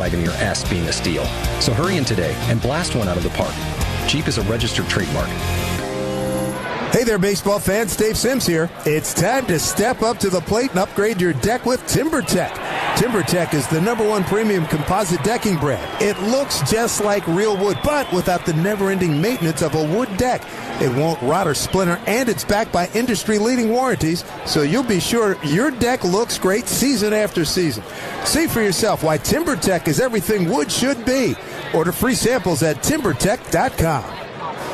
Wagon your S being a steal. So hurry in today and blast one out of the park. Jeep is a registered trademark. Hey there, baseball fans. Dave Sims here. It's time to step up to the plate and upgrade your deck with TimberTech. TimberTech is the #1 premium composite decking brand. It looks just like real wood, but without the never-ending maintenance of a wood deck. It won't rot or splinter, and it's backed by industry-leading warranties, so you'll be sure your deck looks great season after season. See for yourself why TimberTech is everything wood should be. Order free samples at timbertech.com.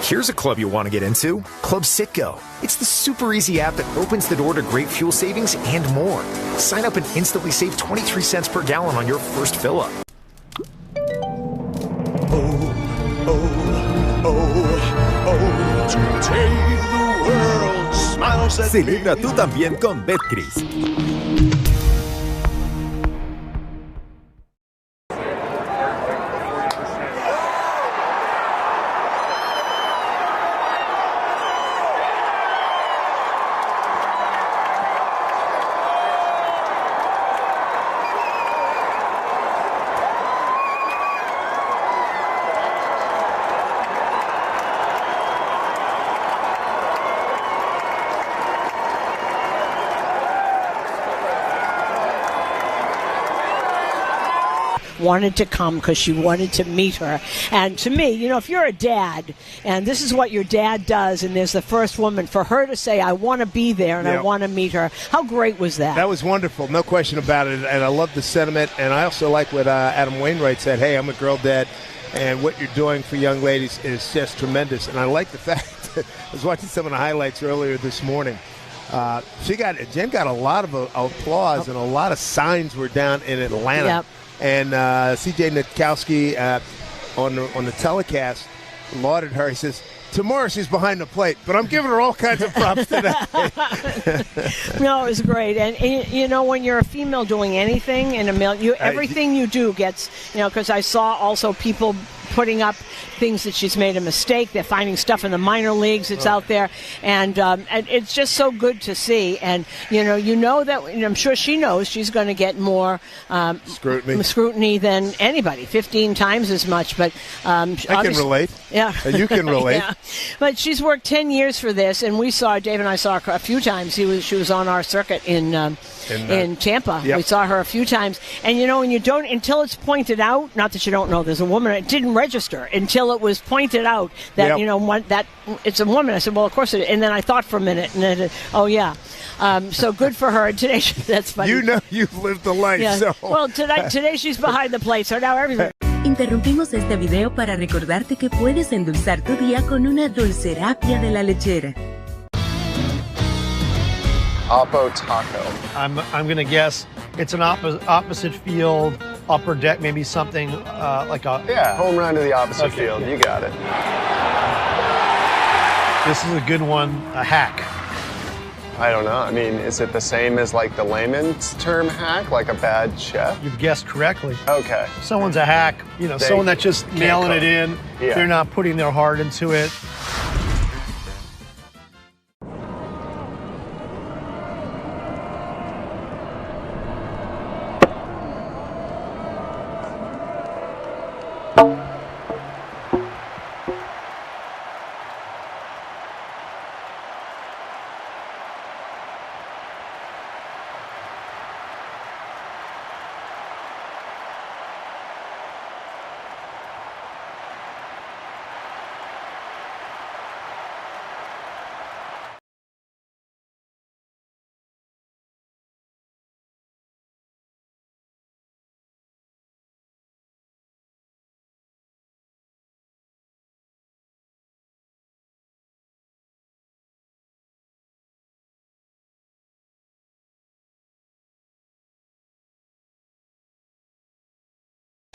Here's a club you'll want to get into, Club Citgo. It's the super easy app that opens the door to great fuel savings and more. Sign up and instantly save 23 cents per gallon on your first fill-up. Today the world smiles at Celebra tú también con Betcris. Wanted to come because she wanted to meet her. And to me, you know, if you're a dad and this is what your dad does and there's the first woman, for her to say, I want to be there and I want to meet her, how great was that? That was wonderful, no question about it, and I love the sentiment, and I also like what Adam Wainwright said. Hey, I'm a girl dad, and what you're doing for young ladies is just tremendous, and I like the fact that I was watching some of the highlights earlier this morning. Jen got a lot of applause, and a lot of signs were down in Atlanta. Yep. And C.J. Nitkowski on the telecast lauded her. He says, tomorrow she's behind the plate, but I'm giving her all kinds of props today. No, it was great. And, you know, when you're a female doing anything in a male, everything you do gets, you know, because I saw also people putting up things that she's made a mistake. They're finding stuff in the minor leagues that's out there. And it's just so good to see. And, you know that, and I'm sure she knows she's going to get more scrutiny than anybody, 15 times as much. But I can relate. Yeah. You can relate. Yeah. But she's worked 10 years for this, and Dave and I saw her a few times. She was on our circuit in Tampa. Yep. We saw her a few times. And, you know, when you don't, until it's pointed out, not that you don't know there's a woman, it didn't register until it was pointed out that, you know, that it's a woman. I said, well, of course it is. And then I thought for a minute, and then, so good for her. Today, that's funny. You know you've lived the life. Yeah. So. Well, today she's behind the plate, so now everything. Interrumpimos este video para recordarte que puedes endulzar tu día con una dulcerapia de la lechera. Oppo Taco. I'm going to guess it's an opposite field, upper deck, maybe something like a... Yeah, home run to the opposite field. You got it. This is a good one, a hack. I don't know. I mean, is it the same as like the layman's term hack, like a bad chef? You've guessed correctly. Okay. Someone's a hack, you know, someone that's just mailing it in. Yeah. They're not putting their heart into it.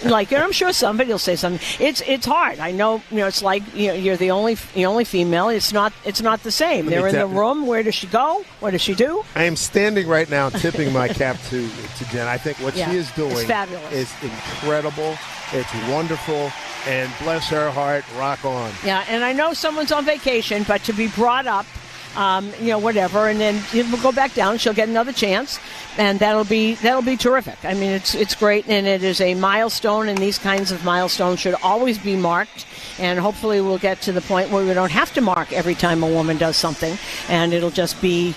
Like, and I'm sure somebody will say something. It's hard. I know. You know, it's like, you know, you're the only female. It's not the same. They're in the room. Where does she go? What does she do? I am standing right now, tipping my cap to Jen. I think what she is doing is incredible. It's wonderful, and bless her heart, rock on. Yeah, and I know someone's on vacation, but to be brought up whatever, and then we'll go back down. She'll get another chance, and that'll be terrific. I mean, it's great, and it is a milestone, and these kinds of milestones should always be marked. And hopefully we'll get to the point where we don't have to mark every time a woman does something, and it'll just be,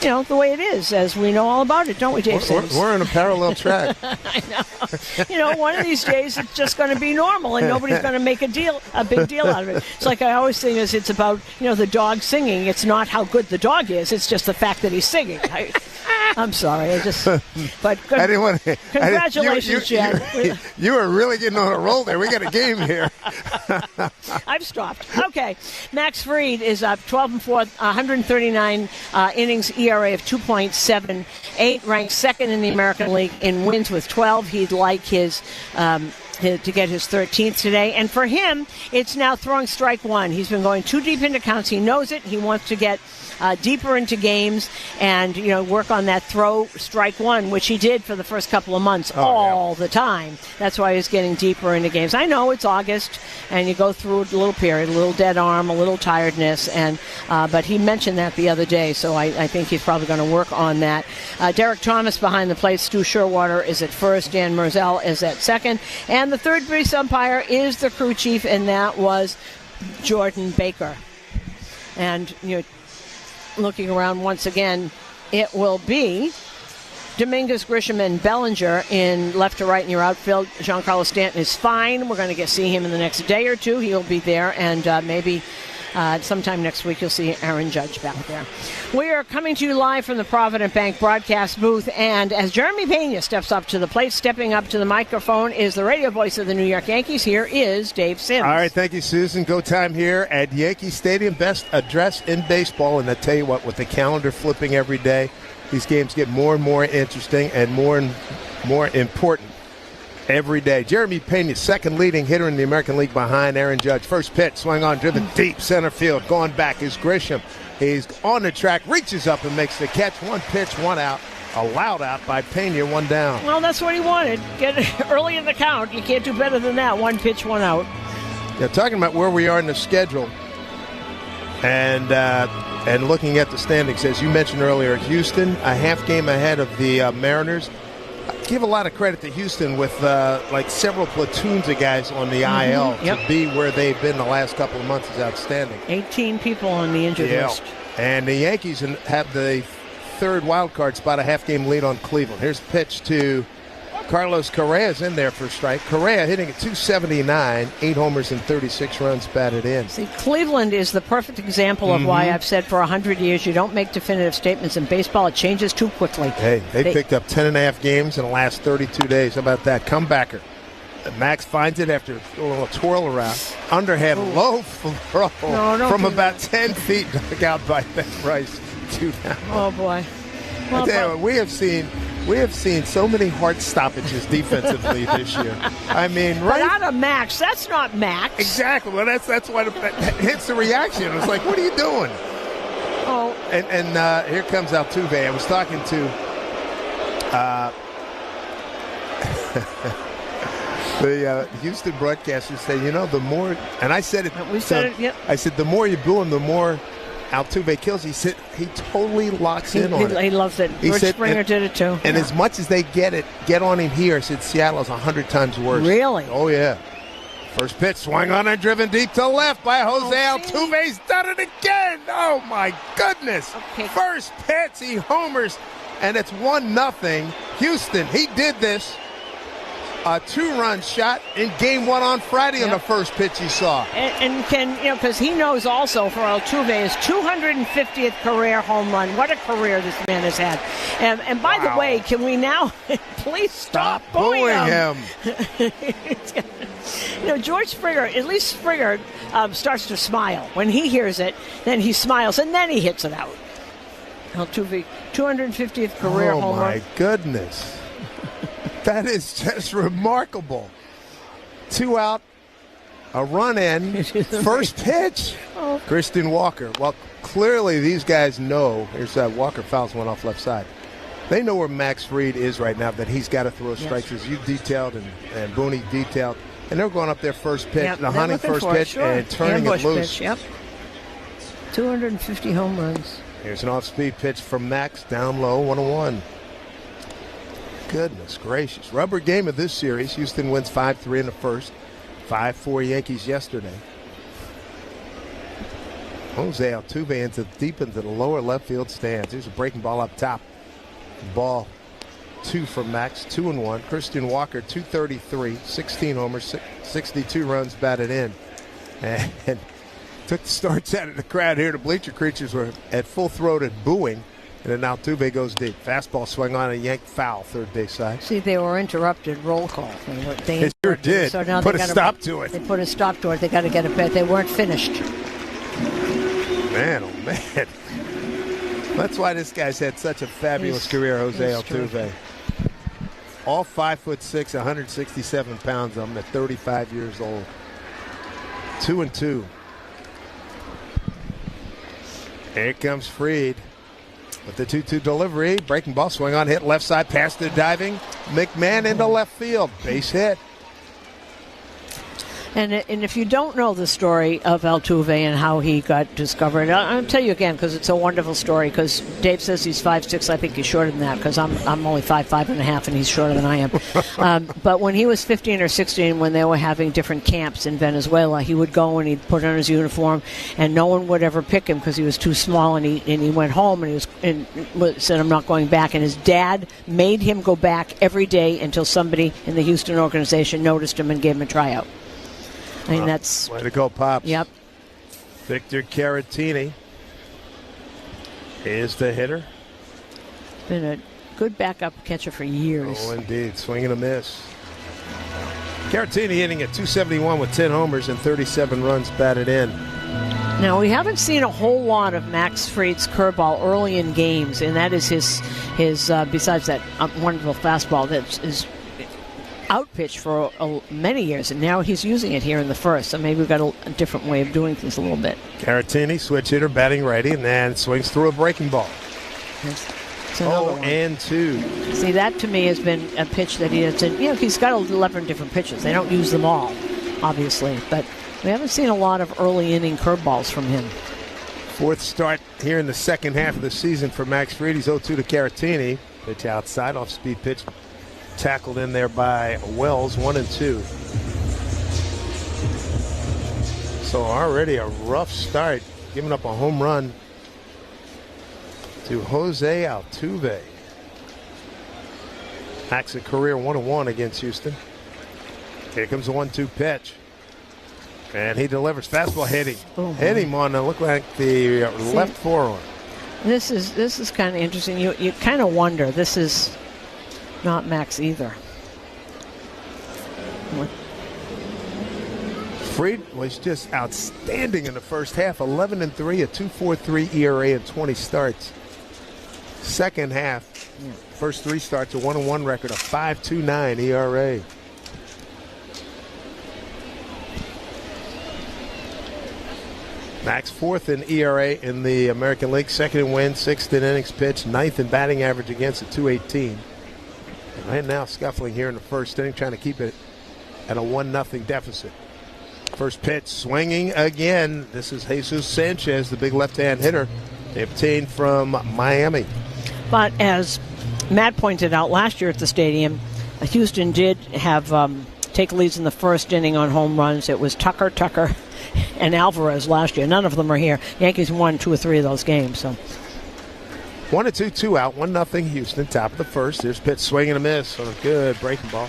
the way it is, as we know all about it, don't we, Dave Sims? We're on a parallel track. I know. One of these days it's just going to be normal, and nobody's going to make a big deal out of it. It's like I always think it's about, the dog singing. It's not how good the dog is. It's just the fact that he's singing. I'm sorry. But I didn't want to. Congratulations, Jen. You were really getting on a roll there. We got a game here. I've stopped. Okay. Max Fried is up 12-4, 139 innings, ERA of 2.78, ranked second in the American League in wins with 12. He'd like his to get his 13th today. And for him, it's now throwing strike one. He's been going too deep into counts. He knows it. He wants to get deeper into games and, work on that throw strike one, which he did for the first couple of months the time. That's why he's getting deeper into games. I know it's August, and you go through a little period, a little dead arm, a little tiredness, and but he mentioned that the other day, so I think he's probably going to work on that. Derek Thomas behind the plate. Stu Sherwater is at first. Dan Merzel is at second. And the third base umpire is the crew chief, and that was Jordan Baker. And, looking around once again, it will be Dominguez, Grisham, and Bellinger in left to right in your outfield. Giancarlo Stanton is fine. We're going to see him in the next day or two. He'll be there, and maybe sometime next week you'll see Aaron Judge back there. We are coming to you live from the Provident Bank broadcast booth, and as Jeremy Pena steps up to the plate, stepping up to the microphone is the radio voice of the New York Yankees. Here is Dave Sims. All right, thank you, Susan. Go time here at Yankee Stadium. Best address in baseball, and I tell you what, with the calendar flipping every day, these games get more and more interesting and more important every day. Jeremy Pena, second leading hitter in the American League behind Aaron Judge. First pitch, swung on, driven deep center field. Going back is Grisham. He's on the track, reaches up and makes the catch. One pitch, one out. Allowed out by Pena, one down. Well, that's what he wanted. Get it early in the count. You can't do better than that. One pitch, one out. Yeah, talking about where we are in the schedule and looking at the standings, as you mentioned earlier, Houston, a half game ahead of the Mariners. Give a lot of credit to Houston with several platoons of guys on the IL to be where they've been the last couple of months is outstanding. 18 people on the injured list. And the Yankees have the third wild card spot, a half-game lead on Cleveland. Here's a pitch to Carlos Correa's in there for strike. Correa hitting at .279, 8 homers and 36 runs batted in. See, Cleveland is the perfect example of why I've said for 100 years you don't make definitive statements in baseball. It changes too quickly. Hey, they picked up 10.5 games in the last 32 days. How about that? Comebacker. Max finds it after a little twirl around. Underhand low throw from about 10 feet. Dug out by Ben Rice. 2 down. Oh, boy. Well, I tell you what, we have seen so many heart stoppages defensively this year. I mean, right? But out of Max. That's not Max. Exactly. Well, that's why it hits the reaction. It's like, what are you doing? Oh. And here comes Altuve. I was talking to the Houston broadcasters say, the more, and I said it. We said it, yep. I said, the more you boo him, the more Altuve kills. He said he totally locks in on it. He loves it. George Springer did it too. And as much as they get on him here, said Seattle's 100 times worse. Really? Oh yeah. First pitch, swung on and driven deep to left by Jose Altuve's done it again. Oh my goodness! Okay. First pitch, he homers, and it's 1-0. Houston. He did this. A 2-run shot in Game 1 on Friday on the first pitch he saw. And because he knows also for Altuve his 250th career home run. What a career this man has had. And by the way, can we now please stop booing him? George Springer, at least Springer starts to smile. When he hears it, then he smiles, and then he hits it out. Altuve, 250th career home run. Oh, my goodness. That is just remarkable. 2 out, a run in, first pitch. Christian Walker. Well, clearly these guys know. Here's Walker fouls one off left side. They know where Max Fried is right now, that he's got to throw strikes, as you detailed and Booney detailed. And they're going up their first pitch, the hunting first pitch, and turning it loose. Pitch, 250 home runs. Here's an off-speed pitch from Max, down low, 1-1. Goodness gracious. Rubber game of this series. Houston wins 5-3 in the first. 5-4 Yankees yesterday. Jose Altuve deep into the lower left field stands. Here's a breaking ball up top. Ball 2 from Max, 2-1. Christian Walker, 233, 16 homers, 62 runs batted in. And took the starts out of the crowd here. The bleacher creatures were at full-throated booing. And then Altuve goes deep. Fastball swung on a yank foul, third base side. See, they were interrupted. Roll call. They sure did. So now put a stop to it. They put a stop to it. They got to get it back. They weren't finished. Man, oh man. That's why this guy's had such a fabulous career, Jose Altuve. All 5'6", 167 pounds of him at 35 years old. 2-2. Here comes Fried with the 2-2 delivery. Breaking ball, swing on, hit left side, past the diving McMahon into left field. Base hit. And if you don't know the story of Altuve and how he got discovered, I'll tell you again because it's a wonderful story. Because Dave says he's 5'6". I think he's shorter than that because I'm only 5'5.5", and he's shorter than I am. But when he was 15 or 16, when they were having different camps in Venezuela, he would go and he'd put on his uniform, and no one would ever pick him because he was too small. And he went home and said, "I'm not going back." And his dad made him go back every day until somebody in the Houston organization noticed him and gave him a tryout. I mean, that's... Way to go, Pops. Yep. Victor Caratini is the hitter. Been a good backup catcher for years. Oh, indeed. Swing and a miss. Caratini hitting at .271 with 10 homers and 37 runs batted in. Now, we haven't seen a whole lot of Max Fried's curveball early in games, and that is his besides that wonderful fastball that is outpitched for many years, and now he's using it here in the first, so maybe we've got a different way of doing things a little bit. Caratini, switch hitter, batting righty, and then swings through a breaking ball. 0-2. See, that to me has been a pitch that he has, he's got 11 different pitches. They don't use them all, obviously, but we haven't seen a lot of early inning curveballs from him. Fourth start here in the second half of the season for Max Fried. He's 0-2 to Caratini. Pitch outside, off-speed pitch. Tackled in there by Wells, 1-2. So already a rough start, giving up a home run to Jose Altuve. Max a career 1-1 against Houston. Here comes a 1-2 pitch. And he delivers fastball hitting. Hit him on look like the left forearm. This is kind of interesting. You kind of wonder. This is not Max either. Fried was just outstanding in the first half. 11-3, a 2.43 ERA in 20 starts. Second half, first 3 starts, a 1-1 record, a 5.29 ERA. Max 4th in ERA in the American League, 2nd in wins, 6th in innings pitched, 9th in batting average against, at .218. Right now, scuffling here in the first inning, trying to keep it at a 1-0 deficit. First pitch, swinging again. This is Jesus Sanchez, the big left-hand hitter they obtained from Miami. But as Matt pointed out last year at the stadium, Houston did have take leads in the first inning on home runs. It was Tucker, and Alvarez last year. None of them are here. Yankees won 2 or 3 of those games. So 1-2, 2 out, 1-0 Houston, top of the first. There's pitch, swing and a miss on a good breaking ball.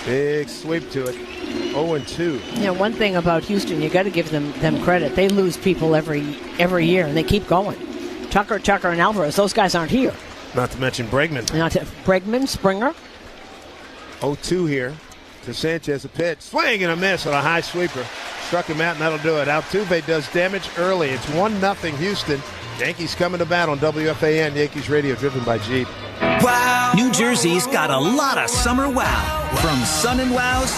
Big sweep to it. 0-2. Yeah, one thing about Houston, you got to give them credit. They lose people every year, and they keep going. Tucker, and Alvarez, those guys aren't here. Not to mention Bregman. Bregman, Springer. 0-2 here to Sanchez, a pitch. Swing and a miss on a high sweeper. Struck him out, and that'll do it. Altuve does damage early. It's 1-0 Houston. Yankees coming to bat on WFAN, Yankees Radio, driven by Jeep. Wow! New Jersey's got a lot of summer wow. From sun and wows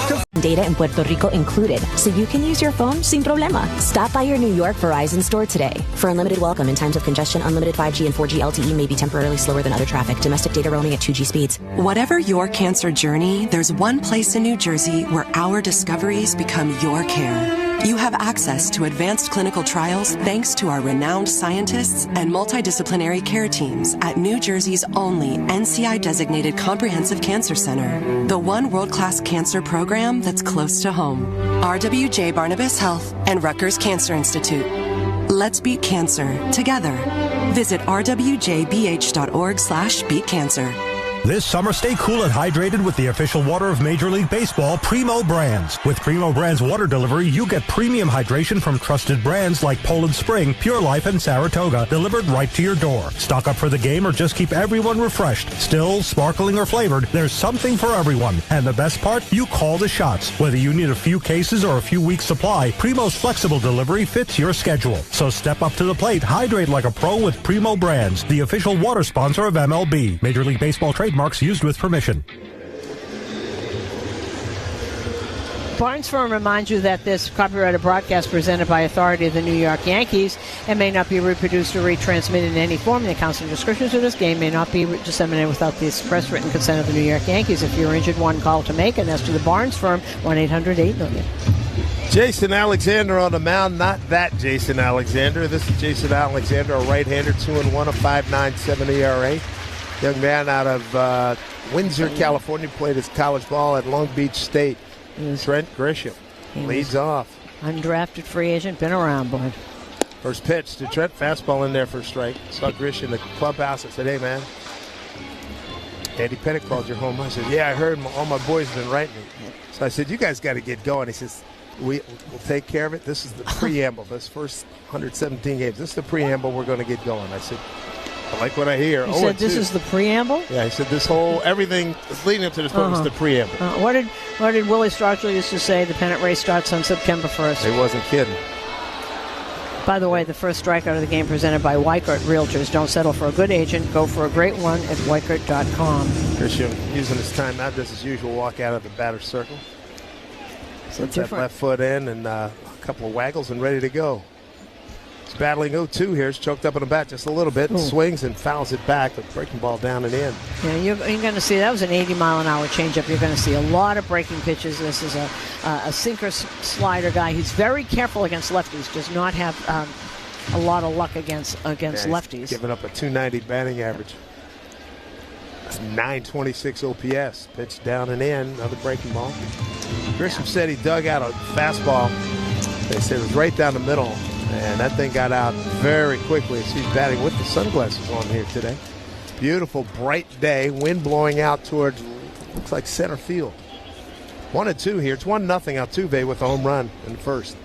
to data in Puerto Rico included, so you can use your phone sin problema. Stop by your New York Verizon store today. For unlimited welcome in times of congestion, unlimited 5G and 4G LTE may be temporarily slower than other traffic. Domestic data roaming at 2G speeds. Whatever your cancer journey, there's one place in New Jersey where our discoveries become your care. You have access to advanced clinical trials thanks to our renowned scientists and multidisciplinary care teams at New Jersey's only NCI-designated comprehensive cancer center, the one world-class cancer program that's close to home. RWJ Barnabas Health and Rutgers Cancer Institute. Let's beat cancer together. Visit rwjbh.org/beatcancer. This summer, stay cool and hydrated with the official water of Major League Baseball, Primo Brands. With Primo Brands water delivery, you get premium hydration from trusted brands like Poland Spring, Pure Life, and Saratoga, delivered right to your door. Stock up for the game or just keep everyone refreshed. Still, sparkling or flavored, there's something for everyone. And the best part, you call the shots. Whether you need a few cases or a few weeks supply, Primo's flexible delivery fits your schedule. So step up to the plate, hydrate like a pro with Primo Brands, the official water sponsor of MLB. Major League Baseball trademarks used with permission. Barnes Firm reminds you that this copyrighted broadcast presented by authority of the New York Yankees and may not be reproduced or retransmitted in any form. The accounts and descriptions of this game may not be disseminated without the express written consent of the New York Yankees. If you're injured, one call to make, and that's to the Barnes Firm, 1-800-8-million. Jason Alexander on the mound. Not that Jason Alexander. This is Jason Alexander, a right-hander, 2-1, a 5.97 ERA. Young man out of Windsor, California, played his college ball at Long Beach State. Trent Grisham leads off. Undrafted free agent, been around, boy. First pitch to Trent, fastball in there for a strike. Saw Grisham in the clubhouse. I said, hey, man, Andy Pettit called your home. I said, yeah, I heard all my boys have been writing me. So I said, you guys got to get going. He says, we'll take care of it. This is the preamble. This first 117 games. This is the preamble. We're going to get going. I said, I like what I hear. He said this is the preamble? Yeah, he said this whole, everything leading up to this point was the preamble. What did Willie Stargell used to say? The pennant race starts on September 1st. He wasn't kidding. By the way, the first strikeout of the game presented by Weichert Realtors. Don't settle for a good agent. Go for a great one at Weichert.com. Grisham using his timeout, does his usual walk out of the batter's circle. Puts that left foot in and a couple of waggles and ready to go. He's battling 0-2 here. He's choked up on the bat just a little bit. Swings and fouls it back. The breaking ball down and in. Yeah, you're going to see that was an 80-mile-an-hour changeup. You're going to see a lot of breaking pitches. This is a sinker slider guy. He's very careful against lefties. Does not have a lot of luck against lefties. Giving up a 290 batting average. 926 OPS. Pitch down and in. Another breaking ball. Grisham said he dug out a fastball. They said it was right down the middle. And that thing got out very quickly. She's batting with the sunglasses on here today. Beautiful, bright day. Wind blowing out towards, looks like center field. 1-2 here. It's 1-0 Altuve with a home run in the first.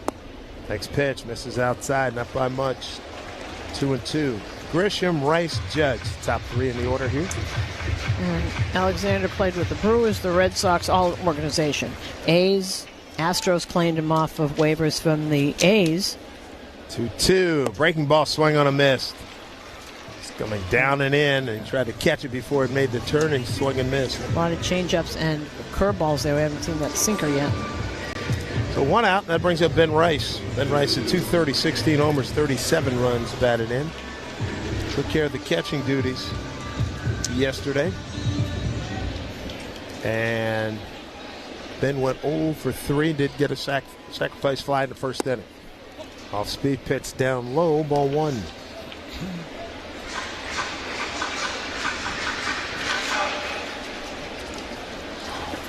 Next pitch, misses outside, not by much. 2-2. Grisham, Rice, Judge. Top three in the order here. Alexander played with the Brewers, the Red Sox, all organization. A's, Astros claimed him off of waivers from the A's. 2-2. Breaking ball swung on a miss. It's coming down and in, and he tried to catch it before it made the turn, and he swung and missed. A lot of changeups and curveballs there. We haven't seen that sinker yet. So one out, and that brings up Ben Rice. Ben Rice at 230, 16 homers, 37 runs batted in. Took care of the catching duties yesterday. And Ben went 0 for 3, did get a sacrifice fly in the first inning. Off-speed pitch down low, ball one.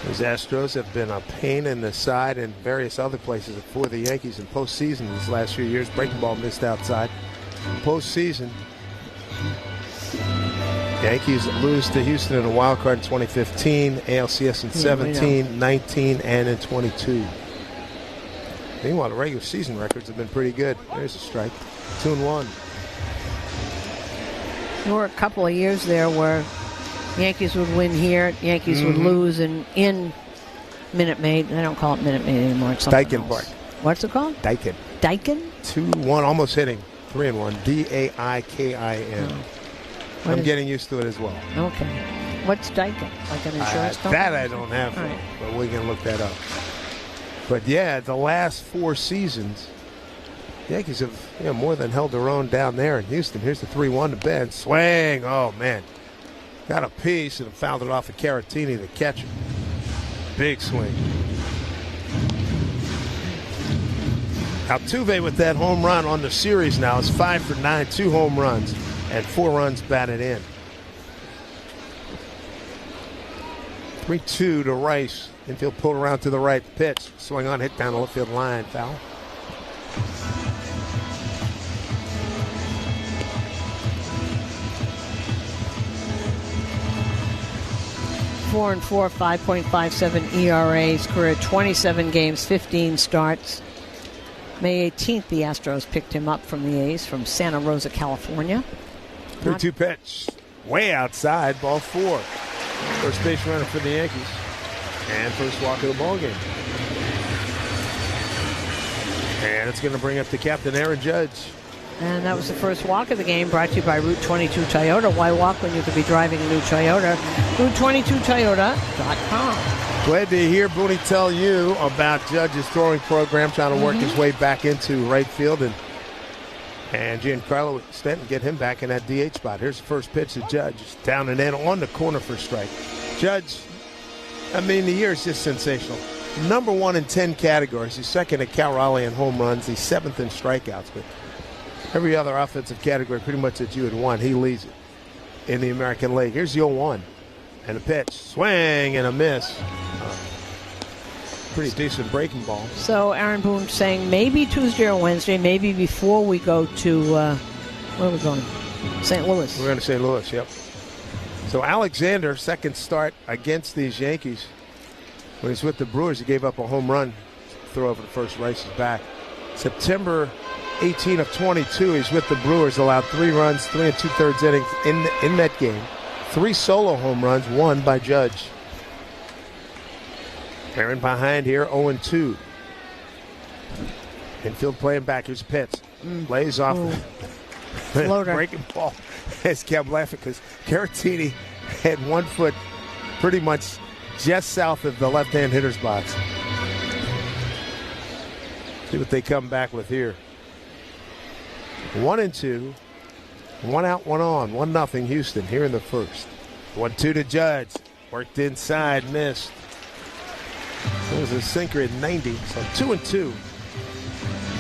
These Astros have been a pain in the side and various other places for the Yankees in postseason these last few years. Breaking ball missed outside. Postseason, Yankees lose to Houston in a wild card in 2015, ALCS in 17, 19, and in 22. Meanwhile, the regular season records have been pretty good. There's a strike. 2-1. There were a couple of years there where Yankees would win here, Yankees would lose in Minute Maid. I don't call it Minute Maid anymore. It's Daikin Park. What's it called? Daikin. Daikin? 2-1, almost hitting. 3-1. Daikin. I'm getting used to it as well. Okay. What's Daikin? Like an insurance company? That I don't have, but we can look that up. But yeah, the last 4 seasons, the Yankees have more than held their own down there in Houston. Here's the 3-1 to Ben. Swing. Oh, man. Got a piece and fouled it off of Caratini, the catcher. Big swing. Altuve with that home run on the series now is 5 for 9, 2 home runs, and 4 runs batted in. 3-2 to Rice. Infield pulled around to the right. Pitch. Swing on, hit down the left field line. Foul. .4 and 4, 5.57 ERA. His career 27 games, 15 starts. May 18th, the Astros picked him up from the A's from Santa Rosa, California. 3-2 pitch. Way outside, ball 4. First base runner for the Yankees. And first walk of the ball game. And it's going to bring up the captain, Aaron Judge. And that was the first walk of the game, brought to you by Route 22 Toyota. Why walk when you could be driving a new Toyota? Route22Toyota.com. Glad to hear Booney tell you about Judge's throwing program, trying to work his way back into right field. And Giancarlo Stanton get him back in that DH spot. Here's the first pitch to Judge. Down and in on the corner for a strike. Judge, I mean, the year is just sensational. Number 1 in 10 categories. He's second at Cal Raleigh in home runs. He's 7th in strikeouts. But every other offensive category pretty much that you had won, he leads it in the American League. Here's the 0-1. And a pitch. Swing and a miss. Pretty decent breaking ball. So Aaron Boone saying maybe Tuesday or Wednesday, maybe before we go to, where are we going? St. Louis. We're going to St. Louis, yep. So Alexander, second start against these Yankees. When he's with the Brewers, he gave up a home run. Throw over to first, Rice is back. September 18 of 22, he's with the Brewers, allowed 3 runs, 3 2/3 innings in that game. 3 solo home runs, 1 by Judge. Aaron behind here, 0-2. Infield playing back. Here's a pitch. Lays off. Floater. Breaking ball. It's kept laughing because Caratini had 1 foot pretty much just south of the left-hand hitter's box. See what they come back with here. 1-2. 1 out, 1 on. 1-0 Houston here in the first. 1-2 to Judge. Worked inside, missed. It was a sinker at 90, so 2-2.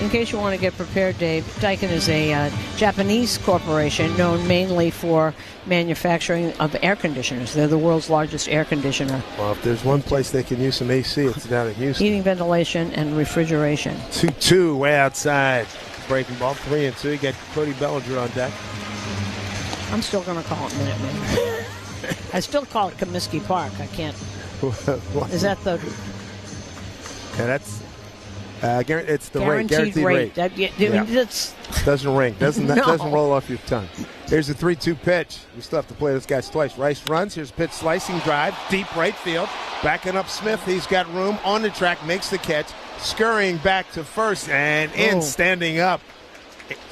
In case you want to get prepared, Dave, Daikin is a Japanese corporation known mainly for manufacturing of air conditioners. They're the world's largest air conditioner. Well, if there's one place they can use some AC, it's down in Houston. Heating, ventilation, and refrigeration. 2-2, way outside. Breaking ball, 3-2. You got Cody Bellinger on deck. I'm still going to call it Minute Maid. I still call it Comiskey Park. I can't. Is that the... Yeah, that's it's the guaranteed rate. That's doesn't ring. Doesn't roll off your tongue. Here's the 3-2 pitch. We still have to play this guys twice. Rice runs. Here's a pitch, slicing drive, deep right field. Backing up Smith. He's got room on the track. Makes the catch. Scurrying back to first and standing up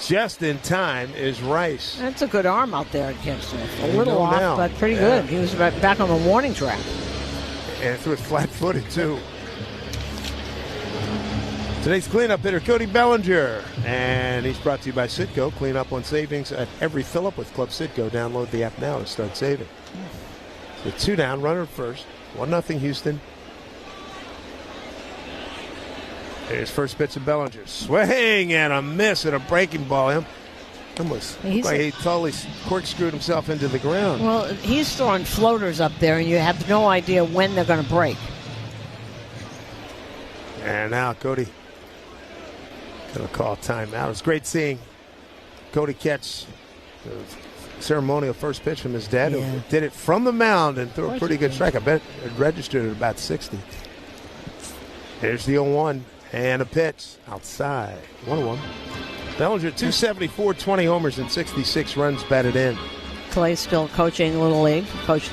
just in time is Rice. That's a good arm out there at Kent Smith. A little off, but pretty good. He was back on the warning track. And threw it flat-footed, too. Today's cleanup hitter, Cody Bellinger. And he's brought to you by Citgo. Clean up on savings at every fill-up with Club Citgo. Download the app now to start saving. So 2 down, runner first. 1-0 Houston. Here's first pitch of Bellinger. Swing and a miss and a breaking ball. Him almost like he totally corkscrewed himself into the ground. Well, he's throwing floaters up there, and you have no idea when they're going to break. And now Cody going to call timeout. It was great seeing Cody catch the ceremonial first pitch from his dad, who did it from the mound and threw a pretty good strike. I bet it registered at about 60. Here's the 0-1 and a pitch outside. 1-1. Bellinger, 274, 20 homers, and 66 runs batted in. Clay's still coaching Little League. Coached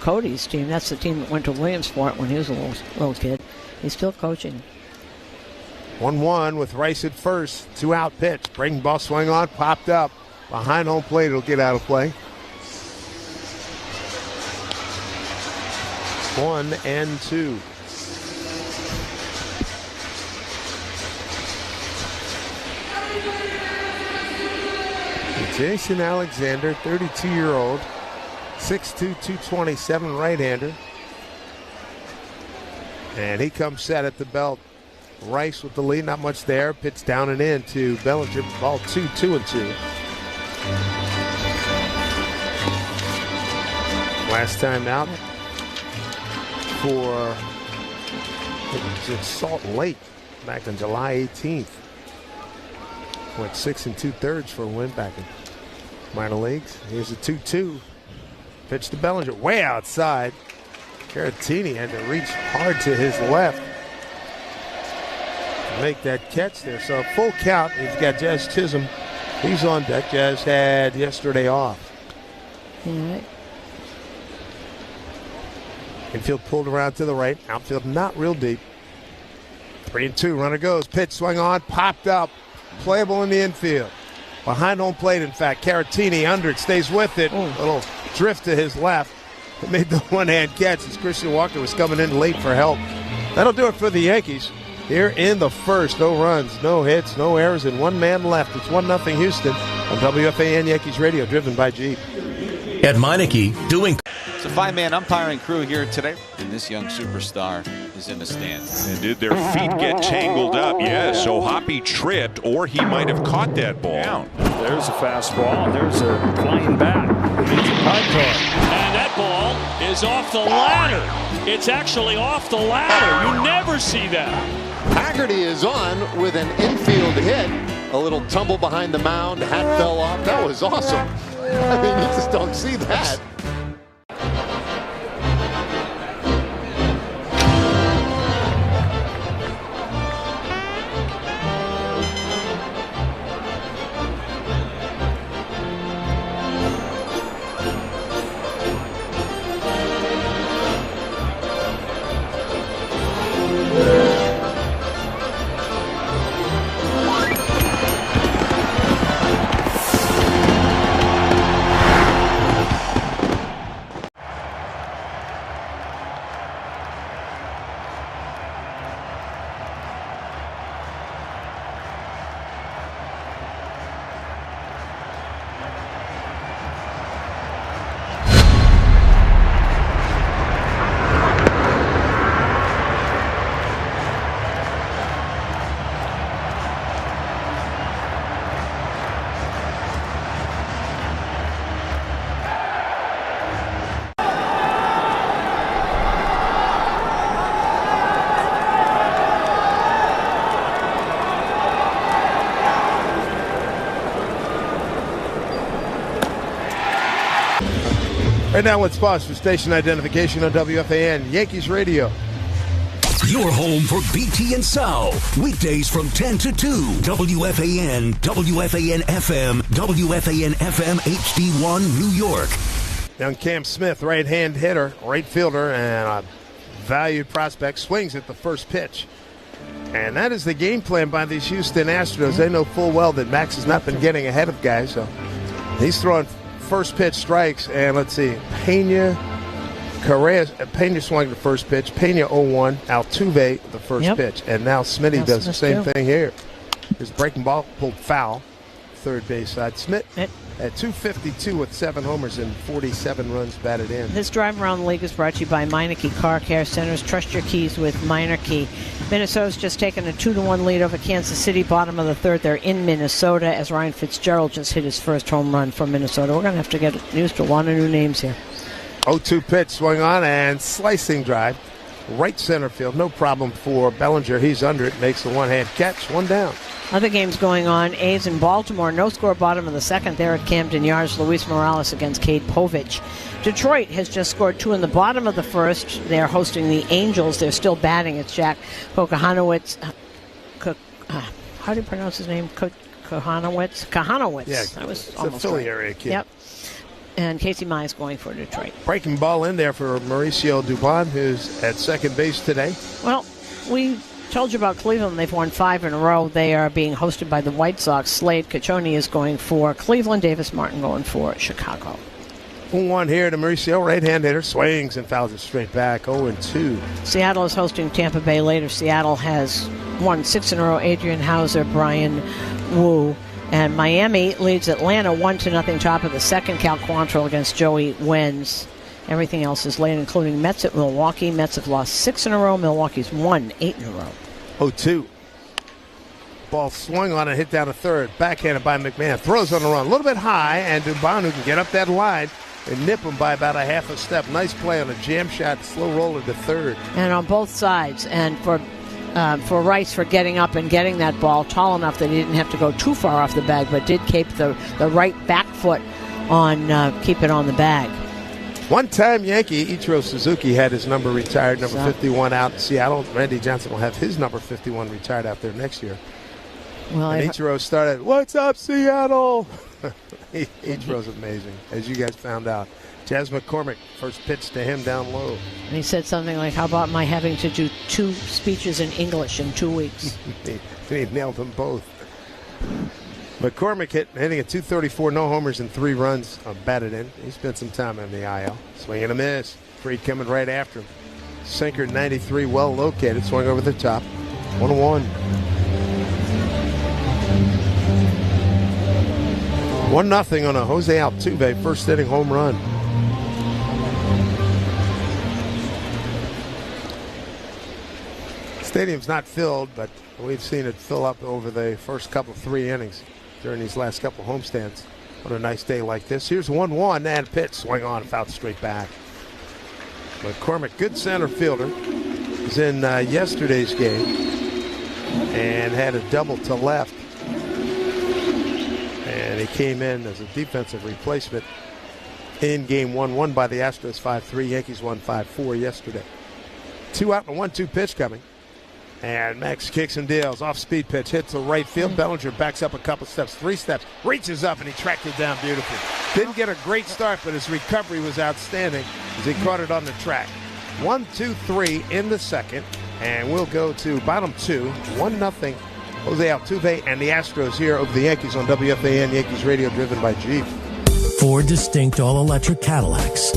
Cody's team. That's the team that went to Williamsport when he was a little kid. He's still coaching. 1-1 with Rice at first. 2-out pitch. Breaking ball swing on. Popped up. Behind home plate. It'll get out of play. 1-2. Jason Alexander, 32-year-old, 6'2", 227 right-hander. And he comes set at the belt Rice with the lead, not much there. Pitch down and in to Bellinger. Ball 2-2-2. Last time out for Salt Lake back on July 18th. Went 6 2/3 for a win back in minor leagues. Here's a 2-2. Pitch to Bellinger, way outside. Caratini had to reach hard to his left to make that catch there. So a full count. He's got Jazz Chisholm. He's on deck. Jazz had yesterday off. All right. Infield pulled around to the right. Outfield not real deep. 3-2. Runner goes. Pitch swung on. Popped up. Playable in the infield. Behind home plate, in fact. Caratini under it. Stays with it. Little drift to his left. It made the one-hand catch as Christian Walker was coming in late for help. That'll do it for the Yankees. Here in the first. No runs, no hits, no errors, and one man left. It's 1-0 Houston on WFAN Yankees Radio, driven by Jeep. At Meineke, doing... It's a 5-man umpiring crew here today, and this young superstar is in the stands. And did their feet get tangled up? Yes, so Hoppy tripped, or he might have caught that ball. There's a fastball. There's a flying bat. It's a high toss. And that ball is off the ladder. It's actually off the ladder. You never see that. Haggerty is on with an infield hit. A little tumble behind the mound. Hat fell off. That was awesome. I mean, you just don't see that. Right now, let's pause for station identification on WFAN Yankees Radio. Your home for BT and South. Weekdays from 10 to 2. WFAN, WFAN FM, WFAN FM HD1 New York. Young Cam Smith, right-hand hitter, right fielder, and a valued prospect, swings at the first pitch. And that is the game plan by these Houston Astros. They know full well that Max has not been getting ahead of guys, so he's throwing first pitch strikes, and let's see, Pena swung the first pitch, Pena 0-1, Altuve the first pitch, and now Smitty does the same thing here. His breaking ball pulled foul, third base side. Smith at 252 with 7 homers and 47 runs batted in. This drive around the league is brought to you by Meineke Car Care Centers. Trust your keys with Meineke. Minnesota's just taken a 2-1 lead over Kansas City. Bottom of the third, they're in Minnesota as Ryan Fitzgerald just hit his first home run for Minnesota. We're going to have to get used to a lot of new names here. 0-2 pitch swung on and slicing drive. Right center field. No problem for Bellinger. He's under it. Makes the one-hand catch. One down. Other games going on. A's in Baltimore. No score bottom of the second there at Camden Yards. Luis Morales against Cade Povich. Detroit has just scored 2 in the bottom of the first. They're hosting the Angels. They're still batting. It's Jack Kohanowitz. How do you pronounce his name? Kohanowitz? Kohanowitz. Yeah, that was it's almost a Philly right. Area kid. Yep. And Casey Mize going for Detroit. Breaking ball in there for Mauricio Dubon, who's at second base today. Well, we told you about Cleveland. They've won 5 in a row. They are being hosted by the White Sox. Slade Caccione is going for Cleveland. Davis Martin going for Chicago. 1-1 here to Mauricio, right-hand hitter, swings and fouls it straight back. 0-2. Seattle is hosting Tampa Bay later. Seattle has won 6 in a row. Adrian Hauser, Brian Wu. And Miami leads Atlanta 1-0 top of the second. Cal Quantrill against Joey Wentz. Everything else is late, including Mets at Milwaukee. Mets have lost 6 in a row. Milwaukee's won 8 in a row. 0-2. Ball swung on and hit down to third. Backhanded by McMahon. Throws on the run. A little bit high, and Dubon, who can get up that line and nip him by about a half a step. Nice play on a jam shot, slow roller to third. And on both sides. And for Rice for getting up and getting that ball tall enough that he didn't have to go too far off the bag, but did keep the right back foot on, keep it on the bag. One-time Yankee, Ichiro Suzuki, had his number retired, number 51 out in Seattle. Randy Johnson will have his number 51 retired out there next year. Well, and Ichiro started, "What's up, Seattle?" Ichiro's amazing, as you guys found out. Jazz McCormick, first pitch to him down low. And he said something like, "How about my having to do 2 speeches in English in 2 weeks?" He nailed them both. McCormick hitting a .234, no homers and 3 runs batted in. He spent some time on the IL. Swing and a miss. Fried coming right after him. Sinker 93, well located. Swung over the top. 1-1. 1-0 on a Jose Altuve first inning home run. Stadium's not filled, but we've seen it fill up over the first couple 3 innings during these last couple homestands. On a nice day like this. Here's 1-1 and pitch. Swing on, foul straight back. McCormick, good center fielder. Was in yesterday's game and had a double to left. And he came in as a defensive replacement in game 1, won by the Astros 5-3. Yankees won 5-4 yesterday. 2 out and a 1-2 pitch coming. And Max kicks and deals. Off-speed pitch. Hits the right field. Bellinger backs up a couple steps. 3 steps. Reaches up and he tracked it down beautifully. Didn't get a great start, but his recovery was outstanding as he caught it on the track. 1-2-3 in the second. And we'll go to bottom 2. 1-0. Jose Altuve and the Astros here over the Yankees on WFAN Yankees Radio, driven by Jeep. 4 distinct all-electric Cadillacs.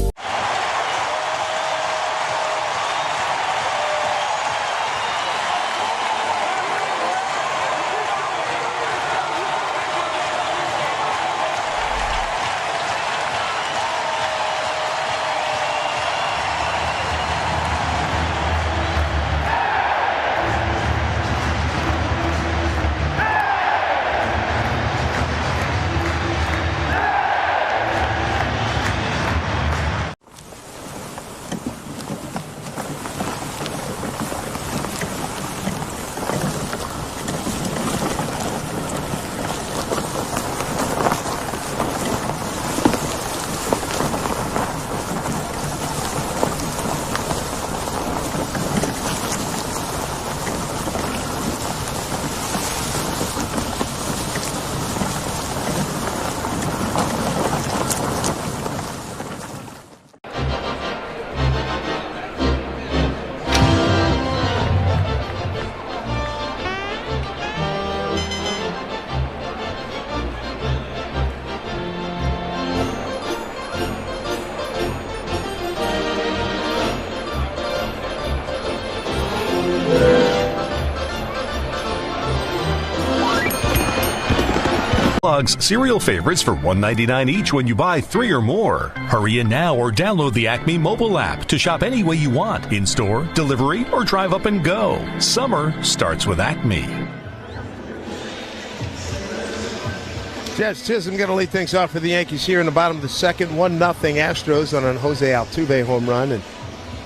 Cereal favorites for $1.99 each when you buy 3 or more. Hurry in now or download the Acme mobile app to shop any way you want, in-store, delivery, or drive up and go. Summer starts with Acme. Jazz Chisholm going to lead things off for the Yankees here in the bottom of the second. 1-0 Astros on a Jose Altuve home run. And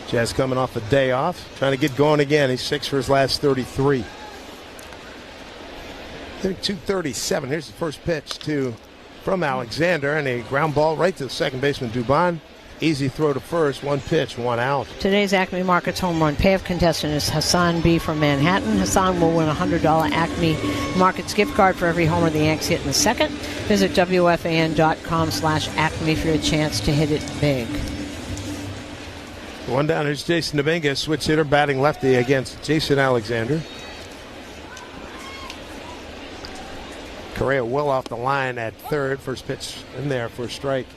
Jazz coming off a day off, trying to get going again. He's 6 for his last 33. Hitting .237. Here's the first pitch from Alexander, and a ground ball right to the second baseman, Dubon. Easy throw to first. 1 pitch, 1 out. Today's Acme Markets home run payoff contestant is Hassan B. from Manhattan. Hassan will win a $100 Acme Markets gift card for every homer the Yanks hit in the second. Visit WFAN.com/Acme for a chance to hit it big. 1 down. Here's Jason Dominguez, switch hitter, batting lefty against Jason Alexander. Correa well off the line at third. First pitch in there for a strike.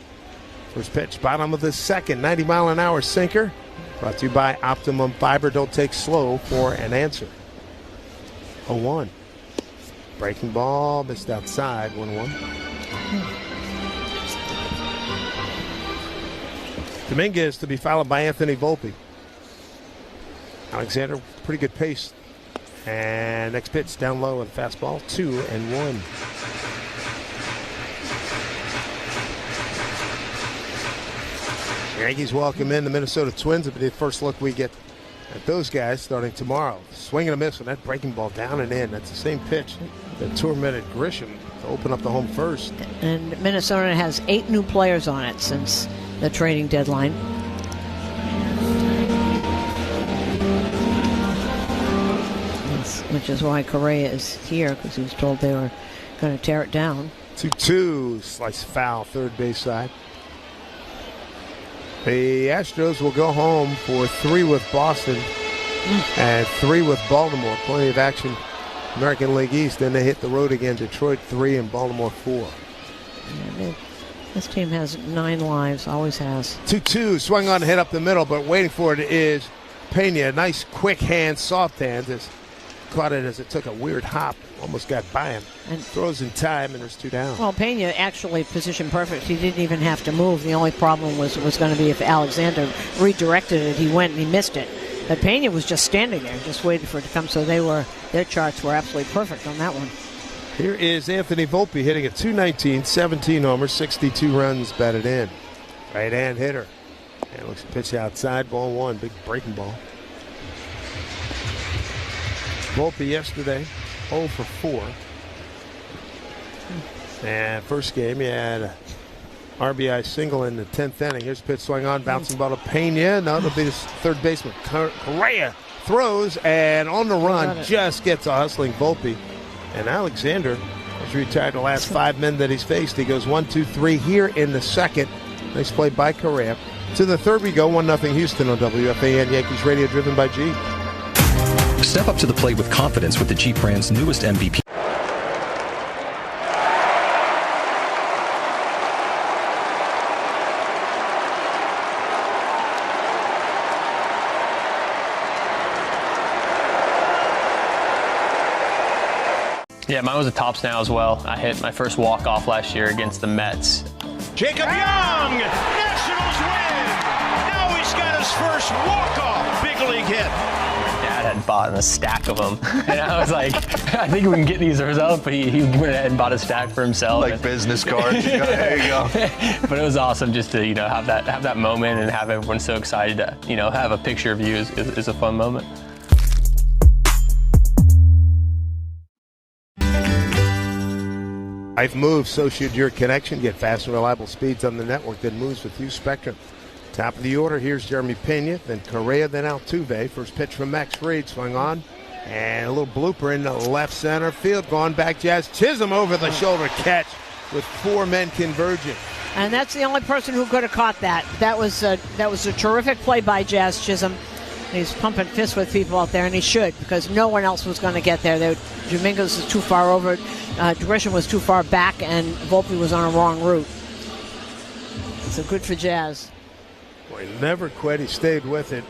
First pitch, bottom of the second. 90-mile-an-hour sinker. Brought to you by Optimum Fiber. Don't take slow for an answer. 0-1. Breaking ball, missed outside. 1-1. Dominguez to be followed by Anthony Volpe. Alexander, pretty good pace And next pitch down low with fastball, 2-1. Yankees welcome in the Minnesota Twins. It'll be the first look we get at those guys starting tomorrow. Swing and a miss with that breaking ball down and in. That's the same pitch that tormented Grisham to open up the home first. And Minnesota has 8 new players on it since the trading deadline. Which is why Correa is here, because he was told they were going to tear it down. 2-2, slice foul, third base side. The Astros will go home for 3 with Boston and 3 with Baltimore. Plenty of action, American League East. Then they hit the road again, Detroit 3 and Baltimore 4. Yeah, this team has 9 lives, always has. 2-2, swung on to hit up the middle, but waiting for it is Pena. Nice quick hand, soft hands. Caught it as it took a weird hop. Almost got by him. And throws in time, and there's 2 down. Well, Pena actually positioned perfect. He didn't even have to move. The only problem was going to be if Alexander redirected it, he went and he missed it. But Pena was just standing there, just waiting for it to come. So their charts were absolutely perfect on that one. Here is Anthony Volpe hitting at .219, 17 homers, 62 runs batted in. Right-hand hitter. And looks to pitch outside, ball 1, big breaking ball. Volpe yesterday, 0 for 4. And first game, he had a RBI single in the 10th inning. Here's pitch swing on, bouncing ball to Pena. No, it'll be the third baseman. Correa throws, and on the run, just gets a hustling Volpe. And Alexander has retired the last 5 men that he's faced. He goes 1, 2, 3 here in the second. Nice play by Correa. To the third we go, 1-0 Houston on WFAN Yankees Radio, driven by Jeep. Step up to the plate with confidence with the Jeep brand's newest MVP. Yeah, mine was a tops now as well. I hit my first walk-off last year against the Mets. Jacob Young, Nationals win! Now he's got his first walk-off big league hit. Dad had bought a stack of them, and I was like, I think we can get these results, but he went ahead and bought a stack for himself. Like business cards. There you go. But it was awesome just to have that moment and have everyone so excited to have a picture of you is a fun moment. Life moves, so should your connection. Get fast and reliable speeds on the network that moves with you. Spectrum. Top of the order, here's Jeremy Pena, then Correa, then Altuve. First pitch from Max Fried, swung on. And a little blooper in the left center field. Going back, Jazz Chisholm over the shoulder catch with 4 men converging. And that's the only person who could have caught that. That was a terrific play by Jazz Chisholm. He's pumping fists with people out there, and he should, because no one else was going to get there. Dominguez was too far over. Grisham was too far back, and Volpe was on a wrong route. So good for Jazz. Boy, never quit. He stayed with it.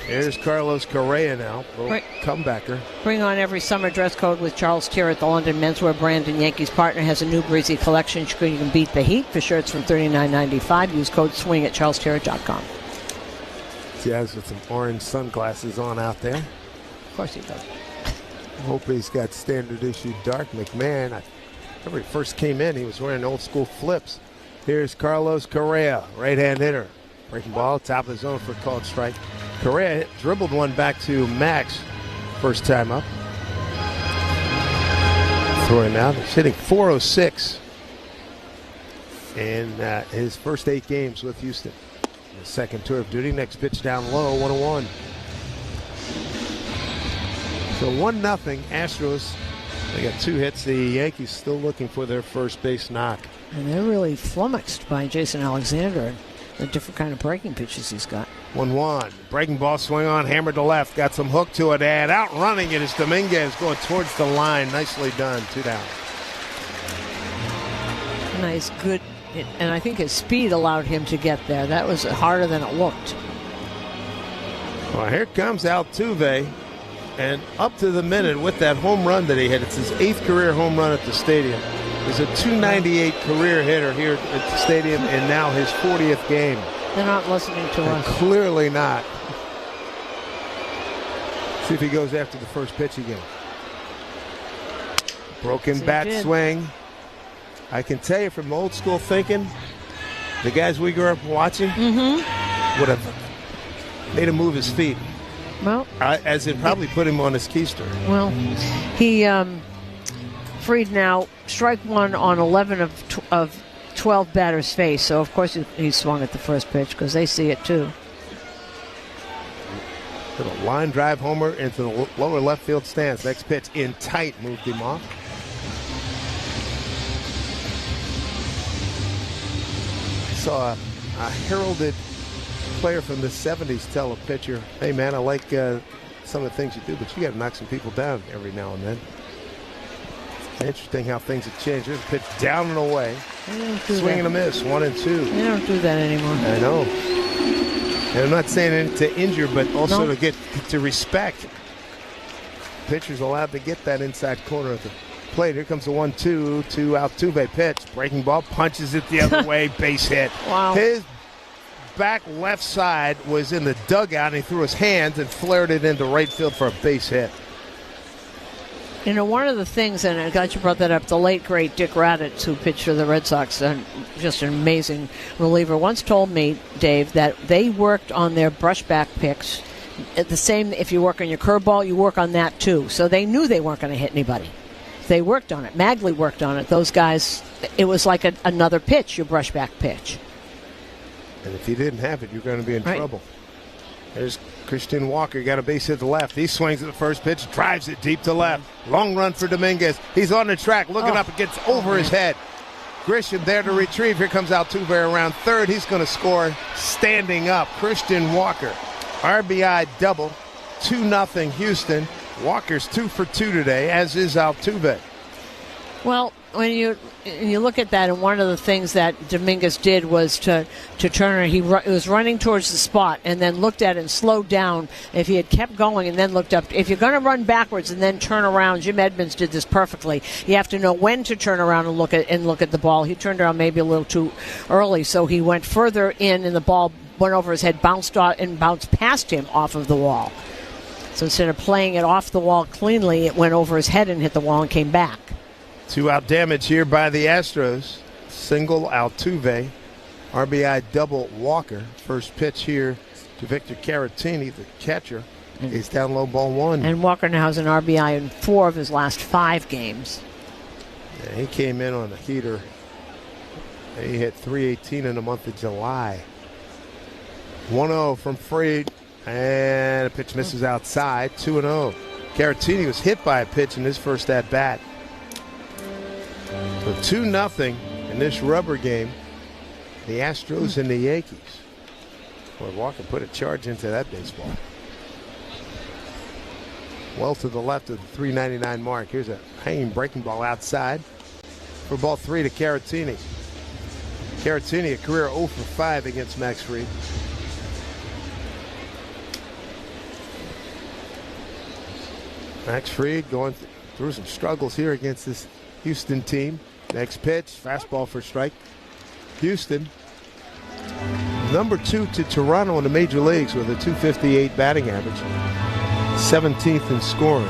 Here's Carlos Correa now, little comebacker. Bring on every summer dress code with Charles Tyrrell, the London menswear brand and Yankees partner, has a new breezy collection. You can beat the heat for shirts from $39.95. Use code SWING at charlestyrrell.com. Jazz with some orange sunglasses on out there. Of course he does. Hope he's got standard issue dark. McMahon, I remember he first came in, he was wearing old school flips. Here's Carlos Correa, right-hand hitter. Breaking ball, top of the zone for a called strike. Correa dribbled one back to Max, first time up. Throw him out. He's hitting .406 in his first 8 games with Houston. The second tour of duty. Next pitch down low, 1-1. So 1-0 Astros. They got 2 hits. The Yankees still looking for their first base knock. And they're really flummoxed by Jason Alexander and the different kind of breaking pitches he's got. 1-1. Breaking ball swing on, hammered to left. Got some hook to it, and out running it is Dominguez going towards the line. Nicely done. 2 down. Nice, good. And I think his speed allowed him to get there. That was harder than it looked. Well, here comes Altuve. And up to the minute with that home run that he hit, it's his 8th career home run at the stadium. He's a .298 career hitter here at the stadium, and now his 40th game. They're not listening to us. Clearly not. See if he goes after the first pitch again. Broken bat swing. I can tell you from old school thinking, the guys we grew up watching would have made him move his feet. Well, as in probably put him on his keister. Well, he Fried now strike one on 11 of 12 batters faced. So of course he swung at the first pitch because they see it too. Little line drive homer into the lower left field stands. Next pitch in tight, moved him off. I saw a heralded player from the 70s tell a pitcher, hey man, I like some of the things you do, but you got to knock some people down every now and then. Interesting how things have changed. There's a pitch down and away. Swing and a miss, 1-2. They don't do that anymore. I know. And I'm not saying it to injure, but also to get to respect. Pitcher's allowed to get that inside corner of the plate. Here comes the 1-2 to Altuve pitch. Breaking ball, punches it the other way, base hit. Wow. His back left side was in the dugout, and he threw his hands and flared it into right field for a base hit. You know, one of the things, and I'm glad you brought that up, the late, great Dick Raditz, who pitched for the Red Sox, just an amazing reliever, once told me, Dave, that they worked on their brushback picks. The same, if you work on your curveball, you work on that too. So they knew they weren't going to hit anybody. They worked on it. Magley worked on it. Those guys, it was like another pitch, your brushback pitch. And if you didn't have it, you're going to be in trouble. There's Christian Walker, got a base hit to left. He swings at the first pitch, drives it deep to left. Long run for Dominguez. He's on the track, looking up, it gets over his head. Grisham there to retrieve. Here comes Altuve around third. He's going to score standing up. Christian Walker, RBI double, 2-0 Houston. Walker's 2 for 2 today, as is Altuve. Well, when you look at that, and one of the things that Dominguez did was to Turner, he was running towards the spot and then looked at it and slowed down. If he had kept going and then looked up, if you're going to run backwards and then turn around, Jim Edmonds did this perfectly. You have to know when to turn around and look at the ball. He turned around maybe a little too early, so he went further in, and the ball went over his head, bounced past him off of the wall. So instead of playing it off the wall cleanly, it went over his head and hit the wall and came back. 2-out damage here by the Astros. Single Altuve, RBI double Walker. First pitch here to Victor Caratini, the catcher, is down low, ball 1. And Walker now has an RBI in 4 of his last 5 games. Yeah, he came in on a heater. He hit .318 in the month of July. 1-0 from Fried, and a pitch misses outside. 2-0. Caratini was hit by a pitch in his first at bat. So 2-0 in this rubber game. The Astros and the Yankees. Boy, Walker put a charge into that baseball. Well to the left of the 399 mark. Here's a hanging breaking ball outside for ball 3 to Caratini. Caratini, a career 0 for 5 against Max Fried. Max Fried going through some struggles here against this Houston team. Next pitch, fastball for strike. Houston, number 2 to Toronto in the major leagues with a .258 batting average. 17th in scoring.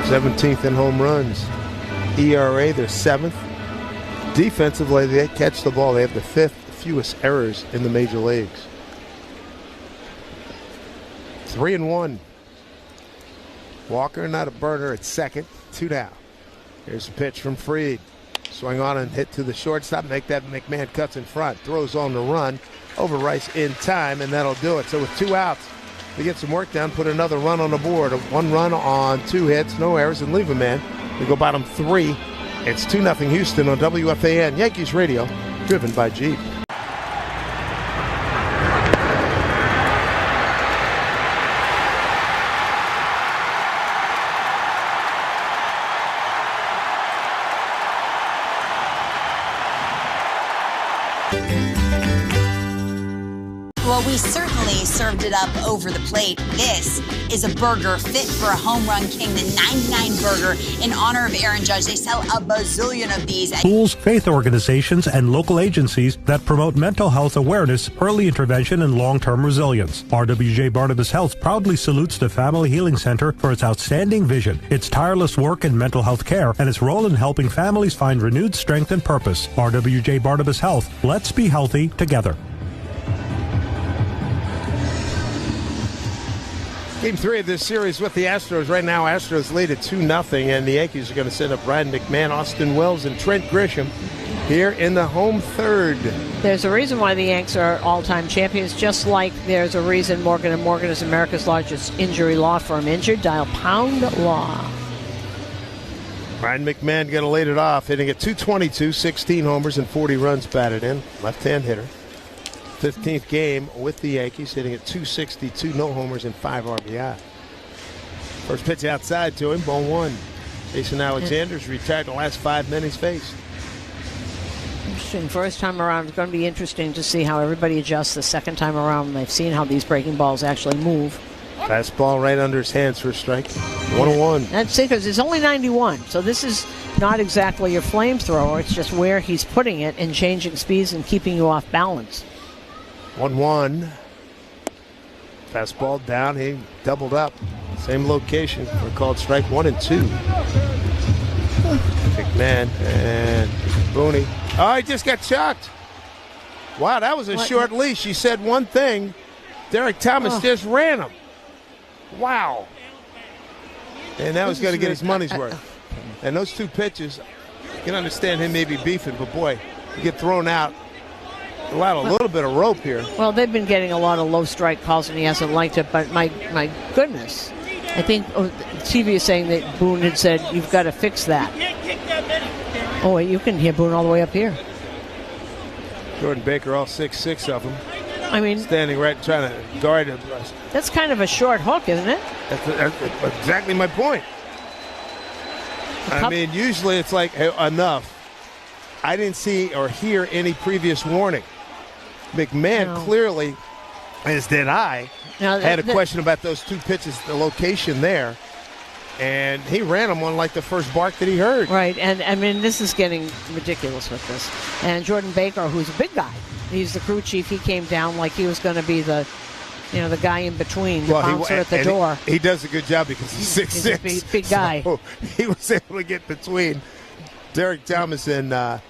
17th in home runs. ERA, they're 7th. Defensively, they catch the ball. They have the 5th fewest errors in the major leagues. 3-1. Walker, not a burner at second. 2 down. Here's a pitch from Fried. Swing on and hit to the shortstop. Make that McMahon cuts in front. Throws on the run. Over Rice in time, and that'll do it. So with 2 outs, they get some work done. Put another run on the board. 1 run on 2 hits. No errors, and leave a man. We go bottom 3. It's 2-0 Houston on WFAN. Yankees Radio, driven by Jeep. Well, we certainly family served it up over the plate. This is a burger fit for a home run king, the 99 burger in honor of Aaron Judge. They sell a bazillion of these. Schools, faith organizations, and local agencies that promote mental health awareness, early intervention, and long-term resilience. RWJ Barnabas Health proudly salutes the Family Healing Center for its outstanding vision, its tireless work in mental health care, and its role in helping families find renewed strength and purpose. RWJ Barnabas Health. Let's be healthy together. Game 3 of this series with the Astros. Right now, Astros lead at 2-0, and the Yankees are going to send up Ryan McMahon, Austin Wells, and Trent Grisham here in the home third. There's a reason why the Yanks are all-time champions, just like there's a reason Morgan & Morgan is America's largest injury law firm. Injured, dial pound law. Ryan McMahon going to lead it off, hitting at .222, 16 homers and 40 runs batted in. Left-hand hitter. 15th game with the Yankees, hitting at .262, no homers and 5 RBI. First pitch outside to him, ball 1. Jason Alexander's retired the last 5 men he's faced. Interesting. First time around, it's going to be interesting to see how everybody adjusts the second time around. They've seen how these breaking balls actually move. Fastball right under his hands for a strike. 1-1. That's because it's only 91, so this is not exactly your flamethrower. It's just where he's putting it and changing speeds and keeping you off balance. 1-1. Fastball down. He doubled up. Same location. We're called strike 1 and 2. McMahon and Booney. Oh, he just got chucked. Wow, that was a short leash. He said one thing. Derek Thomas just ran him. Wow. And now he's got to get his money's worth. And those 2 pitches, you can understand him maybe beefing, but boy, you get thrown out. A little bit of rope here. Well, they've been getting a lot of low strike calls, and he hasn't liked it. But my goodness, I think TV is saying that Boone had said you've got to fix that. Oh, wait, you can hear Boone all the way up here. Jordan Baker, all 6'6" of them. I mean, standing right, trying to guard him. That's kind of a short hook, isn't it? That's exactly my point. I mean, usually it's like, hey, enough. I didn't see or hear any previous warning. McMahon clearly, as did I, had a question about those 2 pitches, the location there, and he ran them on like the first bark that he heard. Right, and I mean, this is getting ridiculous with this. And Jordan Baker, who's a big guy, he's the crew chief. He came down like he was going to be the guy in between, the bouncer at the door. He does a good job because he's 6'6". He's a big guy. So he was able to get between Derek Thomas and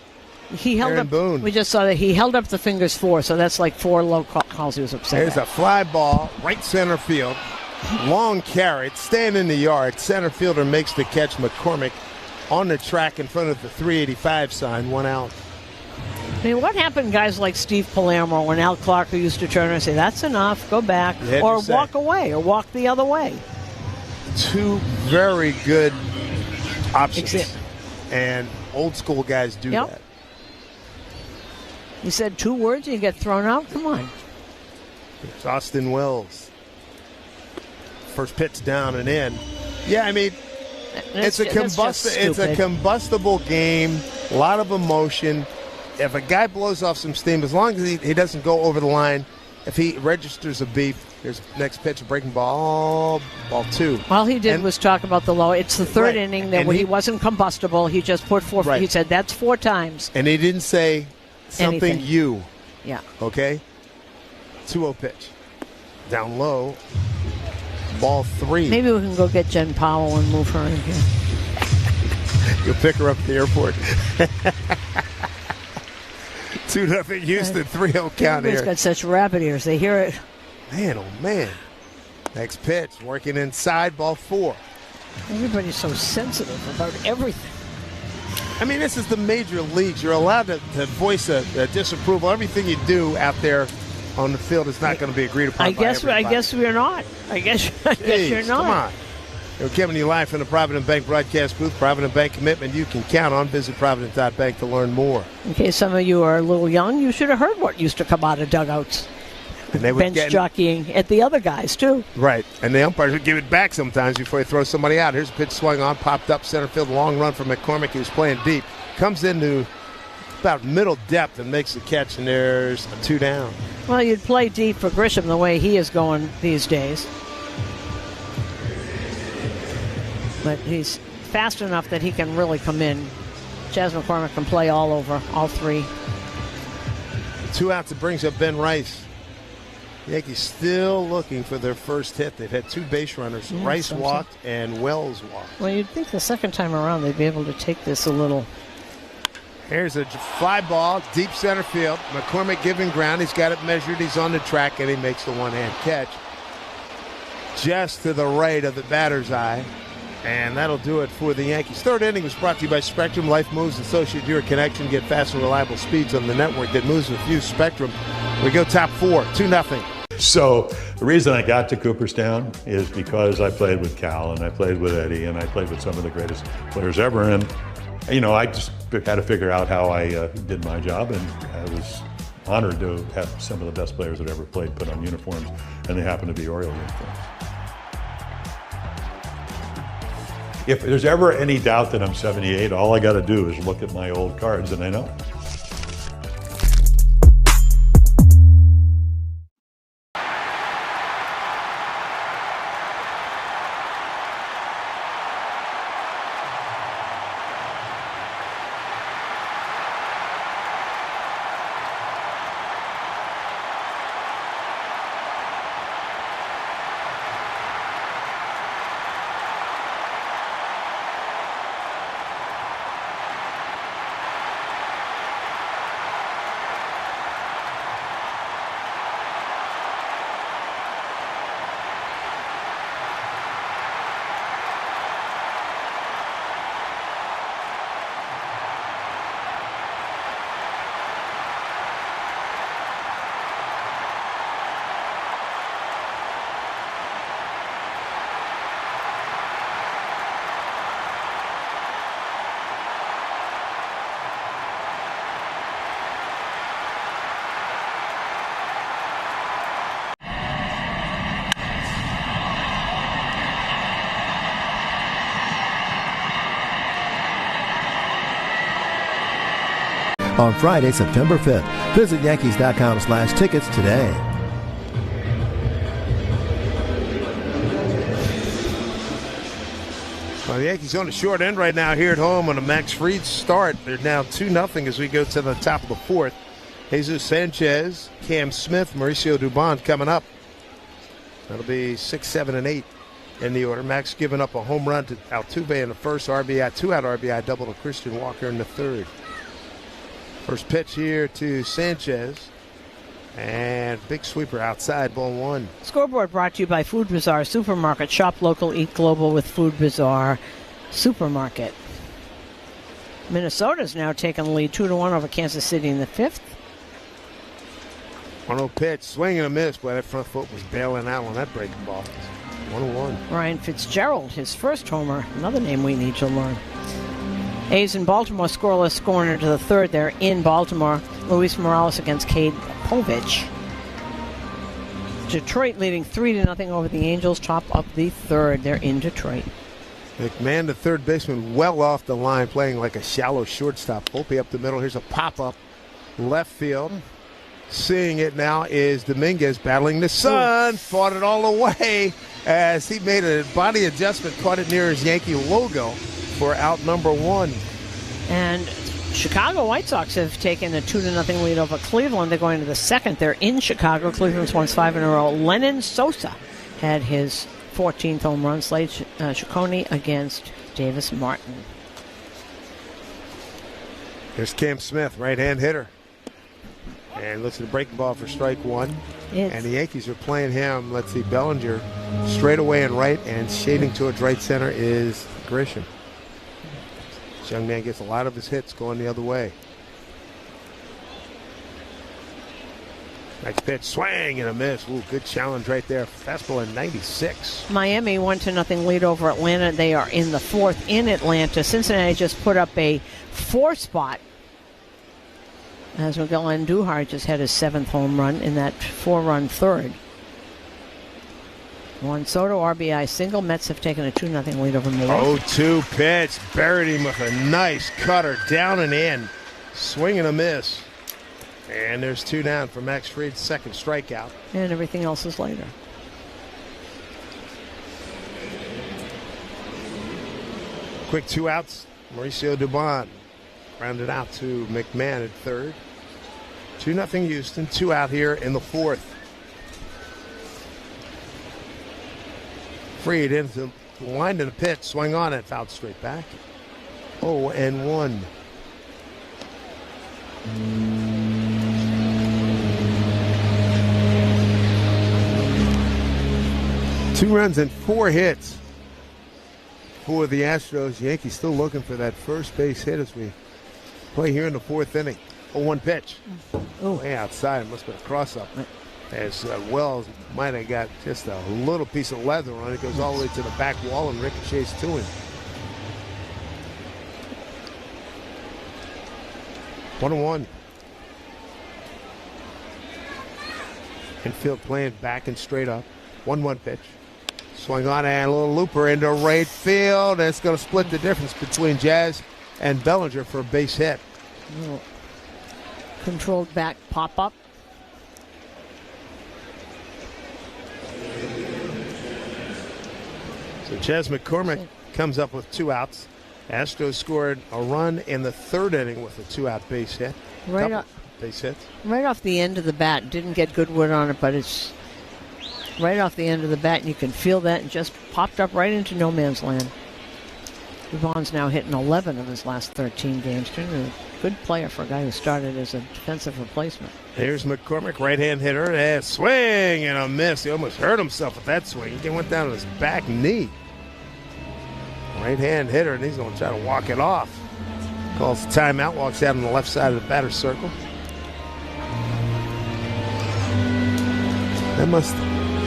he held Aaron up. Boone. We just saw that he held up the fingers 4, so that's like 4 low calls he was upset. There's a fly ball, right center field. Long carrot, staying in the yard. Center fielder makes the catch. McCormick on the track in front of the 385 sign, 1 out. I mean, what happened, guys like Steve Palermo and Al Clark, who used to turn and say, that's enough, go back, or walk away, or walk the other way? 2 very good options. And old school guys do that. You said 2 words and you get thrown out? Come on. It's Austin Wells. First pitch down and in. Yeah, I mean, it's a combustible game. A lot of emotion. If a guy blows off some steam, as long as he doesn't go over the line, if he registers a beep, here's next pitch, a breaking ball, ball 2. All he did was talk about the low. It's the 3rd inning that when he wasn't combustible. He just put 4. He said that's 4 times. And he didn't say something anything. Yeah. Okay? 2-0 pitch. Down low. Ball 3. Maybe we can go get Jen Powell and move her in here. You'll pick her up at the airport. 2-0 Houston, 3-0 count here. Everybody's got such rabbit ears. They hear it. Man, oh man. Next pitch, working inside, ball 4. Everybody's so sensitive about everything. I mean, this is the major leagues. You're allowed to voice a disapproval. Everything you do out there on the field is not going to be agreed upon. I guess we're not. I guess you're not. Come on. We're coming to you live from the Provident Bank broadcast booth. Provident Bank commitment you can count on. Visit Provident.bank to learn more. In case some of you are a little young, you should have heard what used to come out of dugouts. And they would bench jockeying at the other guys, too. Right. And the umpires would give it back sometimes before they throw somebody out. Here's a pitch swung on, popped up center field, long run from McCormick. He was playing deep. Comes into about middle depth and makes the catch, and there's a 2 down. Well, you'd play deep for Grisham the way he is going these days. But he's fast enough that he can really come in. Chas McCormick can play all over, all three. 2 outs, it brings up Ben Rice. The Yankees still looking for their first hit. They've had 2 base runners. Yeah, Rice walked and Wells walked. Well, you'd think the second time around they'd be able to take this a little. Here's a fly ball, deep center field. McCormick giving ground. He's got it measured. He's on the track, and he makes the one-hand catch. Just to the right of the batter's eye. And that'll do it for the Yankees. Third inning was brought to you by Spectrum. Life moves. Associate your connection. Get fast and reliable speeds on the network that moves with you. Spectrum. We go top 4, 2-0. So the reason I got to Cooperstown is because I played with Cal, and I played with Eddie, and I played with some of the greatest players ever. And, you know, I just had to figure out how I did my job, and I was honored to have some of the best players that ever played put on uniforms, and they happen to be Oriole uniforms. If there's ever any doubt that I'm 78, all I got to do is look at my old cards, and I know. On Friday, September 5th. Visit Yankees.com/tickets today. Well, the Yankees on the short end right now here at home on a Max Fried start. They're now 2-0 as we go to the top of the 4th. Jesus Sanchez, Cam Smith, Mauricio Dubon coming up. That'll be 6, 7, and 8 in the order. Max giving up a home run to Altuve in the first, RBI, 2-out RBI double to Christian Walker in the third. First pitch here to Sanchez. And big sweeper outside, ball 1. Scoreboard brought to you by Food Bazaar Supermarket. Shop local, eat global with Food Bazaar Supermarket. Minnesota's now taking the lead 2-1 over Kansas City in the 5th. 1-0 pitch, swing and a miss. Boy, that front foot was bailing out on that breaking ball. 1-1. Ryan Fitzgerald, his first homer. Another name we need to learn. A's in Baltimore scoreless going into the 3rd. They're in Baltimore. Luis Morales against Cade Povich. Detroit leading 3-0 over the Angels. Top of the 3rd. They're in Detroit. McMahon, the third baseman, well off the line, playing like a shallow shortstop. Opie up the middle. Here's a pop-up left field. Seeing it now is Dominguez battling the sun. Fought it all away as he made a body adjustment, caught it near his Yankee logo for out number 1. And Chicago White Sox have taken a 2-0 lead over Cleveland. They're going to the 2nd. They're in Chicago. Cleveland's won 5 in a row. Lennon Sosa had his 14th home run. Slade Ciccone against Davis Martin. Here's Cam Smith, right-hand hitter. And looks at the breaking ball for strike 1. And the Yankees are playing him. Let's see, Bellinger straight away and right, and shading towards right center is Grisham. This young man gets a lot of his hits going the other way. Next pitch, swing and a miss. Ooh, good challenge right there. Fastball in 96. Miami 1-0 lead over Atlanta. They are in the 4th in Atlanta. Cincinnati just put up a 4 spot. As Miguel Andujar just had his 7th home run in that 4-run 3rd. Juan Soto, RBI single. Mets have taken a 2-0 lead over Milwaukee. 0-2 pitch. Buried him with a nice cutter down and in. Swing and a miss. And there's 2 down for Max Fried's second strikeout. And everything else is later. Quick 2 outs. Mauricio Dubon rounded out to McMahon at third. 2-0 Houston. 2 out here in the fourth. Fried into the line to the pitch. Swing on it. Fouled straight back. 0-1. Two runs and 4 hits for the Astros. Yankees still looking for that first base hit as we play here in the fourth inning. 0-1 pitch. Way outside. Must have been a cross-up. As Wells might have got just a little piece of leather on it. Goes all the way to the back wall and ricochets to him. 1-1. Infield playing back and straight up. 1-1 pitch. Swing on and a little looper into right field. That's going to split the difference between Jazz and Bellinger for a base hit. Controlled back pop-up. So Chas McCormick comes up with 2 outs. Astros scored a run in the third inning with a 2-out base hit. Base hits. Right off the end of the bat. Didn't get good wood on it, but it's right off the end of the bat, and you can feel that, and just popped up right into no man's land. Yvonne's now hitting 11 of his last 13 games. A good player for a guy who started as a defensive replacement. Here's McCormick, right-hand hitter, and swing and a miss. He almost hurt himself with that swing. He went down to his back knee. Right-hand hitter, and he's going to try to walk it off. Calls the timeout, walks out on the left side of the batter's circle. I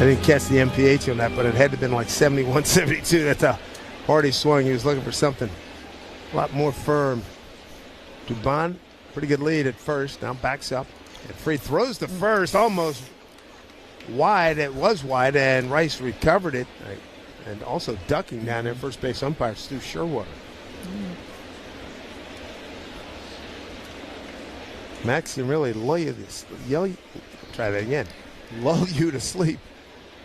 didn't catch the MPH on that, but it had to have been like 71, 72. That's how hard he swung. He was looking for something a lot more firm. Dubon, pretty good lead at first. Now backs up. And Fried throws to first, almost wide. It was wide, and Rice recovered it. And also ducking down there, first base umpire Stu Sherwater. Max can really lull you to sleep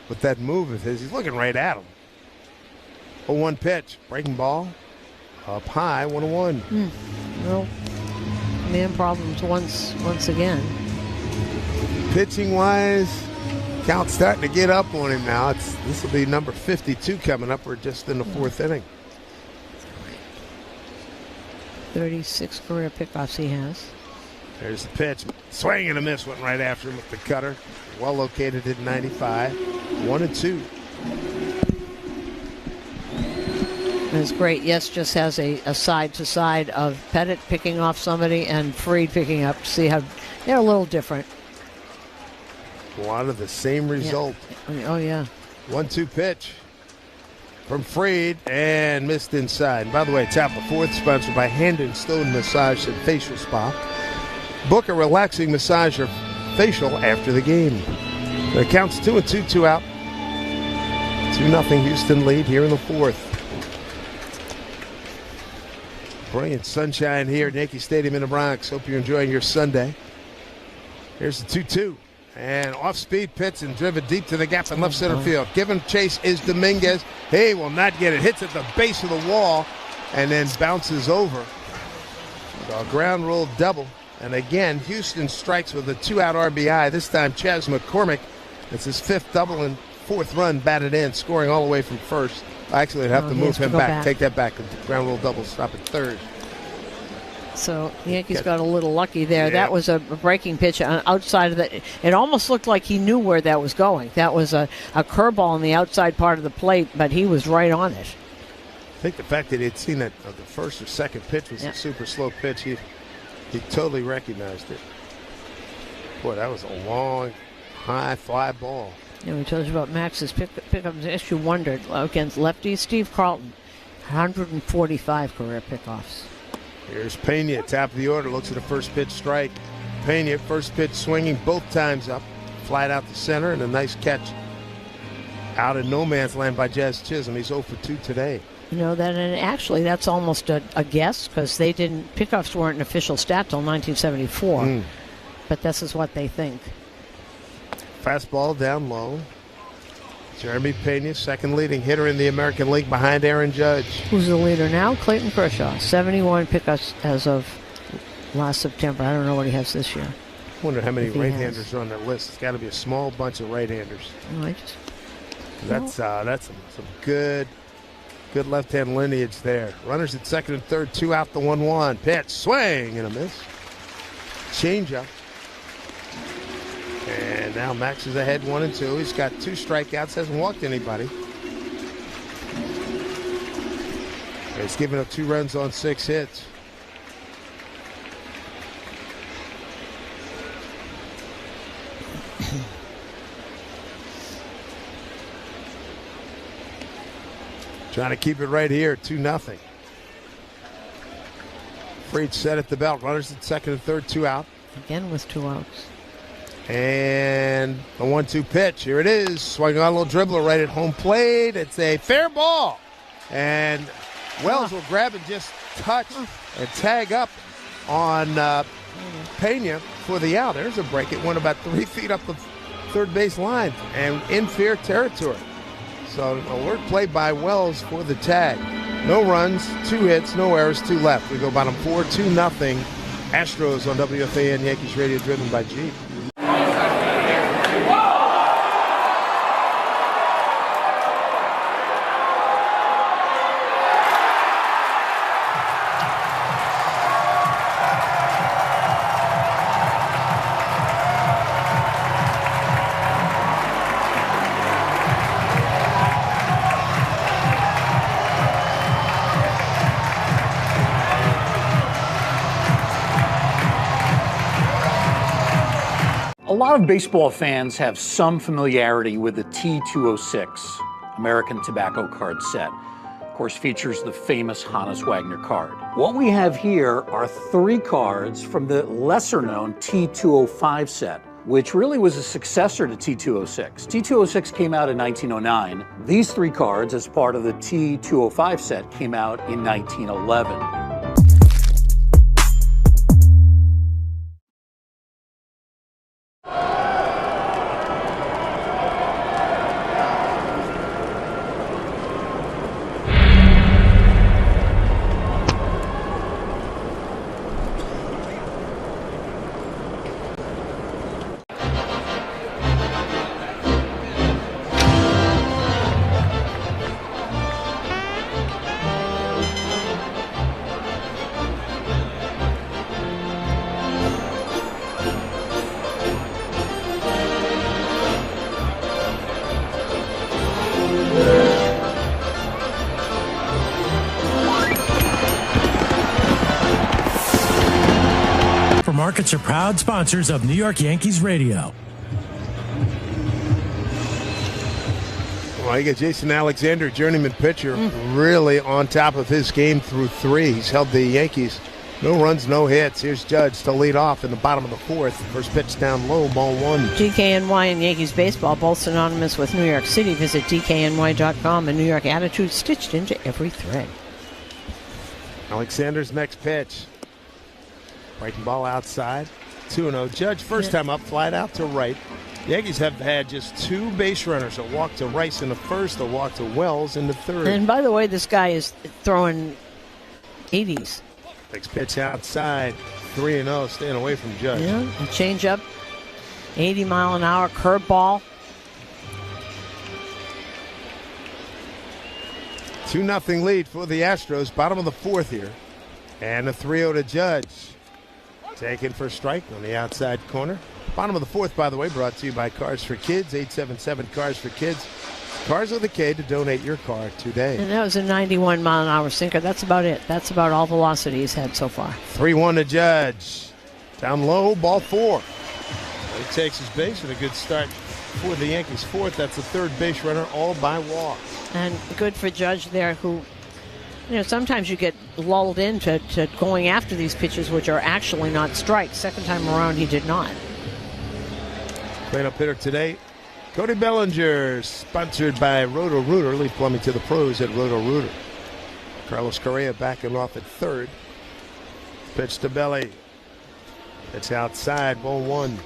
with that move of his. He's looking right at him. 0-1 pitch, breaking ball, up high, 1-1. Well, man problems once again. Pitching wise, count's starting to get up on him now. This will be number 52 coming up. We're just in the fourth inning. 36 career pickoffs he has. There's the pitch. Swing and a miss. Went right after him with the cutter. Well located at 95. 1-2. It's great. Yes, just has a side to side of Pettit picking off somebody and Fried picking up. See how they're a little different. A lot of the same result. Yeah. Oh, yeah. 1-2 pitch from Fried and missed inside. And by the way, top of the fourth, sponsored by Hand and Stone Massage and Facial Spa. Book a relaxing massage or facial after the game. The count's 2-2, 2 out. 2-0 Houston lead here in the fourth. Brilliant sunshine here at Yankee Stadium in the Bronx. Hope you're enjoying your Sunday. Here's the 2-2. And off-speed pitch and driven deep to the gap in left center field. Giving chase is Dominguez. He will not get it. Hits at the base of the wall and then bounces over. So a ground rule double. And again, Houston strikes with a 2-out RBI. This time, Chas McCormick. It's his 5th double and 4th run batted in, scoring all the way from first. Actually, I'd have to move him back. Take that back. Ground rule double, stop at third. So the Yankees got a little lucky there. Yeah. That was a breaking pitch outside of the. It almost looked like he knew where that was going. That was a curveball on the outside part of the plate, but he was right on it. I think the fact that he'd seen that the first or second pitch was a super slow pitch. He totally recognized it. Boy, that was a long, high fly ball. Yeah, we told you about Max's pickups. As you wondered, against lefties, Steve Carlton, 145 career pickoffs. Here's Pena, top of the order, looks at the first pitch strike. Pena, first pitch swinging both times up. Flied out the center and a nice catch out in no man's land by Jazz Chisholm. He's 0 for 2 today. You know that, and actually that's almost a guess because pickoffs weren't an official stat till 1974. But this is what they think. Fastball down low. Jeremy Pena, second leading hitter in the American League behind Aaron Judge. Who's the leader now? Clayton Kershaw. 71 pickups as of last September. I don't know what he has this year. I wonder how many right-handers are on that list. It's got to be a small bunch of right-handers. That's some good left-hand lineage there. Runners at second and third, 2 out, the 1-1. Pitch, swing, and a miss. Changeup. And now Max is ahead 1-2. He's got 2 strikeouts, hasn't walked anybody. He's given up 2 runs on 6 hits. Trying to keep it right here, 2-0. Fried set at the belt. Runners at second and third, 2 out. Again with 2 outs. And the 1-2 pitch. Here it is. Swinging on a little dribbler right at home plate. It's a fair ball. And Wells will grab and just touch and tag up on Pena for the out. There's a break. It went about 3 feet up the third base line and in fair territory. So a word play by Wells for the tag. No runs, 2 hits, no errors, 2 left. We go bottom 4, 2-0. Astros on WFAN Yankees Radio, driven by Jeep. A lot of baseball fans have some familiarity with the T206 American Tobacco card set. Of course, features the famous Hannes Wagner card. What we have here are 3 cards from the lesser-known T205 set, which really was a successor to T206. T206 came out in 1909. These 3 cards, as part of the T205 set, came out in 1911. Markets are proud sponsors of New York Yankees Radio. Well, you get Jason Alexander, journeyman pitcher, really on top of his game through 3. He's held the Yankees no runs, no hits. Here's Judge to lead off in the bottom of the 4th. First pitch down low, ball 1. DKNY and Yankees baseball, both synonymous with New York City. Visit DKNY.com. A New York attitude stitched into every thread. Alexander's next pitch. Breaking ball outside. 2-0. Judge first time up, flied out to right. The Yankees have had just 2 base runners. A walk to Rice in the first, a walk to Wells in the third. And by the way, this guy is throwing 80s. Next pitch outside. 3-0, staying away from Judge. Yeah, a changeup. 80-mile-an-hour curveball. 2-0 lead for the Astros. Bottom of the 4th here. And a 3-0 to Judge. Taken for a strike on the outside corner. Bottom of the 4th, by the way, brought to you by Cars for Kids. 877 Cars for Kids. Cars with a K to donate your car today. And that was a 91-mile-an-hour sinker. That's about it. That's about all velocity he's had so far. 3-1 to Judge. Down low, ball 4. He takes his base and a good start for the Yankees. 4th, that's the 3rd base runner, all by walk. And good for Judge there, who, you know, sometimes you get lulled into going after these pitches, which are actually not strikes. Second time around, he did not. Cleanup hitter today Cody Bellinger, sponsored by Roto-Rooter. Lead plumbing to the pros at Roto-Rooter. Carlos Correa backing off at third. Pitch to Belly. It's outside, ball one.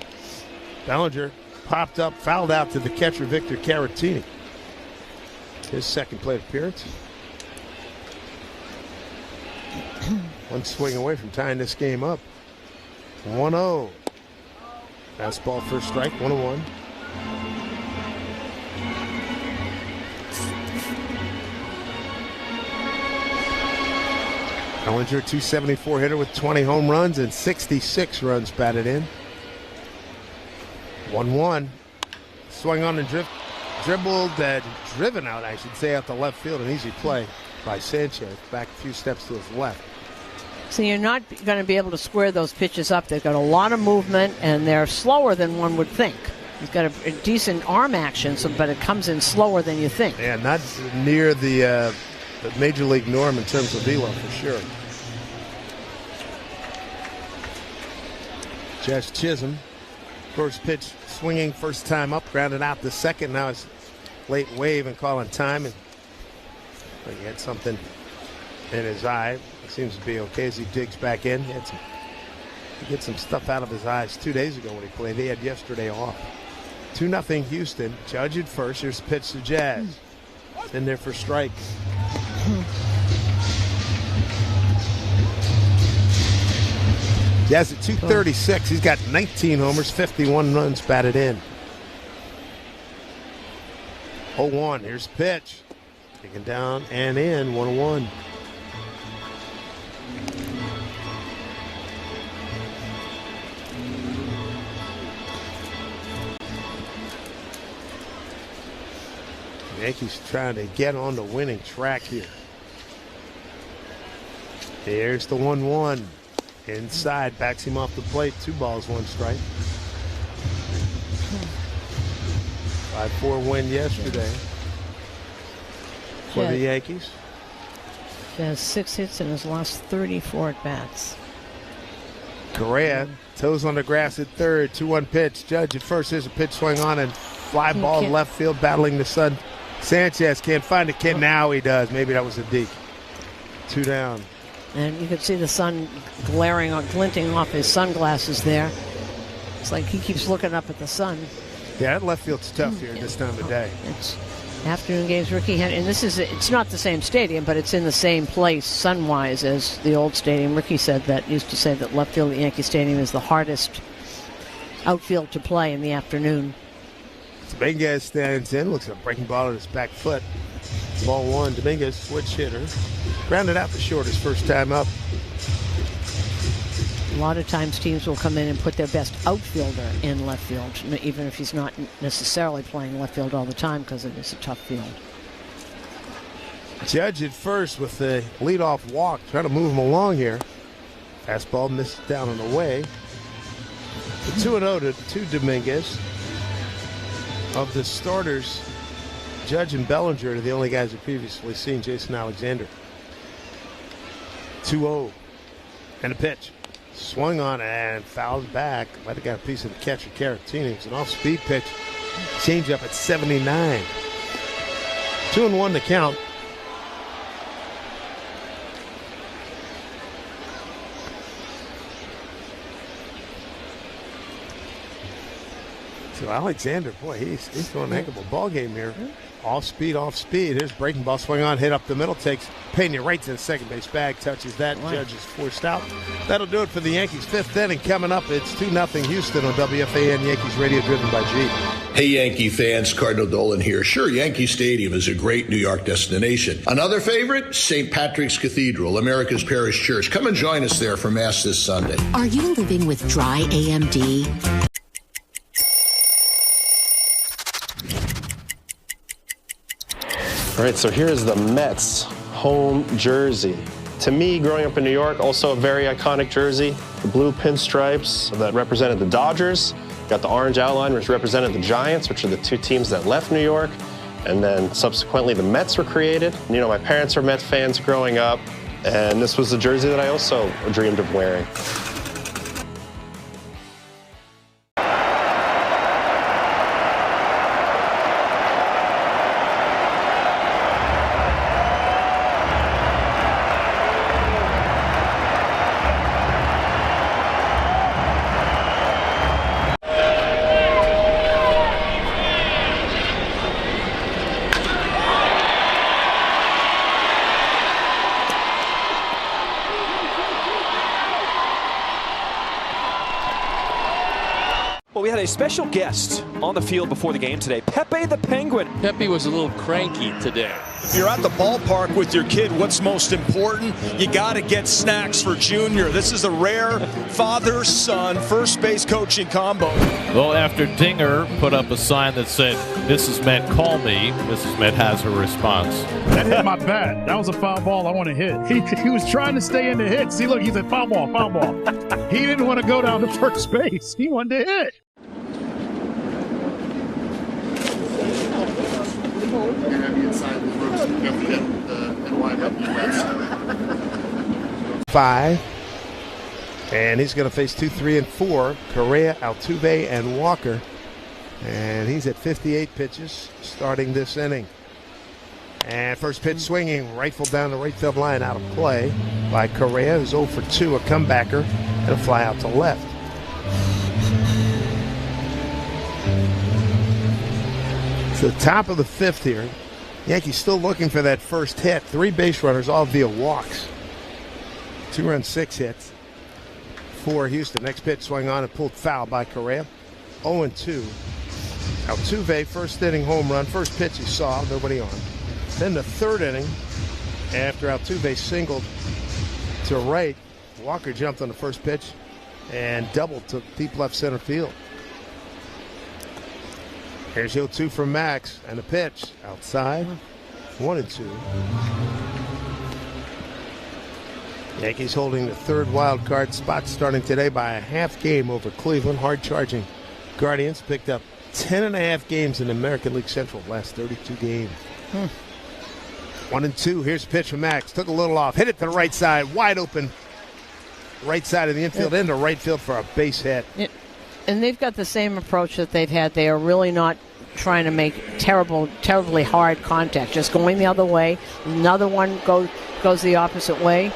Bellinger popped up, fouled out to the catcher, Victor Caratini. His second plate appearance. One swing away from tying this game up. 1-0. Fastball first strike, 1-1. Bellinger, 274 hitter with 20 home runs and 66 runs batted in. 1-1. Swung on and dribbled, driven out, I should say, out the left field. An easy play by Sanchez. Back a few steps to his left. So you're not going to be able to square those pitches up. They've got a lot of movement, and they're slower than one would think. He's got a decent arm action, but it comes in slower than you think. Yeah, not near the major league norm in terms of velo for sure. Josh Chisholm, first pitch swinging, first time up, grounded out the second. Now it's late wave and calling time, and he had something in his eye. It seems to be okay as he digs back in. He gets some stuff out of his eyes 2 days ago when he played. He had yesterday off. 2-0 Houston. Judge at first. Here's the pitch to Jazz. In there for strike. Jazz at 236. He's got 19 homers, 51 runs batted in. 0-1. Here's the pitch. Taken down and in. 1-1. Yankees trying to get on the winning track here. Here's the 1-1. Inside, backs him off the plate. 2 balls, 1 strike. 5-4 win yesterday for the Yankees. He has 6 hits in his last 34 at-bats. Correa, toes on the grass at third. 2-1 pitch. Judge at first. There's a pitch swing on and fly ball left field, battling the sun. Sanchez can't find the kid. Now he does. Maybe that was a deke. 2 down. And you can see the sun glinting off his sunglasses there. It's like he keeps looking up at the sun. Yeah, that left field's tough here this time of day. It's afternoon games, Ricky. And it's not the same stadium, but it's in the same place sun-wise as the old stadium. Ricky used to say that left field at Yankee Stadium is the hardest outfield to play in the afternoon. Dominguez stands in, looks at a breaking ball at his back foot. Ball 1, Dominguez, switch hitter. Grounded out the short his first time up. A lot of times teams will come in and put their best outfielder in left field, even if he's not necessarily playing left field all the time because it is a tough field. Judge at first with the leadoff walk, trying to move him along here. Fastball missed down and away. 2-0 to Dominguez. Of the starters, Judge and Bellinger are the only guys who previously seen Jason Alexander. 2-0. And a pitch. Swung on and fouled back. Might have got a piece of the catcher, Caratini. It was an off-speed pitch. Change up at 79. 2-1 to count. So Alexander, boy, he's throwing a heck of a ball game here. Off speed. Here's breaking ball, swing on, hit up the middle, takes Pena right to the second base bag, touches that. Wow. Judge is forced out. That'll do it for the Yankees. 5th inning coming up. It's 2-0 Houston on WFAN Yankees Radio, driven by G. Hey, Yankee fans, Cardinal Dolan here. Sure, Yankee Stadium is a great New York destination. Another favorite? St. Patrick's Cathedral, America's Parish Church. Come and join us there for Mass this Sunday. Are you living with dry AMD? All right, so here's the Mets home jersey. To me, growing up in New York, also a very iconic jersey. The blue pinstripes that represented the Dodgers. Got the orange outline, which represented the Giants, which are the 2 teams that left New York. And then subsequently, the Mets were created. You know, my parents were Mets fans growing up, and this was the jersey that I also dreamed of wearing. we had a special guest on the field before the game today, Pepe the Penguin. Pepe was a little cranky today. If you're at the ballpark with your kid, what's most important? You got to get snacks for Junior. This is a rare father-son first base coaching combo. Well, after Dinger put up a sign that said, "Mrs. Met, call me," Mrs. Met has her response. That hit my bat. That was a foul ball I want to hit. He was trying to stay in the hit. See, look, he said foul ball, foul ball. He didn't want to go down to first base. He wanted to hit. Five. And he's going to face 2, 3, and 4. Correa, Altuve, and Walker. And he's at 58 pitches starting this inning. And first pitch swinging, rifled down the right field line, out of play by Correa, who's 0 for 2, a comebacker, and a fly out to left. So top of the 5th here. Yankees still looking for that first hit. 3 base runners, all via walks. 2-run, 6 hits for Houston. Next pitch swung on and pulled foul by Correa. 0-2. Altuve, first inning home run. First pitch he saw, nobody on. Then the 3rd inning, after Altuve singled to right, Walker jumped on the first pitch and doubled to deep left center field. Here's 0-2 from Max, and the pitch outside. 1-2. Yankees holding the 3rd wild card spot starting today by a half game over Cleveland. Hard charging Guardians picked up 10.5 games in the American League Central last 32 games. 1-2. Here's a pitch from Max. Took a little off. Hit it to the right side. Wide open. Right side of the infield into right field for a base hit. And they've got the same approach that they've had. They are really not trying to make terribly hard contact. Just going the other way. Another one goes the opposite way.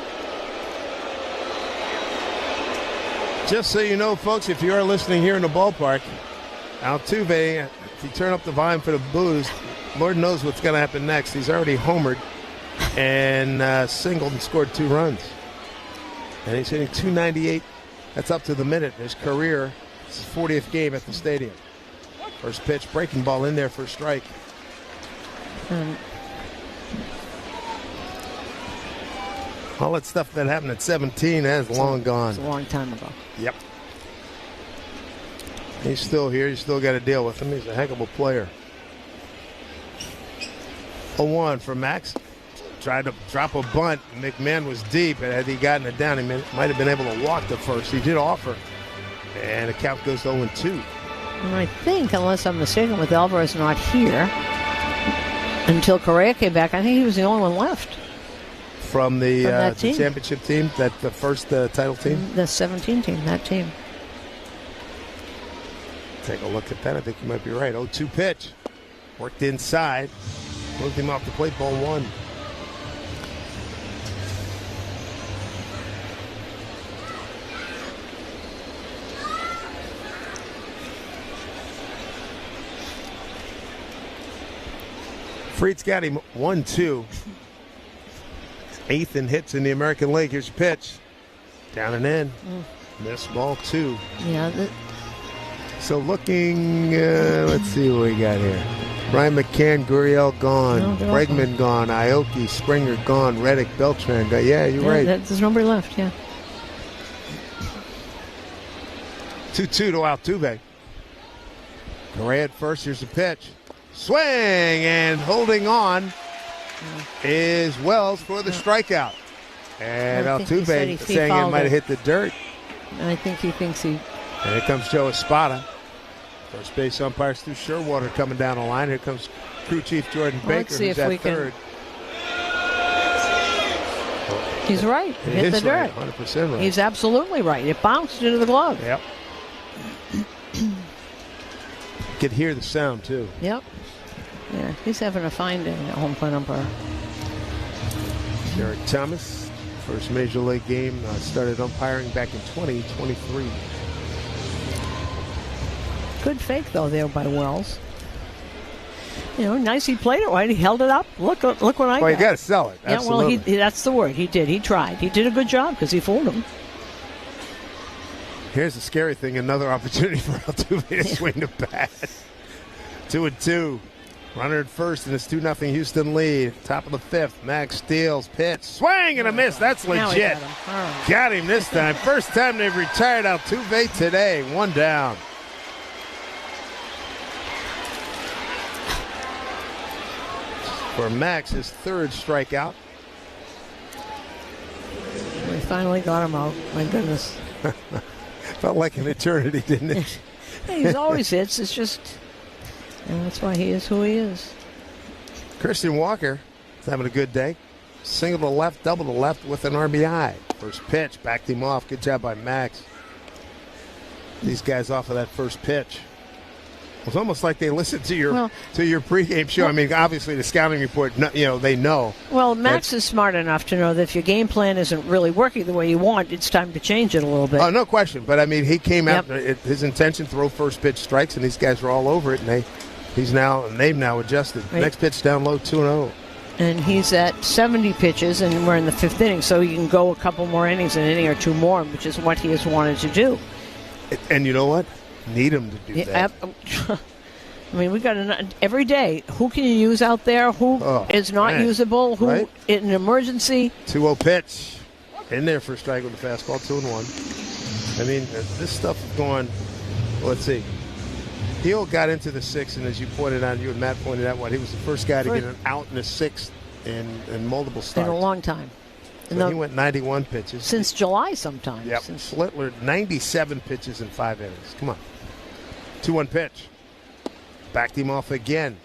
Just so you know, folks, if you are listening here in the ballpark, Altuve, if you turn up the volume for the booze, Lord knows what's going to happen next. He's already homered and singled and scored 2 runs. And he's hitting .298. That's up to the minute. His career, his 40th game at the stadium. First pitch, breaking ball in there for a strike. All that stuff that happened at 17 has long gone. It's a long time ago. Yep. He's still here. You still got to deal with him. He's a heck of a player. 0-1 for Max. Tried to drop a bunt. McMahon was deep, and had he gotten it down, he might have been able to walk to first. He did offer, and the count goes to 0-2. And I think, unless I'm mistaken, with Alvarez not here, until Correa came back, I think he was the only one left. From the championship team, the first title team? The 17 team, that team. Take a look at that. I think you might be right. 0-2 pitch. Worked inside. Moved him off the plate, ball 1. Fried's got him 1-2. 8th in hits in the American League. Here's a pitch. Down and in. Missed ball 2. Yeah. So looking, let's see what we got here. Brian McCann, Gurriel gone. Bregman gone. Aoki, Springer gone. Reddick, Beltran gone. Yeah, you're right. There's nobody left, yeah. 2-2 to Altuve. Correa at first. Here's a pitch. Swing, and holding on is Wells for the strikeout. And Altuve saying it might have hit the dirt. I think he thinks he... And here comes Joe Espada. First base umpire Stu Sherwater coming down the line. Here comes crew chief Jordan Baker, who's at third. He's right. It hit the dirt. 100% right. He's absolutely right. It bounced into the glove. Yep. Could hear the sound, too. Yep. Yeah, he's having a fine day at home plate umpire. Derek Thomas, first major league game, started umpiring back in 2023. Good fake, though, there by Wells. You know, nice he played it right. He held it up. Look what I got. Well, you got to sell it. Absolutely. Yeah, well, that's the word. He did. He tried. He did a good job because he fooled him. Here's the scary thing. Another opportunity for Altuve to swing the bat. 2-2. Runner at first in this 2-0 Houston lead. Top of the fifth. Max steals. Pitch. Swing and a miss. That's legit. Got him this time. First time they've retired Altuve today. One down. For Max, his third strikeout. We finally got him out. My goodness. Felt like an eternity, didn't it? Hey, he's always hits. It's just, that's why he is who he is. Christian Walker is having a good day. Single to left, double to left with an RBI. First pitch, backed him off. Good job by Max. These guys off of that first pitch. It was almost like they listened to your pregame show. I mean, obviously the scouting report, they know. Well, Max is smart enough to know that if your game plan isn't really working the way you want, it's time to change it a little bit. Oh, no question. But, I mean, he came out, his intention, throw first pitch strikes, and these guys were all over it, and they've now adjusted. Right. Next pitch down low, 2-0. And he's at 70 pitches, and we're in the fifth inning, so he can go a couple more innings, an inning or two more, which is what he has wanted to do. And you know what? Need him to do that. I mean, we got every day. Who can you use out there? Who is not usable? Who in an emergency? 2-0 pitch. In there for a strike with the fastball, 2-1. I mean, this stuff is going, let's see. Hill got into the sixth, and as you pointed out, you and Matt pointed out, he was the first guy to get an out in the sixth in multiple starts. In a long time. So he went 91 pitches. Since July sometime. Yep. Schlittler, 97 pitches in 5 innings. Come on. 2-1 pitch. Backed him off again.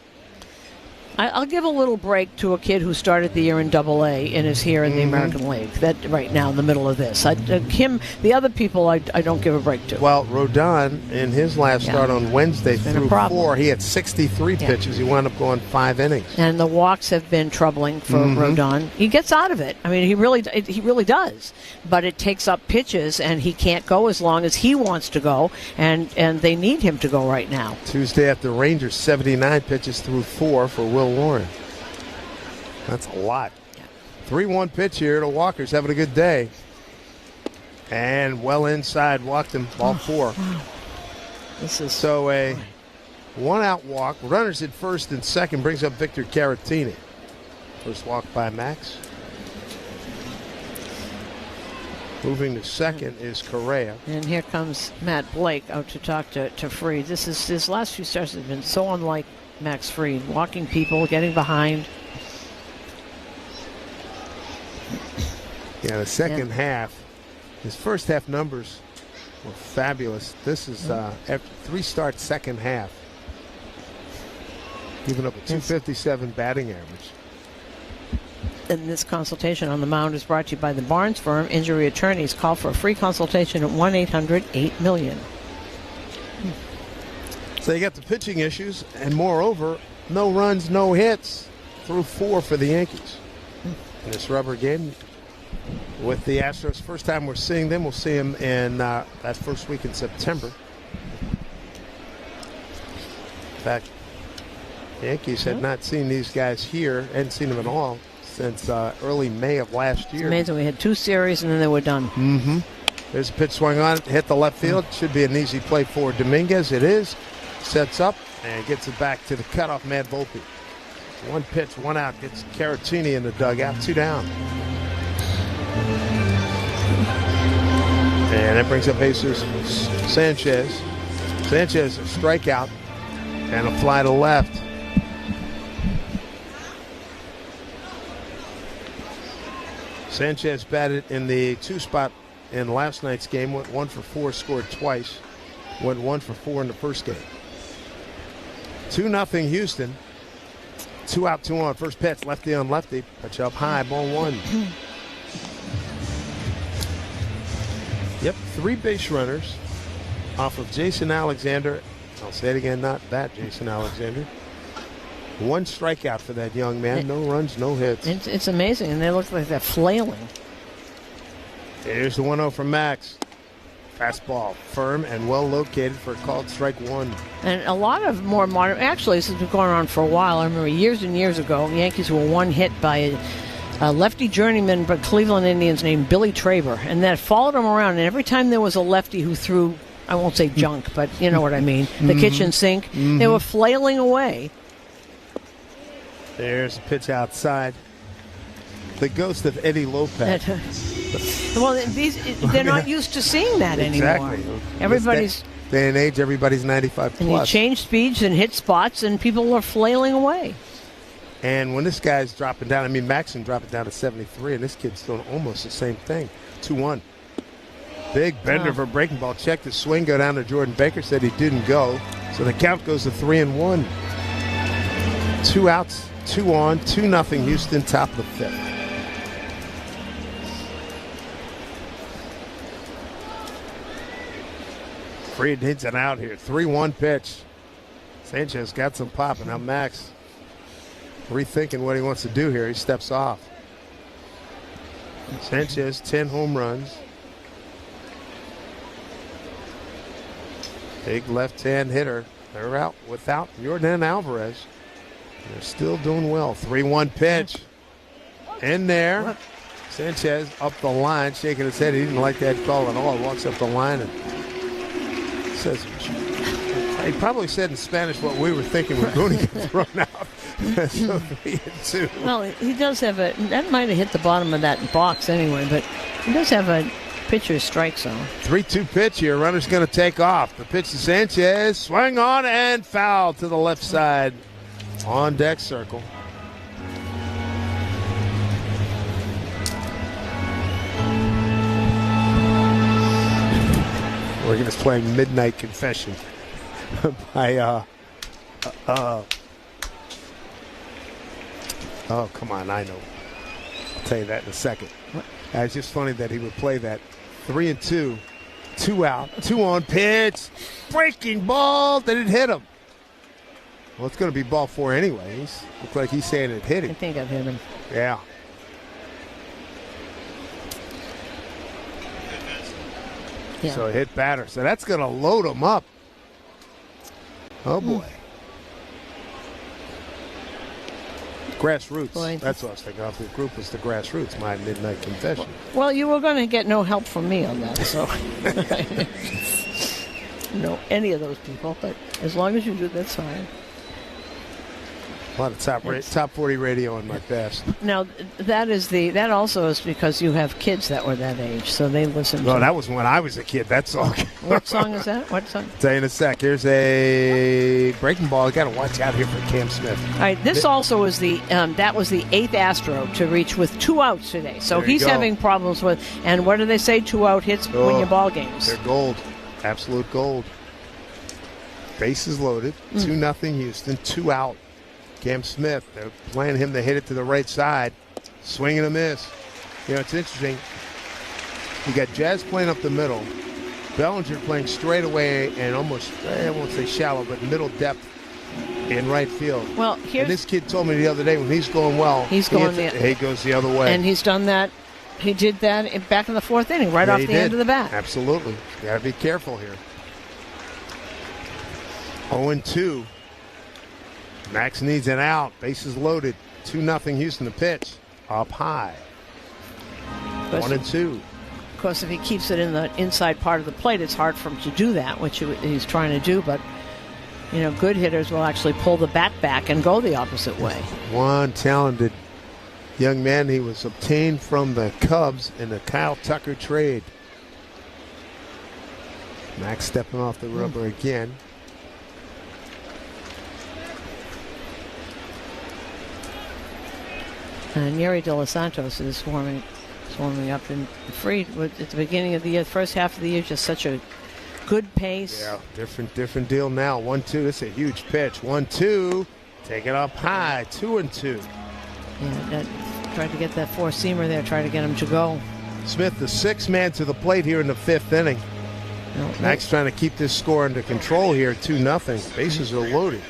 I'll give a little break to a kid who started the year in Double-A and is here in the American League. That right now in the middle of this, the other people, I don't give a break to. Well, Rodon in his last start on Wednesday threw 4. He had 63 pitches. He wound up going 5 innings. And the walks have been troubling for Rodon. He gets out of it. I mean, he really does. But it takes up pitches, and he can't go as long as he wants to go. And they need him to go right now. Tuesday at the Rangers, 79 pitches through 4 for Will Warren. That's a lot. 3-1 pitch here to Walker's having a good day. And well inside, walked him, ball 4. This is so a 1-out walk. Runners at first and second brings up Victor Caratini. First walk by Max. Moving to second is Correa. And here comes Matt Blake out to talk to Fried. His last few starts have been so unlike Max Fried, walking people, getting behind. Yeah, the second half, his first half numbers were fabulous. This is after 3 starts, second half. Giving up a 257 batting average. And this consultation on the mound is brought to you by the Barnes Firm Injury Attorneys. Call for a free consultation at 1-800-8-MILLION. So you got the pitching issues, and moreover, no runs, no hits through 4 for the Yankees. In this rubber game with the Astros. First time we're seeing them. We'll see them in that first week in September. In fact, the Yankees had not seen these guys here, hadn't seen them at all since early May of last year. It's amazing. We had 2 series, and then they were done. There's a pitch swung on, hit the left field. Should be an easy play for Dominguez. It is. Sets up and gets it back to the cutoff man Volpe. 1 pitch, 1 out. Gets Caratini in the dugout. 2 down. And that brings up Jesus Sanchez. Sanchez, a strikeout and a fly to left. Sanchez batted in the 2 spot in last night's game. Went 1 for 4, scored twice. Went 1 for 4 in the first game. 2-0 Houston. 2 out, 2 on. First pitch, lefty on lefty. Pitch up high, ball 1. Yep, 3 base runners off of Jason Alexander. I'll say it again, not that Jason Alexander. 1 strikeout for that young man. No runs, no hits. It's amazing, and they look like they're flailing. Here's the 1-0 from Max. Fastball, firm and well located for a called strike 1. And a lot of more modern, actually this has been going on for a while. I remember years and years ago, the Yankees were 1 hit by a lefty journeyman, but Cleveland Indians named Billy Traber, and that followed him around. And every time there was a lefty who threw, I won't say junk, but you know what I mean, the kitchen sink, they were flailing away. There's a pitch outside. The ghost of Eddie Lopez. Well, they're not used to seeing that anymore. Exactly. Everybody's day and age, everybody's 95 and plus. he changed speeds and hit spots, and people were flailing away. And when this guy's dropping down, I mean, Maxson dropping down to 73, and this kid's doing almost the same thing. 2-1. Big bender for a breaking ball. Checked the swing, go down to Jordan Baker, said he didn't go. So the count goes to 3-1. 2 outs, 2 on, 2-0 Houston, top of the 5th. Fried hits it out here. 3-1 pitch. Sanchez got some pop, and now Max rethinking what he wants to do here. He steps off. Sanchez, 10 home runs. Big left-hand hitter. They're out without Yordan Alvarez. They're still doing well. 3-1 pitch. In there. Sanchez up the line, shaking his head. He didn't like that call at all. Walks up the line and says, he probably said in Spanish what we were thinking when Rooney got thrown out. So 3-2. Well, he does have that might have hit the bottom of that box anyway, but he does have a pitcher's strike zone. 3-2 pitch here. Runner's going to take off. The pitch to Sanchez. Swing on and foul to the left side. On deck circle. Oregon is playing Midnight Confession by oh, come on, I know. I'll tell you that in a second. It's just funny that he would play that. 3-2, 2 out, 2 on pitch, breaking ball. Did it hit him? Well, it's going to be ball 4 anyways. Looks like he's saying it hit him. I think I've hit him. Yeah. So hit batter. So that's going to load him up. Oh, boy. Grassroots. Boy. That's what I was thinking of. The group was the Grassroots, my Midnight Confession. Well, you were going to get no help from me on that, so. No, any of those people, but as long as you do, that's fine. A lot of top 40 radio in my past. Now, that also is because you have kids that were that age, so they listen. No, that was when I was a kid. That song. What song is that? What song? Tell you in a sec. Here's a breaking ball. You got to watch out here for Cam Smith. All right, this also is that was the 8th Astro to reach with 2 outs today. So he's having problems with. And what do they say? 2 out hits win your ball games. They're gold, absolute gold. Bases loaded. 2-0 Houston. 2 out. Cam Smith, they're playing him to hit it to the right side. Swing and a miss. You know, it's interesting. You got Jazz playing up the middle. Bellinger playing straight away and almost, I won't say shallow, but middle depth in right field. Well, and this kid told me the other day when he's going well, he goes the other way. And he's done that. He did that back in the 4th inning, right off the end of the bat. Absolutely. You got to be careful here. 0-2. Max needs an out. Bases loaded. 2-0 Houston. The pitch up high. 1-2. Of course, if he keeps it in the inside part of the plate, it's hard for him to do that, which he's trying to do. But you know, good hitters will actually pull the bat back and go the opposite way. One talented young man. He was obtained from the Cubs in the Kyle Tucker trade. Max stepping off the rubber again. And Yuri De Los Santos is warming up. And Fried, at the beginning of the year, the first half of the year, just such a good pace. Yeah, different deal now. 1-2. This is a huge pitch. 1-2. Take it up high. 2-2. Yeah, tried to get that 4-seamer there. Tried to get him to go. Smith, the 6th man to the plate here in the 5th inning. Max trying to keep this score under control here. 2-0. Bases are loaded.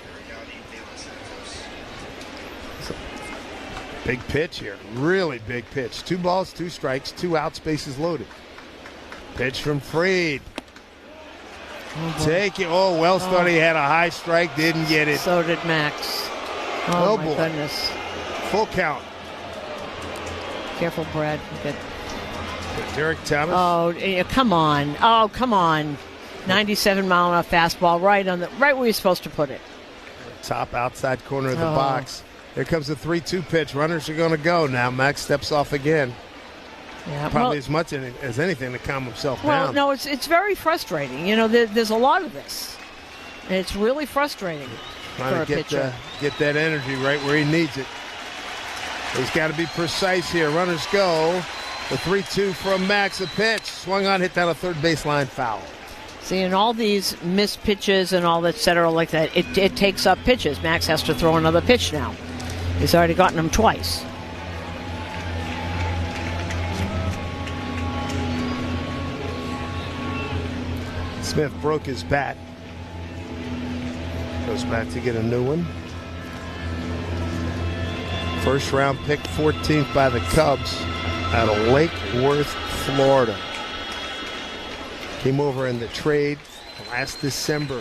Big pitch here. Really big pitch. 2 balls, 2 strikes, 2 outs, bases loaded. Pitch from Fried. Take it. Oh, Wells thought he had a high strike. Didn't get it. So did Max. Oh my goodness. Full count. Careful, Brad. Good. Derek Thomas. Oh, come on. Oh, come on. 97-mile-an-hour fastball right where you're supposed to put it. Top outside corner of the box. Here comes the 3-2 pitch. Runners are going to go now. Max steps off again. Yeah, Probably as much as anything to calm himself down. Well, no, it's very frustrating. You know, there's a lot of this. And it's really frustrating Trying for a to pitcher. get that energy right where he needs it. He's got to be precise here. Runners go. The 3-2 from Max. A pitch. Swung on, hit down a third baseline foul. See, in all these missed pitches and all that, et cetera, like that, it takes up pitches. Max has to throw another pitch now. He's already gotten them twice. Smith broke his bat. Goes back to get a new one. First round pick, 14th by the Cubs out of Lake Worth, Florida. Came over in the trade last December.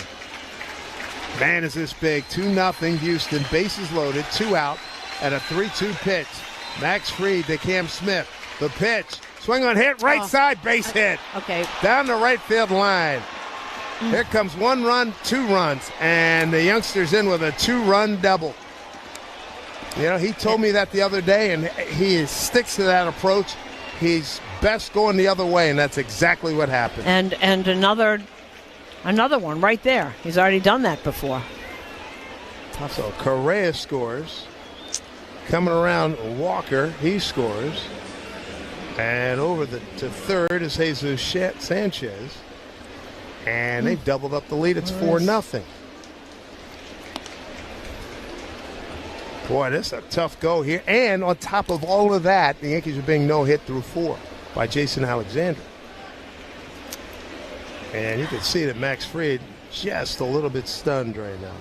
Man, is this big. 2-0 Houston. Bases loaded. 2 out. And a 3-2 pitch. Max Fried to Cam Smith. The pitch. Swing on hit. Right side. Base hit. Okay. Down the right field line. Here comes 1 run, 2 runs. And the youngster's in with a 2-run double. You know, he told me that the other day, and he sticks to that approach. He's best going the other way, and that's exactly what happened. And another one right there. He's already done that before. So Correa scores. Coming around, Walker, he scores. And over to third is Jesus Sanchez. And they've doubled up the lead. It's 4-0. Boy, this is a tough go here. And on top of all of that, the Yankees are being no-hit through 4 by Jason Alexander. And you can see that Max Fried just a little bit stunned right now.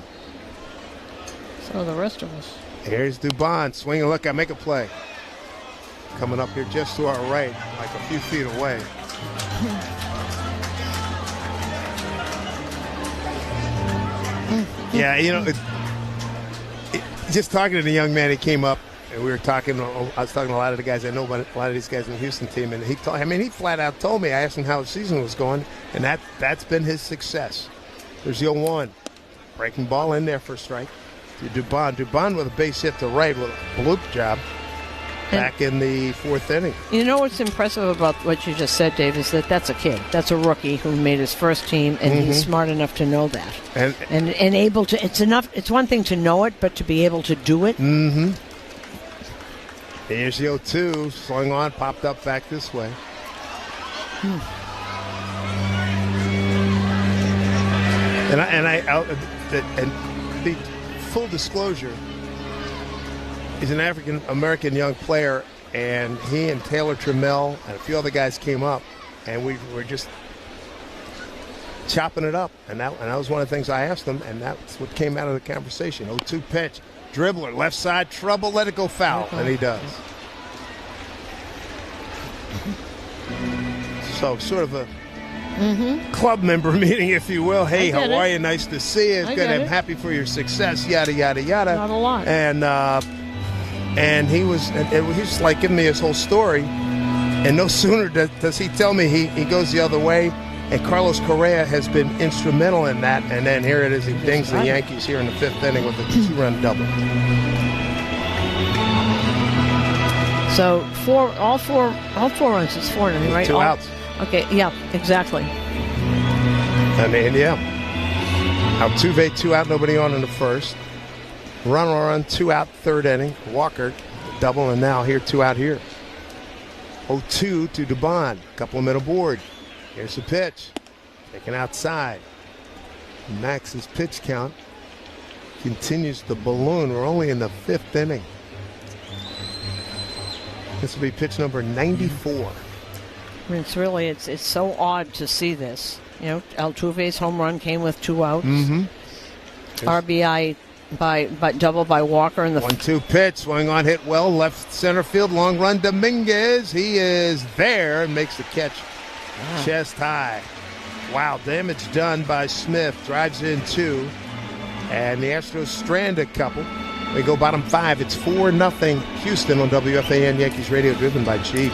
So the rest of us. Here's Dubon. Swing and look. I make a play. Coming up here just to our right, like a few feet away. Yeah, you know, just talking to the young man, he came up, and we were talking. I was talking to a lot of the guys I know, about a lot of these guys in the Houston team, and he flat out told me. I asked him how his season was going, and that's been his success. There's the 0-1, breaking ball in there for a strike. To Dubon with a base hit to right with a bloop job. Back in the 4th inning. You know what's impressive about what you just said, Dave, is that's a kid. That's a rookie who made his first team, and he's smart enough to know that. And able to, it's one thing to know it, but to be able to do it. Mm-hmm. Here's the 0-2, swung on, popped up back this way. And the full disclosure, he's an African-American young player, and he and Taylor Trammell and a few other guys came up, and we were just chopping it up. And that was one of the things I asked him, and that's what came out of the conversation. 0-2 pitch. Dribbler, left side, trouble, let it go foul. And he does. So sort of a club member meeting, if you will. Hey, how are you? Nice to see you. It's good. I'm happy for your success. Yada, yada, yada. Not a lot. And he was like giving me his whole story. And no sooner does he tell me he goes the other way. And Carlos Correa has been instrumental in that. And then here it is. He dings the Yankees here in the 5th inning with a 2-run double. So all four runs. It's 4 inning, right? 2 outs. Okay, yeah, exactly. I mean, yeah. Altuve 2 out, nobody on in the first. Run, 2 out, 3rd inning. Walker double, and now here 2 out here. 0-2 to Dubon. Couple of men aboard. Here's the pitch. Taken outside. Max's pitch count continues to balloon. We're only in the 5th inning. This will be pitch number 94. I mean, it's so odd to see this. You know, Altuve's home run came with 2 outs. RBI by double by Walker in the 1-2 pitch, swing on, hit well, left center field, long run. Dominguez, he is there and makes the catch. Chest high. Wow, damage done by Smith. Drives in 2, and the Astros strand a couple. We go bottom 5. It's 4-0 Houston on WFAN Yankees Radio, driven by Jeep.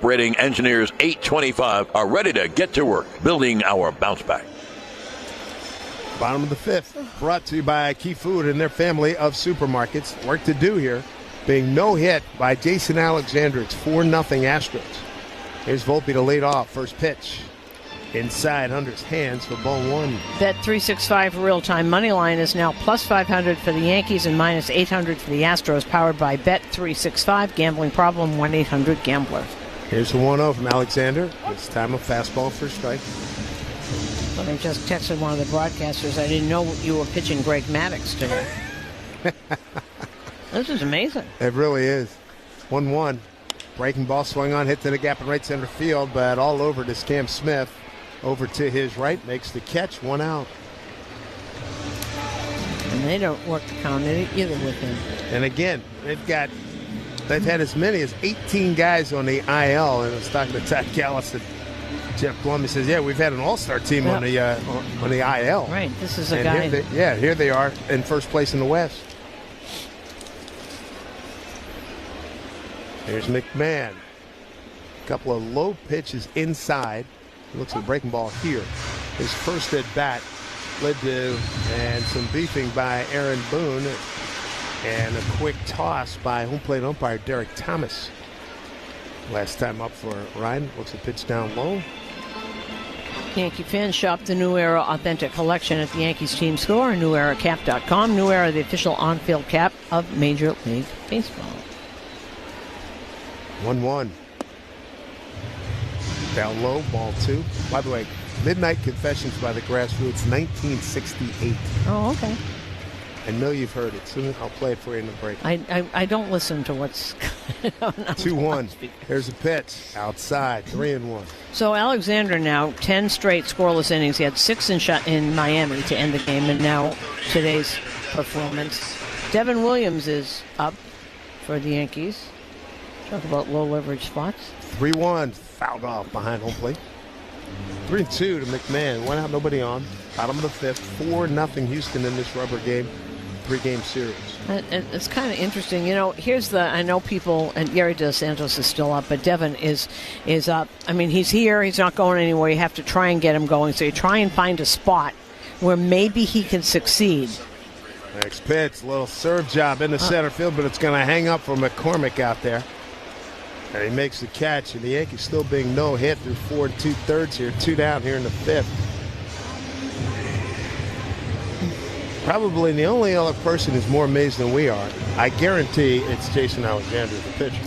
Operating engineers 825 are ready to get to work building our bounce back. Bottom of the 5th, brought to you by Key Food and their family of supermarkets. Work to do here, being no hit by Jason Alexander. It's 4-0 Astros. Here's Volpe to lead off. First pitch inside Hunter's hands for ball 1. Bet 365 real-time money line is now plus 500 for the Yankees and minus 800 for the Astros, powered by Bet 365. Gambling problem, 1-800-GAMBLER. Here's the 1-0 from Alexander. This time a fastball for a strike. I just texted one of the broadcasters. I didn't know you were pitching Greg Maddux today. This is amazing. It really is. 1-1. Breaking ball swung on, hit to the gap in right center field, but all over to Cam Smith. Over to his right, makes the catch, 1 out. And they don't work the count either with him. And again, they've had as many as 18 guys on the IL, and I was talking to Todd Callis and Jeff Plum. He says, "Yeah, we've had an all-star team on the IL." Right, this is a guy. Here they are in first place in the West. Here's McMahon. A couple of low pitches inside. Looks like a breaking ball here. His first at bat led to some beefing by Aaron Boone. And a quick toss by home plate umpire Derek Thomas. Last time up for Ryan. Looks a pitch down low. Yankee fans shop the New Era Authentic Collection at the Yankees team store and NewEraCap.com. New Era, the official on-field cap of Major League Baseball. 1-1. Down low, ball 2. By the way, Midnight Confessions by the Grassroots, 1968. Oh, okay. I know you've heard it. Soon I'll play it for you in the break. I don't listen to what's 2-1. Here's a pitch outside. 3-1. So Alexander now 10 straight scoreless innings. He had 6 in Miami to end the game, and now today's performance. Devin Williams is up for the Yankees. Talk about low leverage spots. 3-1. Fouled off behind home plate. 3-2 to McMahon. 1 out, nobody on. Bottom of the 5th. 4-0 Houston in this rubber game. 3-game series. It's kind of interesting. You know, I know people, and Gary Dos Santos is still up, but Devin is up. I mean, he's here. He's not going anywhere. You have to try and get him going. So you try and find a spot where maybe he can succeed. Next pitch. Little serve job in the center field, but it's going to hang up for McCormick out there. And he makes the catch, and the Yankees still being no hit through 4 2/3 here. 2 down here in the 5th. Probably the only other person who's more amazed than we are, I guarantee it's Jason Alexander, the pitcher.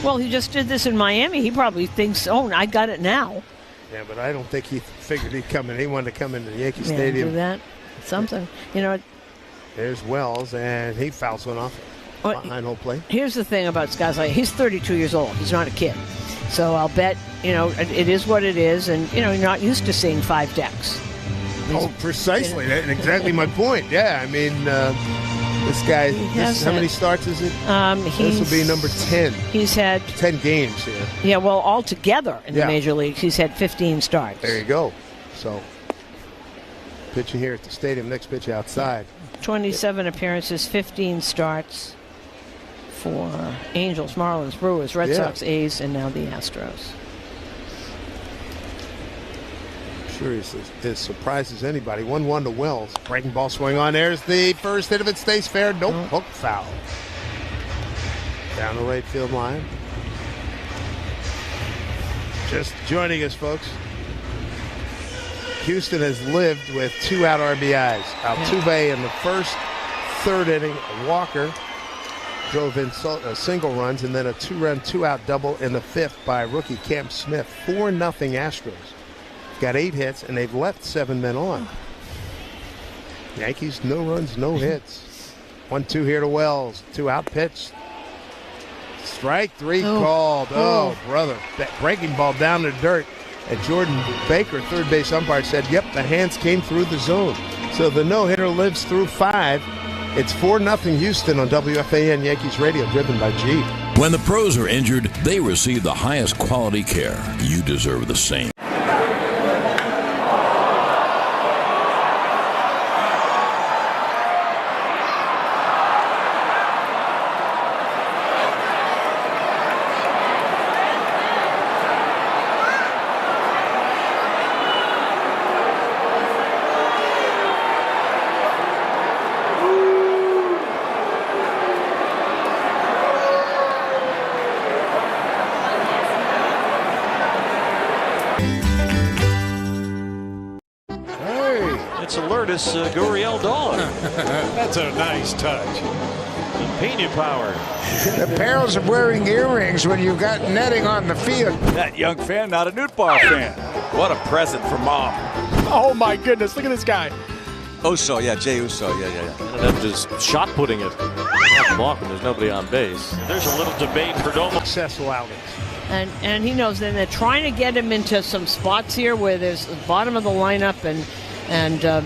Well, he just did this in Miami. He probably thinks, oh, I got it now. Yeah, but I don't think he figured he'd come in. He wanted to come into the Yankee Stadium. Do that. Something. You know. There's Wells, and he fouls one off. behind home plate. Here's the thing about Scott. He's 32 years old. He's not a kid. So I'll bet, it is what it is. And, you're not used to seeing 5 decks. Oh, precisely. That's exactly my point. Yeah, I mean, this guy, how many starts is it? This will be number 10. He's had 10 games here. Yeah, well, altogether in the major leagues, he's had 15 starts. There you go. So, pitching here at the stadium, next pitch outside. 27 appearances, 15 starts for Angels, Marlins, Brewers, Red Sox, A's, and now the Astros. Sure, he's as surprised as anybody. 1-1 to Wells. Breaking ball swing on. There's the first hit of it. Stays fair. Nope. Hook foul. Down the right field line. Just joining us, folks. Houston has lived with 2 out RBIs. Altuve in the first, 3rd inning. Walker drove in single runs, and then a 2-run, 2-out double in the 5th by rookie Cam Smith. 4-0 Astros. Got 8 hits, and they've left 7 men on. Yankees, no runs, no hits. 1-2 here to Wells. 2-out pitch. Strike 3 called. Oh, brother. That breaking ball down to dirt. And Jordan Baker, third base umpire, said, yep, the hands came through the zone. So the no-hitter lives through 5. It's 4-0 Houston on WFAN Yankees Radio, driven by Jeep. When the pros are injured, they receive the highest quality care. You deserve the same. Gurriel Dawn. That's a nice touch. Pena power. The perils of wearing earrings when you've got netting on the field. That young fan, not a Nootbaar fan. What a present for Mom. Oh, my goodness. Look at this guy. Uso, Jay Uso. Yeah. And then just shot putting it. Not blocking. There's nobody on base. There's a little debate for Domo. Successful outings. And he knows that they're trying to get him into some spots here where there's the bottom of the lineup and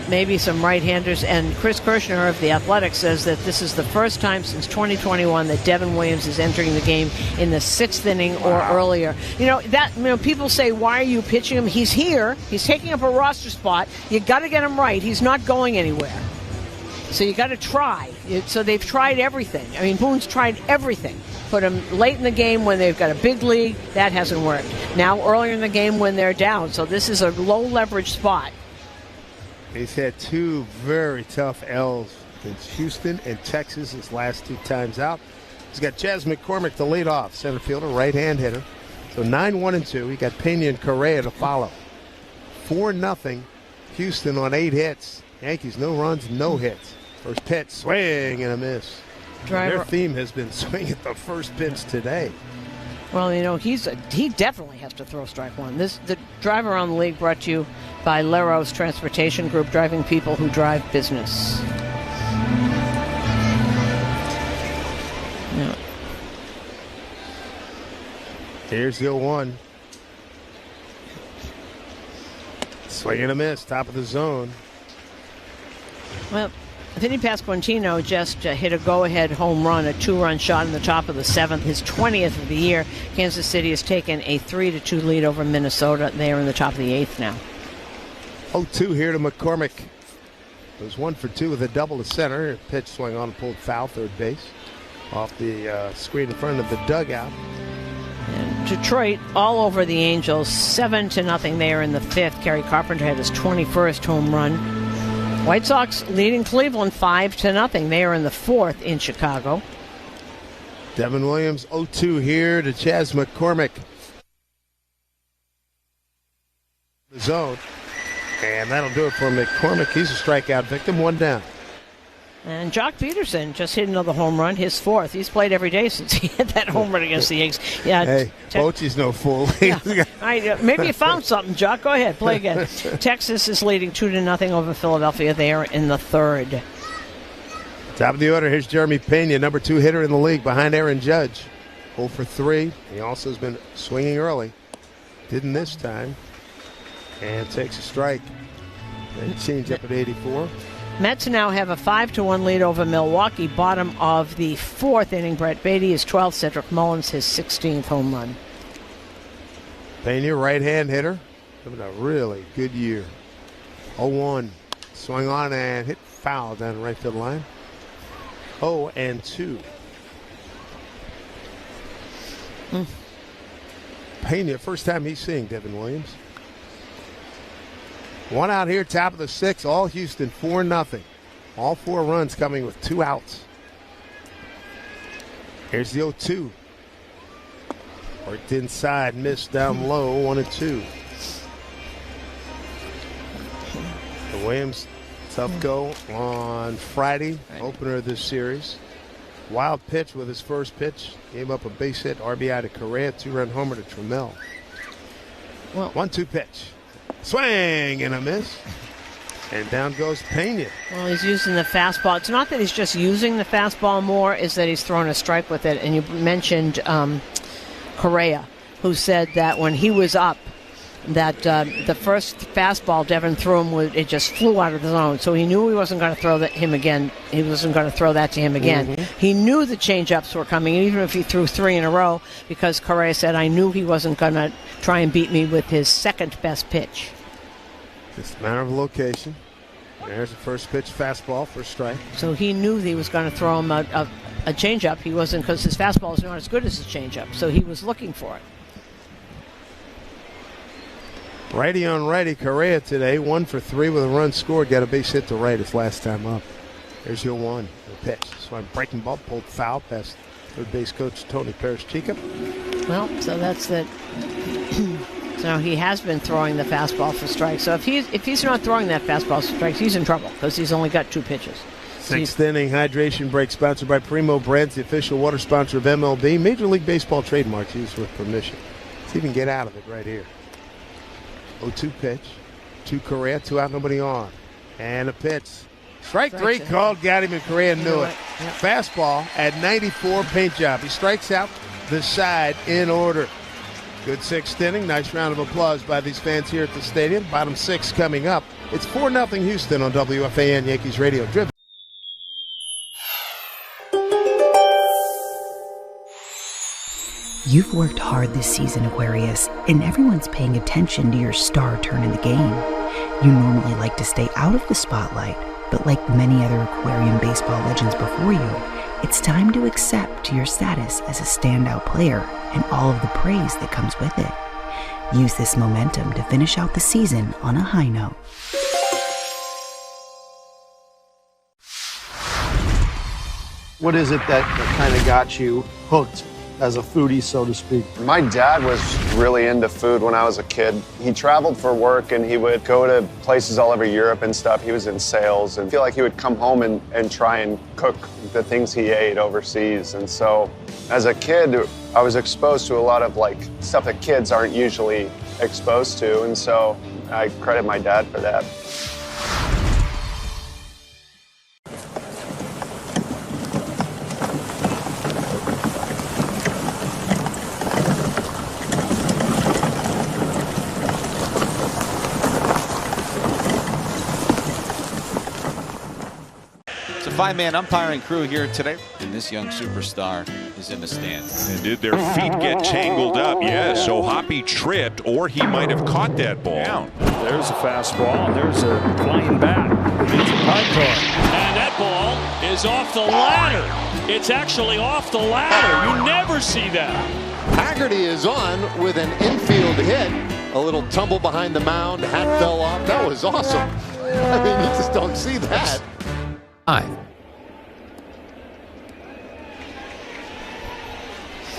maybe some right-handers. And Chris Kirshner of The Athletic says that this is the first time since 2021 that Devin Williams is entering the game in the 6th inning or earlier. People say, why are you pitching him? He's here. He's taking up a roster spot. You got to get him right. He's not going anywhere. So you got to try. So they've tried everything. I mean, Boone's tried everything. Put him late in the game when they've got a big lead. That hasn't worked. Now earlier in the game when they're down. So this is a low-leverage spot. He's had 2 very tough L's against Houston and Texas his last 2 times out. He's got Chas McCormick to lead off, center fielder, right-hand hitter. So 9-1-2. He got Pena and Correa to follow. 4-0 Houston on 8 hits. Yankees, no runs, no hits. First pitch, swing and a miss. Their theme has been swing at the first pitch today. Well, he definitely has to throw strike one. The drive around the league brought to you by Lero's Transportation Group, driving people who drive business. Yeah. Here's the 0-1. Swing and a miss, top of the zone. Well, Vinny Pasquantino just hit a go-ahead home run, a 2-run shot in the top of the 7th, his 20th of the year. Kansas City has taken a 3-2 lead over Minnesota. They are in the top of the 8th now. 0-2 here to McCormick. It was 1 for 2 with a double to center. Pitch swung on and pulled foul, third base. Off the screen in front of the dugout. And Detroit all over the Angels, 7-0 there in the 5th. Kerry Carpenter had his 21st home run. White Sox leading Cleveland 5-0. They are in the 4th in Chicago. Devin Williams 0-2 here to Chas McCormick. The zone. And that'll do it for McCormick. He's a strikeout victim, 1 down. And Jock Peterson just hit another home run, his 4th. He's played every day since he hit that home run against the Yankees. Yeah, hey, Bochy's no fool. Yeah. Maybe you found something, Jock. Go ahead, play again. Texas is leading 2-0 over Philadelphia. They are in the 3rd. Top of the order, here's Jeremy Pena, number 2 hitter in the league behind Aaron Judge. 0 for 3. He also has been swinging early. Didn't this time. And takes a strike. And change up at 84. Mets now have a 5-1 lead over Milwaukee. Bottom of the 4th inning. Brett Beatty is 12th. Cedric Mullins his 16th home run. Pena, right-hand hitter. Having a really good year. 0-1. Swung on and hit foul down the right field line. 0-2. Pena, first time he's seeing Devin Williams. One out here, top of the 6th. All Houston, 4-0. All 4 runs coming with 2 outs. Here's the 0-2. Worked inside, missed down low, 1-2. The Williams, tough go on Friday, opener of this series. Wild pitch with his first pitch. Gave up a base hit, RBI to Correa, 2-run homer to Trammell. 1-2 pitch. Swing and a miss. And down goes Pena. Well, he's using the fastball. It's not that he's just using the fastball more, is that he's throwing a strike with it. And you mentioned Correa, who said that when he was up, that the first fastball Devin threw him, it just flew out of the zone. So he knew he wasn't going to throw that him again. He wasn't going to throw that to him again. He knew the changeups were coming, even if he threw 3 in a row, because Correa said, I knew he wasn't going to try and beat me with his second best pitch. Just a matter of location. There's the first pitch, fastball for a strike. So he knew he was going to throw him a changeup. He wasn't, because his fastball is not as good as his changeup. So he was looking for it. Righty on righty, Correa today, 1 for 3 with a run scored. Got a base hit to right his last time up. There's your 1. The pitch. So I'm breaking ball, pulled foul past third base coach Tony Perez-Chica. Well, so that's that. So he has been throwing the fastball for strikes. So if he's not throwing that fastball for strikes, he's in trouble because he's only got 2 pitches. 6th inning hydration break sponsored by Primo Brands, the official water sponsor of MLB. Major League Baseball trademarks used with permission. Let's even get out of it right here. 0-2 pitch. 2 Correa, 2 out, nobody on. And a pitch. Strike 3 called, got him, and Correa knew it. Yep. Fastball at 94, paint job. He strikes out the side in order. Good 6th inning. Nice round of applause by these fans here at the stadium. Bottom 6 coming up. It's 4-0 Houston on WFAN Yankees Radio. Driven. You've worked hard this season, Aquarius, and everyone's paying attention to your star turn in the game. You normally like to stay out of the spotlight, but like many other aquarium baseball legends before you, it's time to accept your status as a standout player and all of the praise that comes with it. Use this momentum to finish out the season on a high note. What is it that kind of got you hooked as a foodie, so to speak? My dad was really into food when I was a kid. He traveled for work and he would go to places all over Europe and stuff. He was in sales and I feel like he would come home and try and cook the things he ate overseas. And so as a kid, I was exposed to a lot of like stuff that kids aren't usually exposed to. And so I credit my dad for that. Five-man umpiring crew here today, and this young superstar is in the stands. And did their feet get tangled up? Yes, so Hoppy tripped, or he might have caught that ball. Down. There's a fastball, and there's a flying bat. It's a high car. And that ball is off the ladder. It's actually off the ladder. You never see that. Haggerty is on with an infield hit. A little tumble behind the mound, hat fell off. That was awesome. I mean, you just don't see that.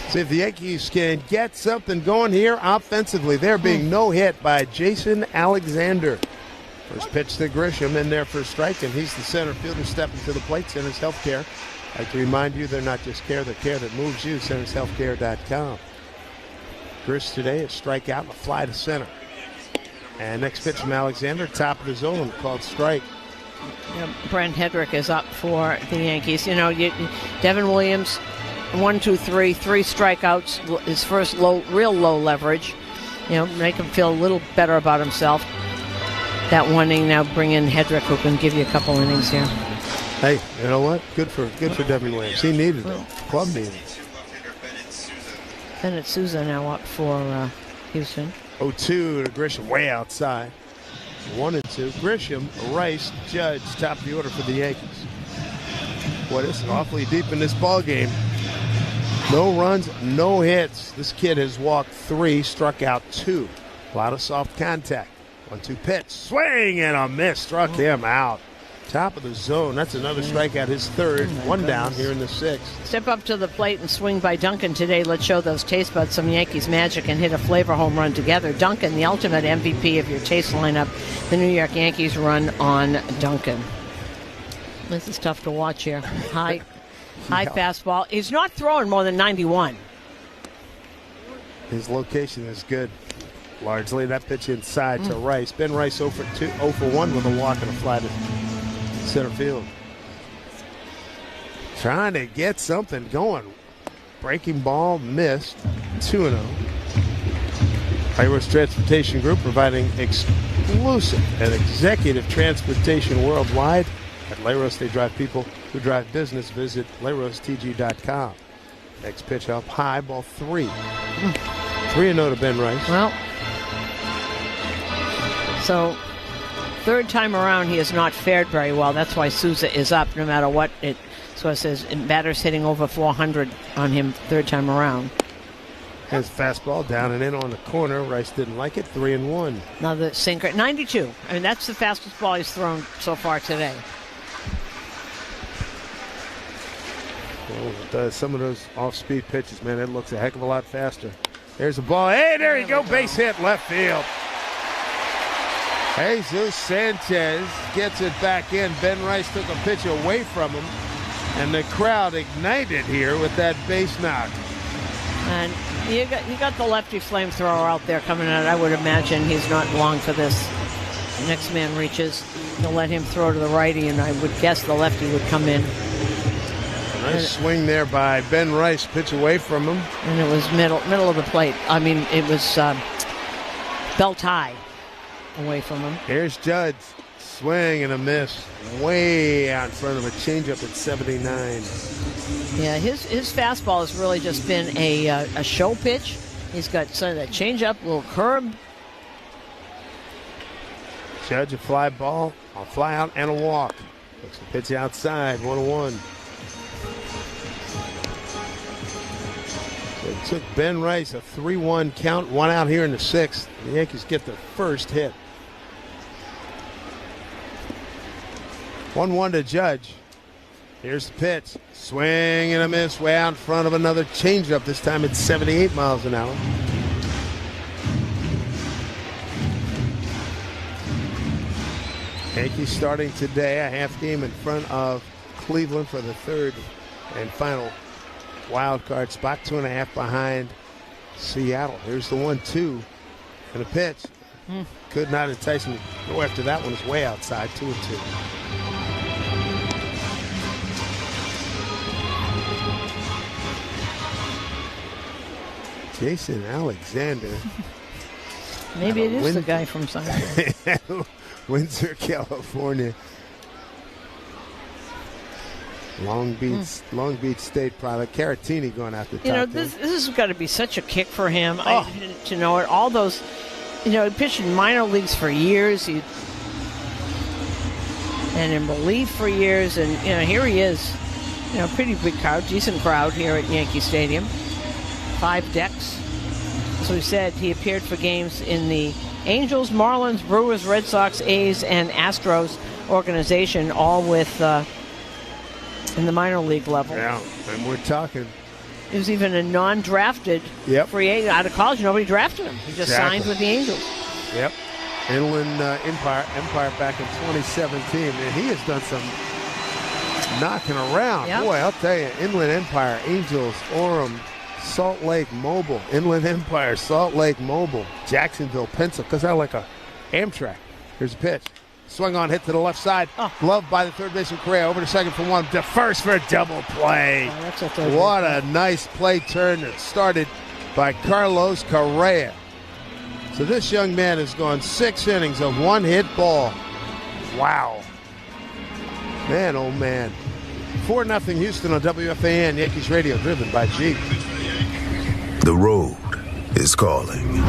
See if the Yankees can get something going here offensively. They're being no hit by Jason Alexander. First pitch to Grisham in there for a strike, and he's the center fielder stepping to the plate. Centers Healthcare. I'd like to remind you, they're not just care, they're care that moves you. CentersHealthcare.com. Grish today, a strikeout and a fly to center. And next pitch from Alexander, top of the zone, called strike. Brent Hedrick is up for the Yankees. Devin Williams, 1, 2, 3 strikeouts. His first real low leverage. Make him feel a little better about himself. That 1 inning, now bring in Hedrick, who can give you a couple innings here. Hey, you know what? Good for Devin Williams. He needed it. Club needed it. Bennett Sousa now up for Houston. 0-2 to Grisham, way outside. 1 and 2. Grisham, Rice, Judge, top of the order for the Yankees. Boy, this is awfully deep in this ball game. No runs, no hits. This kid has walked 3, struck out 2. A lot of soft contact. 1-2 pitch, swing and a miss, struck him out. Top of the zone. That's another strikeout, his third. One down here in the 6th. Step up to the plate and swing by Duncan today. Let's show those taste buds some Yankees magic and hit a flavor home run together. Duncan, the ultimate MVP of your taste lineup. The New York Yankees run on Duncan. This is tough to watch here. High fastball. He's not throwing more than 91. His location is good. Largely that pitch inside to Rice. Ben Rice 0 for 1 with a walk and a fly to center field. Trying to get something going. Breaking ball missed. 2-0. Irish Transportation Group providing exclusive and executive transportation worldwide. At Leiros, they drive people who drive business. Visit LeirosTG.com. Next pitch up high, ball 3. 3-0 to Ben Rice. Well, so third time around he has not fared very well. That's why Sousa is up no matter what. So it says batters hitting over 400 on him third time around. His fastball down and in on the corner. Rice didn't like it. 3-1. Now the sinker, 92. I mean, that's the fastest ball he's thrown so far today. Well, some of those off-speed pitches, man, it looks a heck of a lot faster. There's a ball. Hey, there you go. Base hit left field. Jesus Sanchez gets it back in. Ben Rice took a pitch away from him, and the crowd ignited here with that base knock. And you got the lefty flamethrower out there coming out. I would imagine he's not long for this. The next man reaches. They'll let him throw to the righty, and I would guess the lefty would come in. Nice swing there by Ben Rice. Pitch away from him. And it was middle of the plate. I mean, it was belt high away from him. Here's Judge. Swing and a miss. Way out in front of a changeup at 79. Yeah, his fastball has really just been a show pitch. He's got that changeup, little curb. Judge, a fly ball, a fly out, and a walk. Looks the pitch outside, 1-1. So it took Ben Rice a 3-1 count, 1 out here in the 6th. The Yankees get their first hit. 1-1 to Judge. Here's the pitch. Swing and a miss way out in front of another changeup. This time it's 78 miles an hour. Yankees starting today a half game in front of Cleveland for the third and final wild card spot. 2.5 behind Seattle. Here's the 1-2 and a pitch. Could not entice him to go after that one. Is way outside. 2-2. Jason Alexander. Maybe it is the guy from Windsor, California. Long Beach State product. Caratini going out the top. This has got to be such a kick for him. To know it. All those, he pitched in minor leagues for years. And in relief for years. And, here he is. Pretty big crowd, decent crowd here at Yankee Stadium. 5 decks. As we said, he appeared for games in the Angels, Marlins, Brewers, Red Sox, A's, and Astros organization, all with in the minor league level. Yeah, and we're talking. He was even a non-drafted free agent out of college. Nobody drafted him. He just signed with the Angels. Yep. Inland Empire back in 2017, and he has done some knocking around. Yep. Boy, I'll tell you, Inland Empire, Angels, Orem, Salt Lake Mobile, Inland Empire, Salt Lake Mobile, Jacksonville, Pennsylvania, because I like a Amtrak. Here's a pitch. Swung on, hit to the left side. Gloved by the third baseman Correa. Over to second for one. To first for a double play. What a nice play turn that started by Carlos Correa. So this young man has gone 6 innings of one-hit ball. Wow. Man, oh man. 4-0 Houston on WFAN, Yankees Radio, driven by Jeep. The road is calling.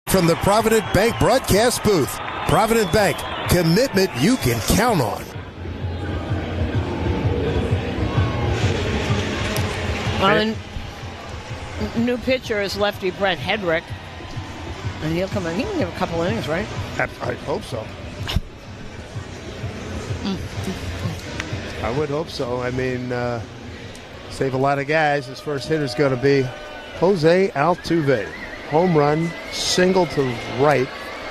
From the Provident Bank broadcast booth. Provident Bank, commitment you can count on. Well, the new pitcher is lefty Brent Hedrick. And he'll come in. He can give a couple innings, right? I hope so. I would hope so. I mean, save a lot of guys. His first hitter is going to be Jose Altuve. Home run, single to right,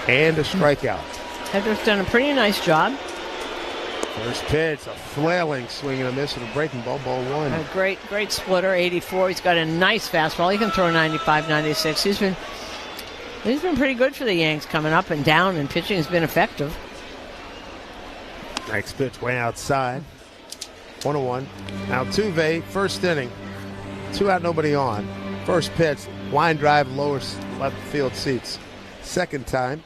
and a strikeout. Hedrick's done a pretty nice job. First pitch, a flailing swing and a miss with a breaking ball, ball one. A great splitter, 84. He's got a nice fastball. He can throw 95, 96. He's been pretty good for the Yanks, coming up and down, and pitching has been effective. Next pitch way outside. 1-1. Altuve, first inning. 2 out, nobody on. First pitch, line drive, lower left field seats. Second time,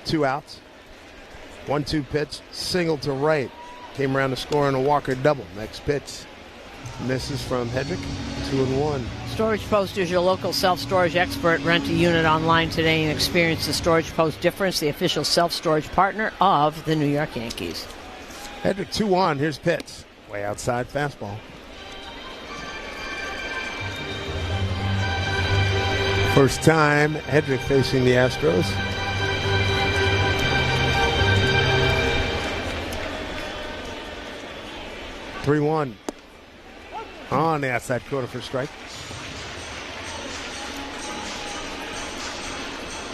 2 outs. 1-2 pitch, single to right. Came around to score on a Walker double. Next pitch, misses from Hedrick. 2-1. Storage Post is your local self-storage expert. Rent a unit online today and experience the Storage Post difference, the official self-storage partner of the New York Yankees. Hedrick 2-1. Here's pitch. Way outside, fastball. First time Hedrick facing the Astros. (3-1) on the outside corner for strike.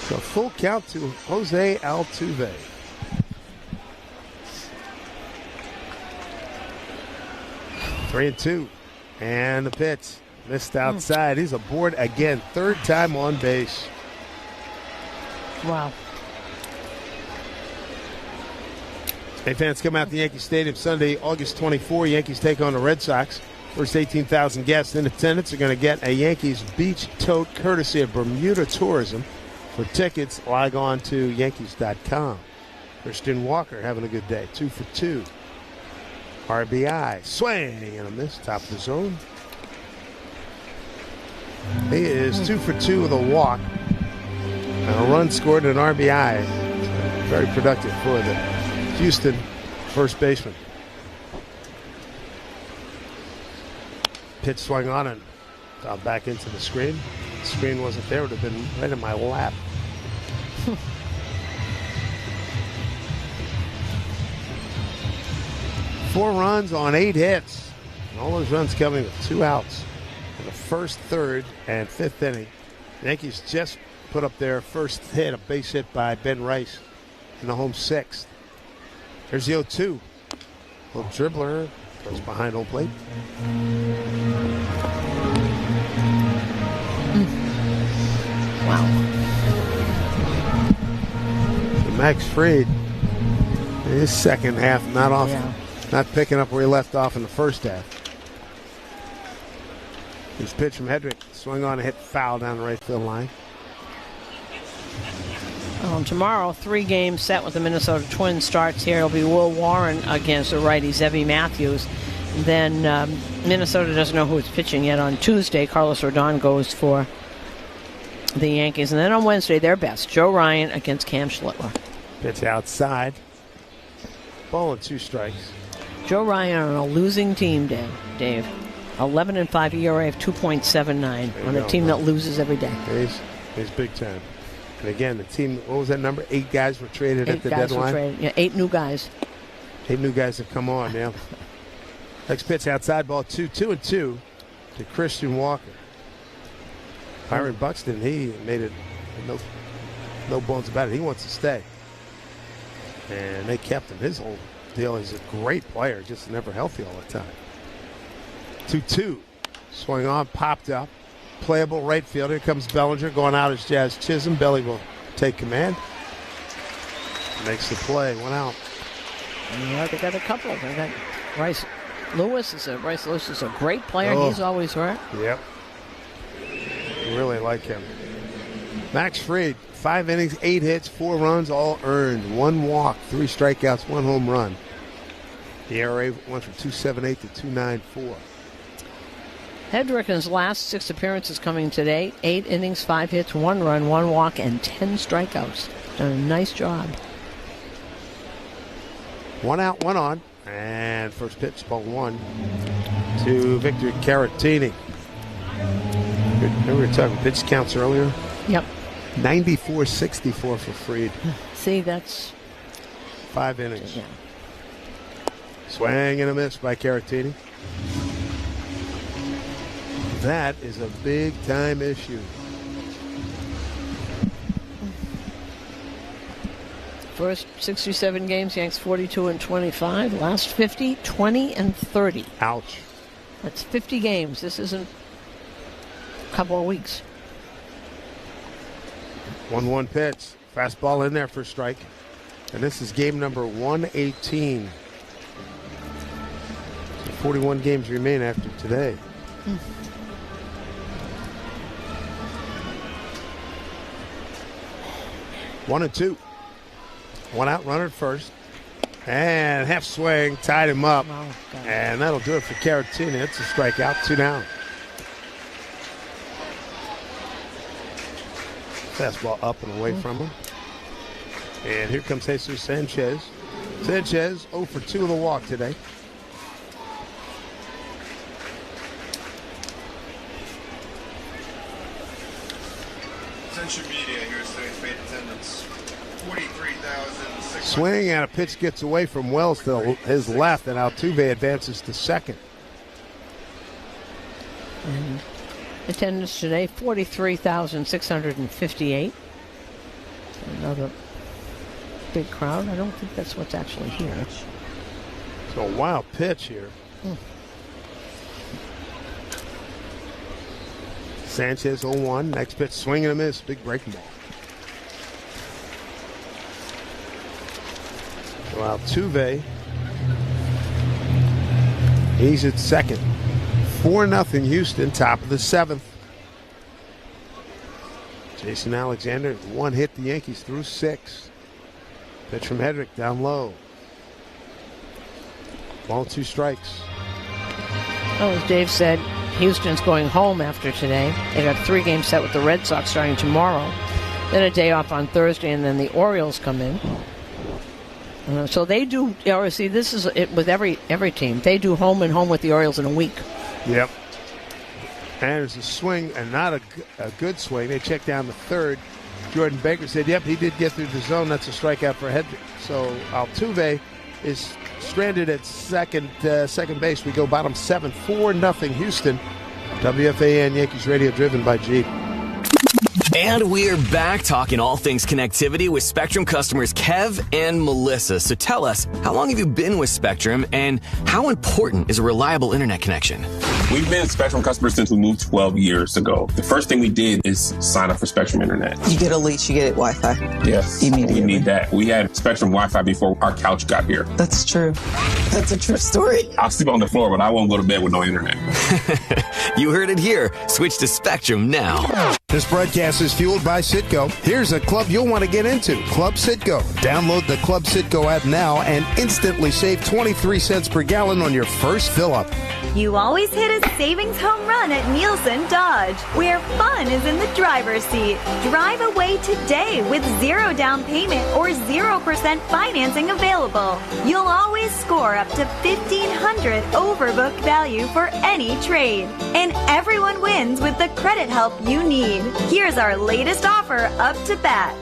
So full count to Jose Altuve. Three and two, and the pitch. Missed outside. He's aboard again. Third time on base. Wow. Hey, fans, come out to Yankee Stadium Sunday, August 24. Yankees take on the Red Sox. First 18,000 guests in attendance are going to get a Yankees beach tote courtesy of Bermuda Tourism. For tickets, log on to Yankees.com. Christian Walker having a good day. 2 for 2. RBI. Swing and a miss. Top of the zone. He is 2 for 2 with a walk. And a run scored and an RBI. Very productive for the Houston first baseman. Pitch swung on and got back into the screen. The screen wasn't there. It would have been right in my lap. Four runs on 8 hits. And all those runs coming with 2 outs. In the first, third, and fifth inning. The Yankees just put up their first hit, a base hit by Ben Rice in the home 6th. Here's the 0-2. Little dribbler goes behind home plate. Wow. So Max Fried, his second half, not picking up where he left off in the first half. His pitch from Hedrick, swung on and hit foul down the right field line. Tomorrow, 3-game set with the Minnesota Twins starts here. It'll be Will Warren against the righty Zebby Matthews. Then Minnesota doesn't know who is pitching yet. On Tuesday, Carlos Rodon goes for the Yankees. And then on Wednesday, their best, Joe Ryan against Cam Schlittler. Pitch outside. Ball and 2 strikes. Joe Ryan on a losing team, Dave. 11-5 ERA of 2.79 on a team that loses every day. He's big time. And again, the team, what was that number? 8 guys were traded at the deadline? Yeah, 8 new guys. 8 new guys have come on, yeah. Next pitch outside, ball 2-2 to Christian Walker. Byron Buxton, he made it no bones about it. He wants to stay. And they kept him. His whole deal, he's a great player, just never healthy all the time. 2-2. Swung on, popped up. Playable right field. Here comes Bellinger going out as Jazz Chisholm. Belly will take command. Makes the play. 1 out. Yeah, they got a couple. They got Bryce Lewis is a great player. Oh. He's always hurt. Yep. Really like him. Max Fried, 5 innings, 8 hits, 4 runs, all earned. 1 walk, 3 strikeouts, 1 home run. The ERA went from 2.78 to 2.94. Hedrick in his last 6 appearances coming today, 8 innings, 5 hits, 1 run, 1 walk, and 10 strikeouts. Done a nice job. 1 out, 1 on. And first pitch, ball 1 to Victor Caratini. We were talking pitch counts earlier. Yep. 94-64 for Fried. See, that's 5 innings. Yeah. Swing and a miss by Caratini. That is a big-time issue. First 67 games, Yanks 42-25. Last 50, 20-30. Ouch. That's 50 games. This isn't a couple of weeks. 1-1 pitch. Fastball in there for strike. And this is game number 118. So 41 games remain after today. 1-2. 1 out, runner at first. And half swing, tied him up. Oh, and that'll do it for Caratini. It's a strikeout, 2 down. Fastball up and away from him. And here comes Jesus Sanchez. Sanchez 0 for 2 of the walk today. Century Media here is today's paid attendance. 43,000. Swing and a pitch gets away from Wells to his left, and Altuve advances to second. And attendance today, 43,658. Another big crowd. I don't think that's what's actually here. So a wild pitch here. Sanchez 0-1. Next pitch, swing and a miss. Big breaking ball. So Altuve, he's at second. 4-0 Houston, top of the 7th. Jason Alexander, 1 hit the Yankees through 6. Pitch from Hedrick down low. Ball 2 strikes. Well, as Dave said, Houston's going home after today. They got a 3-game set with the Red Sox starting tomorrow. Then a day off on Thursday, and then the Orioles come in. So they do, see, this is it with every team. They do home and home with the Orioles in a week. Yep. And there's a swing, and not a good swing. They checked down the third. Jordan Baker said, yep, he did get through the zone. That's a strikeout for Hedrick. So Altuve is stranded at second base. We go bottom 7, 4-0 Houston. WFAN Yankees Radio, driven by Jeep. And we're back talking all things connectivity with Spectrum customers Kev and Melissa. So tell us, how long have you been with Spectrum, and how important is a reliable internet connection? We've been Spectrum customers since we moved 12 years ago. The first thing we did is sign up for Spectrum Internet. You get a lease, you get Wi-Fi. Yes, immediately. We need that. We had Spectrum Wi-Fi before our couch got here. That's true. That's a true story. I'll sleep on the floor, but I won't go to bed with no internet. You heard it here. Switch to Spectrum now. This broadcast is fueled by Citgo. Here's a club you'll want to get into, Club Citgo. Download the Club Citgo app now and instantly save 23 cents per gallon on your first fill-up. You always hit a savings home run at Nielsen Dodge, where fun is in the driver's seat. Drive away today with 0 down payment or 0% financing available. You'll always score up to $1,500 over book value for any trade. And everyone wins with the credit help you need. Here's our latest offer up to bat.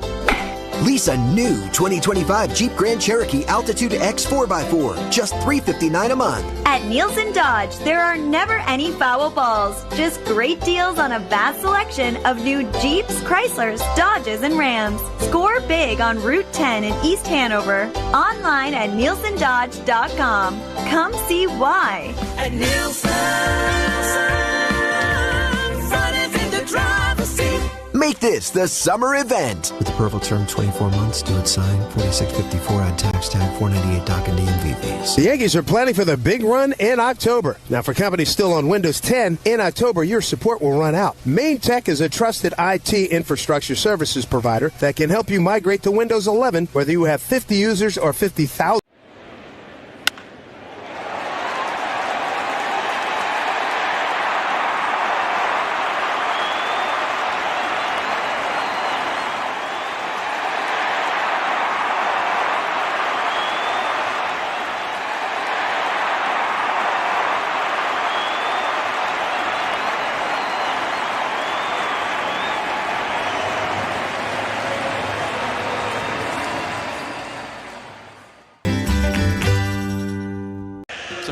Lease a new 2025 Jeep Grand Cherokee Altitude X 4x4, just $359 a month. At Nielsen Dodge, there are never any foul balls, just great deals on a vast selection of new Jeeps, Chryslers, Dodges, and Rams. Score big on Route 10 in East Hanover. Online at nielsendodge.com. Come see why. At Nielsen, fun is in the driver's seat. Make this the summer event. With approval term 24 months, due at sign, 4654 on tax time, 498 doc and DMV fees. The Yankees are planning for the big run in October. Now, for companies still on Windows 10, in October, your support will run out. Main Tech is a trusted IT infrastructure services provider that can help you migrate to Windows 11, whether you have 50 users or 50,000.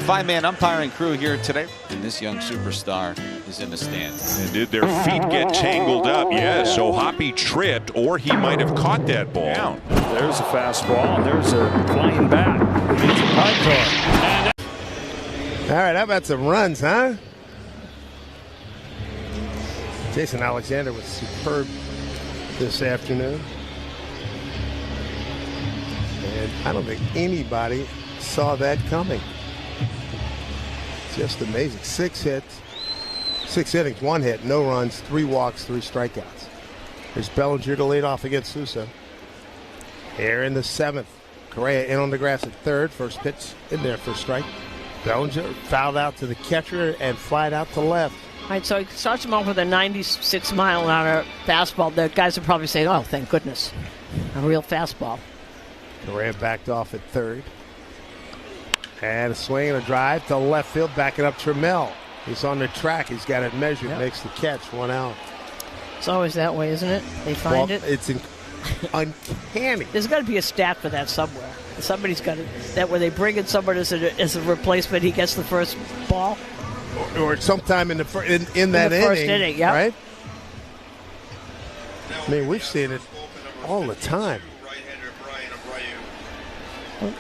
Five-man umpiring crew here today, and this young superstar is in the stands. And did their feet get tangled up? Yes, so Hoppy tripped, or he might have caught that ball. Down. There's a fastball. There's a flying bat. It's a high card. All right, how about some runs, huh? Jason Alexander was superb this afternoon. And I don't think anybody saw that coming. Just amazing. 6 hits, 6 innings, 1 hit, no runs, 3 walks, 3 strikeouts. There's Bellinger to lead off against Sousa. Here in the 7th. Correa in on the grass at third. First pitch in there for a strike. Bellinger fouled out to the catcher and flied out to left. All right, so he starts him off with a 96-mile-an-hour fastball. The guys are probably saying, oh, thank goodness. A real fastball. Correa backed off at third. And a swing and a drive to left field, backing up Trammell. He's on the track. He's got it measured. Yep. Makes the catch. 1 out. It's always that way, isn't it? They find it. It's uncanny. There's got to be a stat for that somewhere. Somebody's got it. That where they bring in somebody as a replacement, he gets the first ball. Or sometime in that in the first inning, yep. Right? I mean, we've seen it all the time.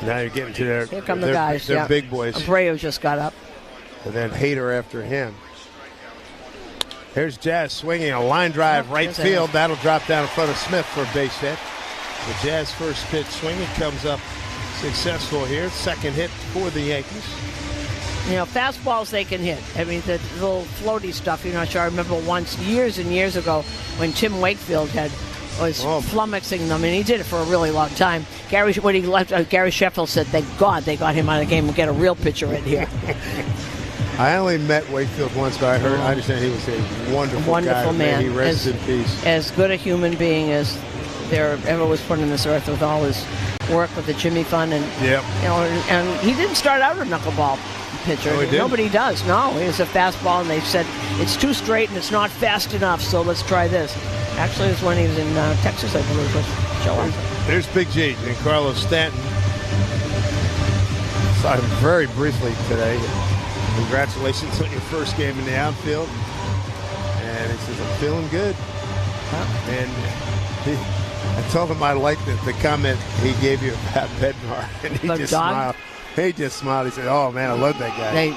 Now you're getting to their, here come the guys. They're big boys. Abreu just got up. And then Hader after him. Here's Jazz swinging a line drive right field. That'll drop down in front of Smith for a base hit. The Jazz first pitch swinging comes up successful here. Second hit for the Yankees. You know, fastballs they can hit. I mean, the little floaty stuff, you're not sure. I remember once, years and years ago, when Tim Wakefield was flummoxing them, and he did it for a really long time. When he left, Gary Sheffield said, thank God they got him out of the game and get a real pitcher in here. I only met Wakefield once, but I understand he was a wonderful guy. Man. May he rests in peace. As good a human being as there ever was put on this earth, with all his work with the Jimmy Fund. And, and he didn't start out a knuckleball pitcher. No, nobody does. No, he was a fastball, and they said, it's too straight and it's not fast enough, so let's try this. Actually, it was when he was in Texas, I believe, with Joe Arthur. There's Big G and Carlos Stanton. Saw him very briefly today. Congratulations on your first game in the outfield. And he says, I'm feeling good. And I told him I liked the comment he gave you about Bednar, and he just smiled. He just smiled. He said, "Oh man, I love that guy."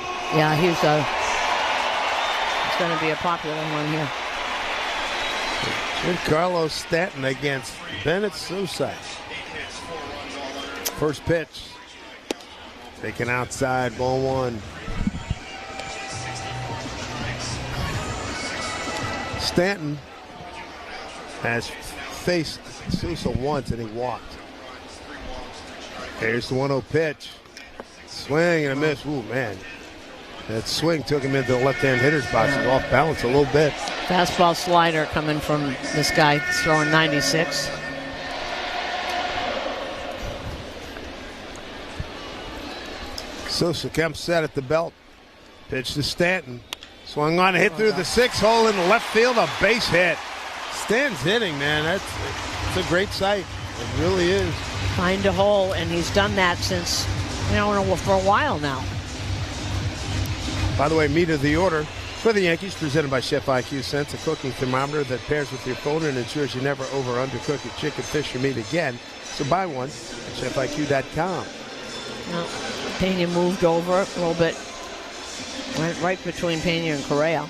He's going to be a popular one here. Giancarlo Stanton against Bennett Sousa. First pitch. Taken outside, ball one. Stanton has faced Sousa once and he walked. Here's the 1-0 pitch. Swing and a miss. Ooh, man. That swing took him into the left-hand hitter's box. He's off balance a little bit. Fastball slider coming from this guy throwing 96. Sousa comes set at the belt. Pitch to Stanton. Swung on, hit through the 6-hole in the left field, a base hit. Stanton's hitting, man. It's a great sight. It really is. Find a hole, and he's done that since, for a while now. By the way, meat of the order for the Yankees, presented by Chef IQ Sense, a cooking thermometer that pairs with your phone and ensures you never over or undercook your chicken, fish, or meat again. So buy one at chefiq.com. Well, Pena moved over a little bit. Went right between Pena and Correa.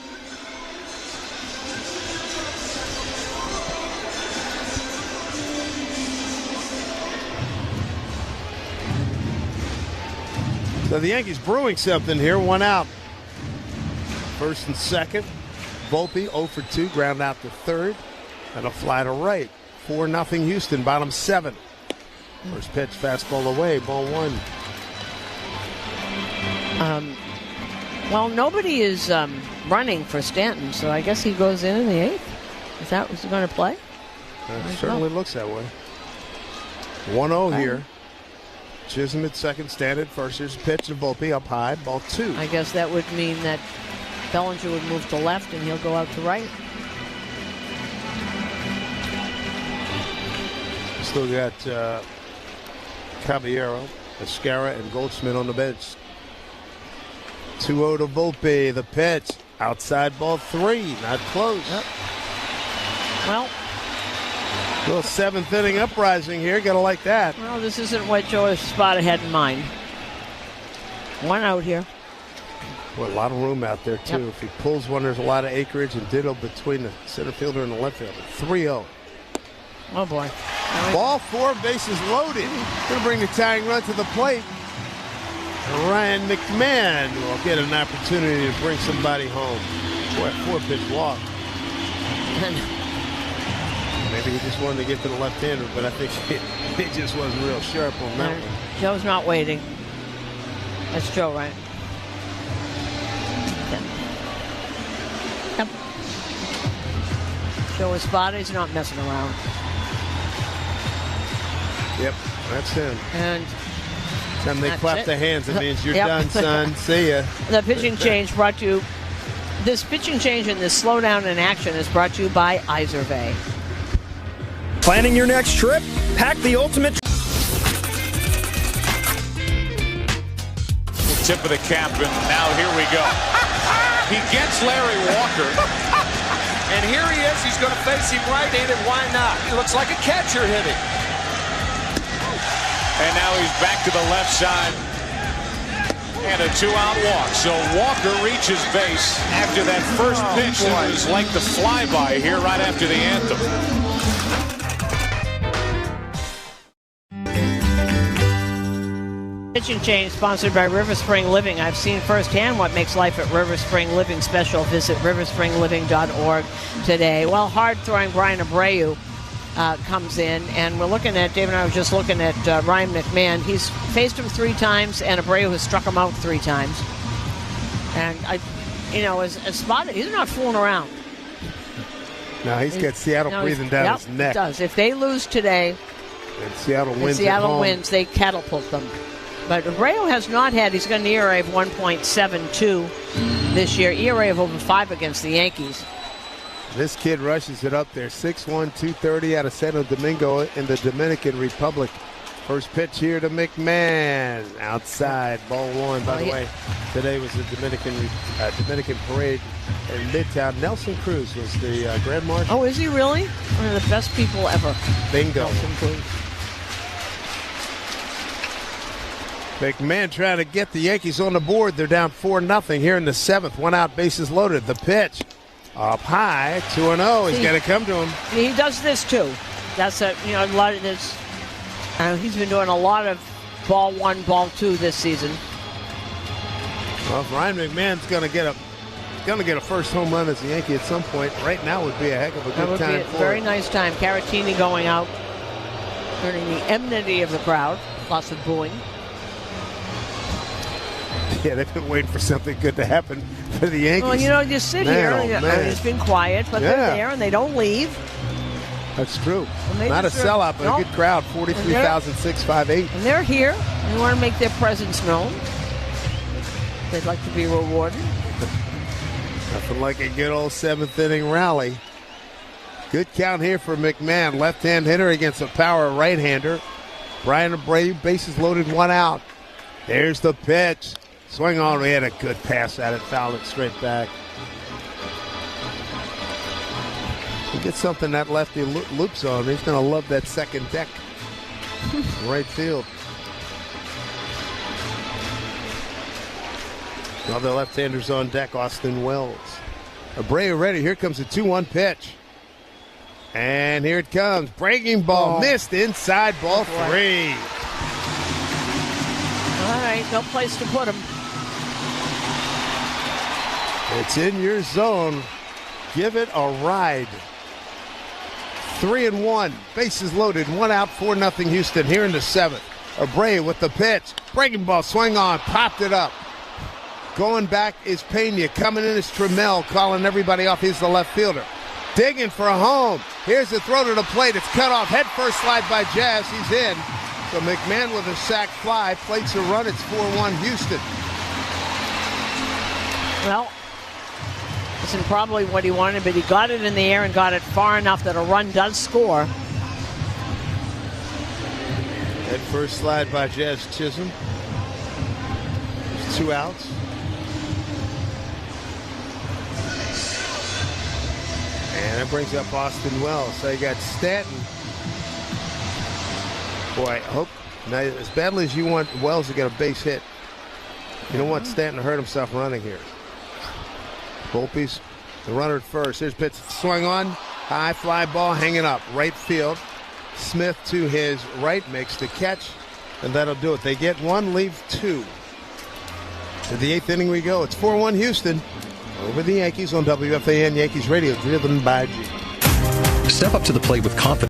So the Yankees brewing something here. One out. First and second. Volpe 0 for 2. Ground out to third. And a fly to right. 4-0 Houston. Bottom 7. First pitch, fastball away. Ball one. Well, nobody is running for Stanton, so I guess he goes in the 8th. Is that what's he going to play? It certainly looks that way. 1-0 here. Chisholm at second, Stanton at first. Here's a pitch to Volpe up high, ball 2. I guess that would mean that Bellinger would move to left and he'll go out to right. Still got Caballero, Escara, and Goldschmidt on the bench. 2-0 to Volpe. The pitch. Outside ball 3. Not close. Yep. Well. Little 7th inning uprising here. Gotta like that. Well, this isn't what Joe Espada had in mind. 1 out here. Well, a lot of room out there, too. Yep. If he pulls one, there's a lot of acreage, and ditto between the center fielder and the left fielder. 3-0. Oh, boy. Ball 4, bases loaded. Going to bring the tying run to the plate. Ryan McMahon will get an opportunity to bring somebody home. Boy, 4-pitch walk. Maybe he just wanted to get to the left-hander, but I think he just wasn't real sharp on that one. Joe's not waiting. That's Joe, right? Yep. Joe Espada's not messing around. Yep, that's him. And time they clap their hands, it means you're done, son. See ya. The pitching change brought to you. This pitching change and this slowdown in action is brought to you by Iservay. Planning your next trip? Pack the ultimate. Tip of the cap, and now here we go. He gets Larry Walker, and here he is. He's going to face him right-handed. Why not? He looks like a catcher hitting. And now he's back to the left side. And a 2-out walk. So Walker reaches base after that first pitch that was like the flyby here right after the anthem. Pitching change sponsored by River Spring Living. I've seen firsthand what makes life at River Spring Living special. Visit riverspringliving.org today. Well, hard-throwing Brian Abreu comes in, and we're looking at, Dave and I were just looking at Ryan McMahon. He's faced him 3 times, and Abreu has struck him out 3 times. And, as spotted, he's not fooling around. No, he's got Seattle breathing down his neck. He does. If they lose today, and Seattle wins, they catapult them. But Abreu has not had, he's got an ERA of 1.72 this year, ERA of over 5 against the Yankees. This kid rushes it up there, 6'1", 230 out of Santo Domingo in the Dominican Republic. First pitch here to McMahon. Outside, ball one. By the way, today was the Dominican parade in Midtown. Nelson Cruz was the Grand Marshal. Oh, is he really? One of the best people ever. Bingo. Nelson Cruz. McMahon trying to get the Yankees on the board. They're down 4-0 here in the 7th. One out, bases loaded. The pitch up high, 2-0. He's got to come to him. He does this too. That's a lot of this. He's been doing a lot of ball one, ball two this season. Well, if Ryan McMahon's going to get a first home run as a Yankee at some point, right now would be a heck of a good time for Very nice time. Caratini going out, earning the enmity of the crowd. Lots of booing. Yeah, they've been waiting for something good to happen for the Yankees. Well, you sit here. It's been quiet, but they're there and they don't leave. That's true. Not a sellout, but a good crowd. 43,658. And they're here. They want to make their presence known. They'd like to be rewarded. Nothing like a good old 7th inning rally. Good count here for McMahon. Left-hand hitter against a power right-hander. Brian Brady, bases loaded, one out. There's the pitch. Swing on. We had a good pass at it. Fouled it straight back. He gets something that lefty loops on. He's going to love that second deck. Right field. Another left-handers on deck, Austin Wells. Abreu ready. Here comes a 2-1 pitch. And here it comes. Breaking ball. Missed inside, ball 3. All right, no place to put him. It's in your zone. Give it a ride. 3-1. Bases loaded. One out, 4-0 Houston here in the 7th. Abreu with the pitch. Breaking ball, swing on, popped it up. Going back is Pena. Coming in is Trammell, calling everybody off. He's the left fielder. Digging for a home. Here's the throw to the plate. It's cut off. Head first slide by Jazz. He's in. So McMahon with a sac fly. Plates a run. It's 4-1 Houston. Well, isn't probably what he wanted, but he got it in the air and got it far enough that a run does score. Head first slide by Jazz Chisholm. There's 2 outs. And that brings up Austin Wells. So you got Stanton. Boy, I hope, now as badly as you want Wells to get a base hit, you don't want Stanton to hurt himself running here. Volpe's the runner at first. Here's pitch, swung on, high fly ball hanging up, right field. Smith to his right makes the catch, and that'll do it. They get 1, leave 2. To the 8th inning we go. It's 4-1 Houston over the Yankees on WFAN Yankees Radio, driven by G. Step up to the plate with confidence.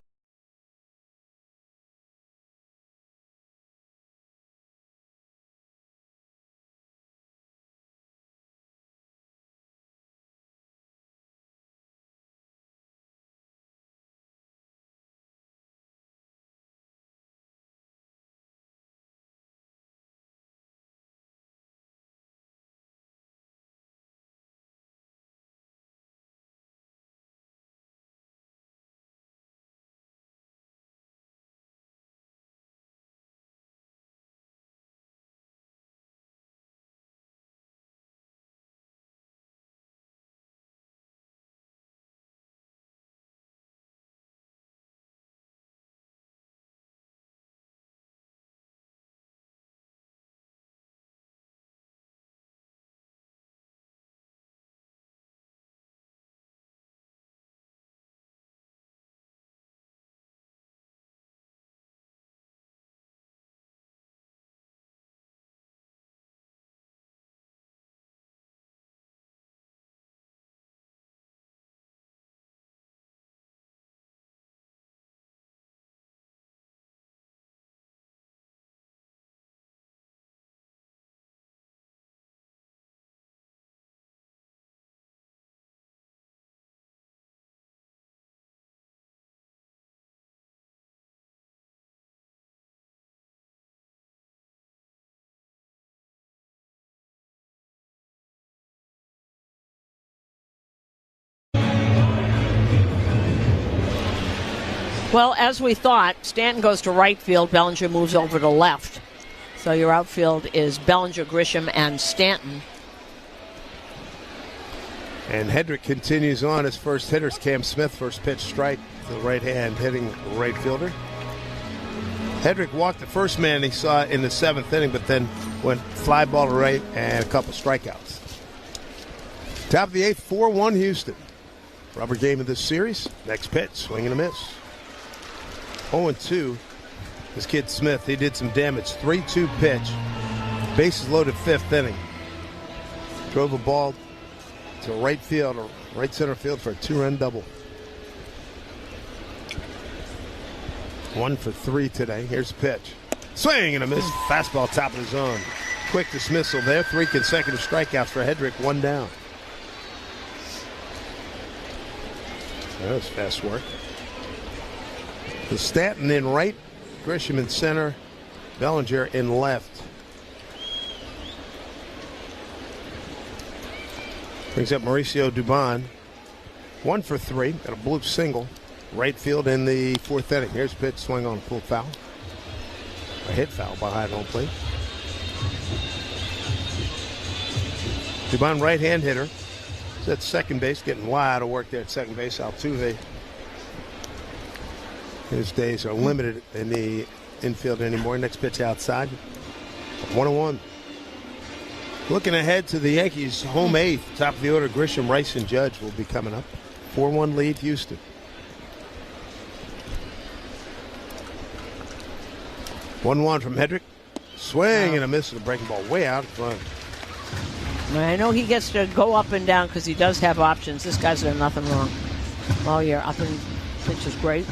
Well, as we thought, Stanton goes to right field. Bellinger moves over to left. So your outfield is Bellinger, Grisham, and Stanton. And Hedrick continues on. His first hitter's Cam Smith. First pitch strike to the right hand, hitting right fielder. Hedrick walked the first man he saw in the 7th inning, but then went fly ball to right and a couple strikeouts. Top of the 8th, 4-1 Houston. Rubber game of this series. Next pitch, swing and a miss. 0-2. This kid Smith, he did some damage. 3-2 pitch. Bases loaded 5th inning. Drove a ball to right field or right center field for a 2-run double. 1 for 3 today. Here's the pitch. Swing and a miss. Fastball top of the zone. Quick dismissal there. 3 consecutive strikeouts for Hedrick. 1 down. That was fast work. The Stanton in right. Grisham in center. Bellinger in left. Brings up Mauricio Dubon. 1 for 3. Got a bloop single. Right field in the 4th inning. Here's a pitch, swing on a pull foul. A hit foul behind home plate. Dubon, right-hand hitter. He's at second base, getting wide of work there at second base. Altuve, his days are limited in the infield anymore. Next pitch outside. 1-1. Looking ahead to the Yankees' home 8th. Top of the order, Grisham, Rice, and Judge will be coming up. 4-1 lead, Houston. 1-1 from Hedrick. Swing and a miss with a breaking ball way out in front. I know he gets to go up and down because he does have options. This guy's done nothing wrong. Oh, yeah, up and pitch is great.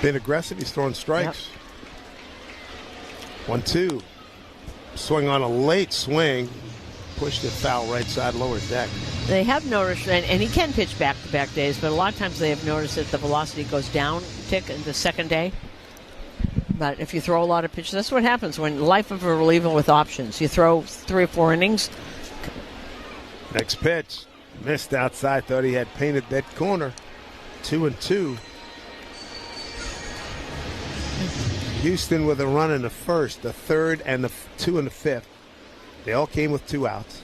Been aggressive. He's throwing strikes. Yep. 1-2. Swing on a late swing. Pushed it foul right side lower deck. They have noticed, and he can pitch back-to-back days, but a lot of times they have noticed that the velocity goes down a tick in the second day. But if you throw a lot of pitches, that's what happens when life of a reliever with options. You throw 3 or 4 innings. Next pitch. Missed outside. Thought he had painted that corner. 2-2. Houston with a run in the first, the third, and the 2 in the 5th. They all came with 2 outs.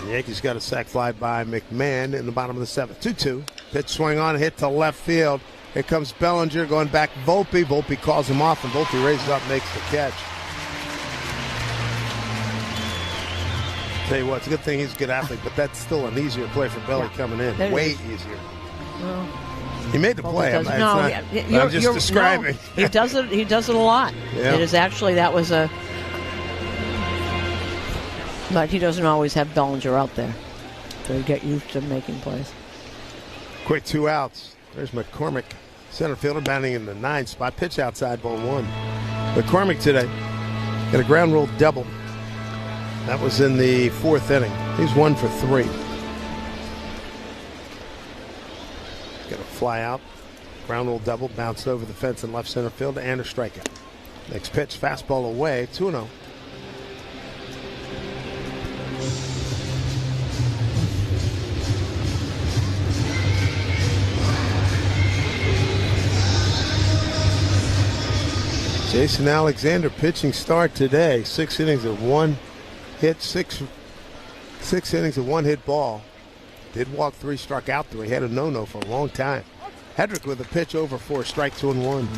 The Yankees got a sac fly by McMahon in the bottom of the 7th. 2-2. Pitch swing on, hit to left field. Here comes Bellinger going back. Volpe. Volpe calls him off, and Volpe raises up, makes the catch. Tell you what, it's a good thing he's a good athlete, but that's still an easier play for Belly coming in. Way easier. Well, he made the play. I'm just describing. No, he does it a lot. Yeah. It is actually, that was a. But he doesn't always have Bellinger out there. So you get used to making plays. Quick 2 outs. There's McCormick, center fielder, batting in the 9th spot. Pitch outside, ball 1. McCormick today got a ground rule double. That was in the 4th inning. He's 1 for 3. Got a fly out. Ground rule double, bounced over the fence in left center field, and a strikeout. Next pitch, fastball away, 2-0. Jason Alexander pitching start today. 6 innings of 1 hit, 6 innings of 1 hit ball. Did walk 3, struck out 3. Had a no-no for a long time. Hedrick with a pitch over 4, strike 2 and 1.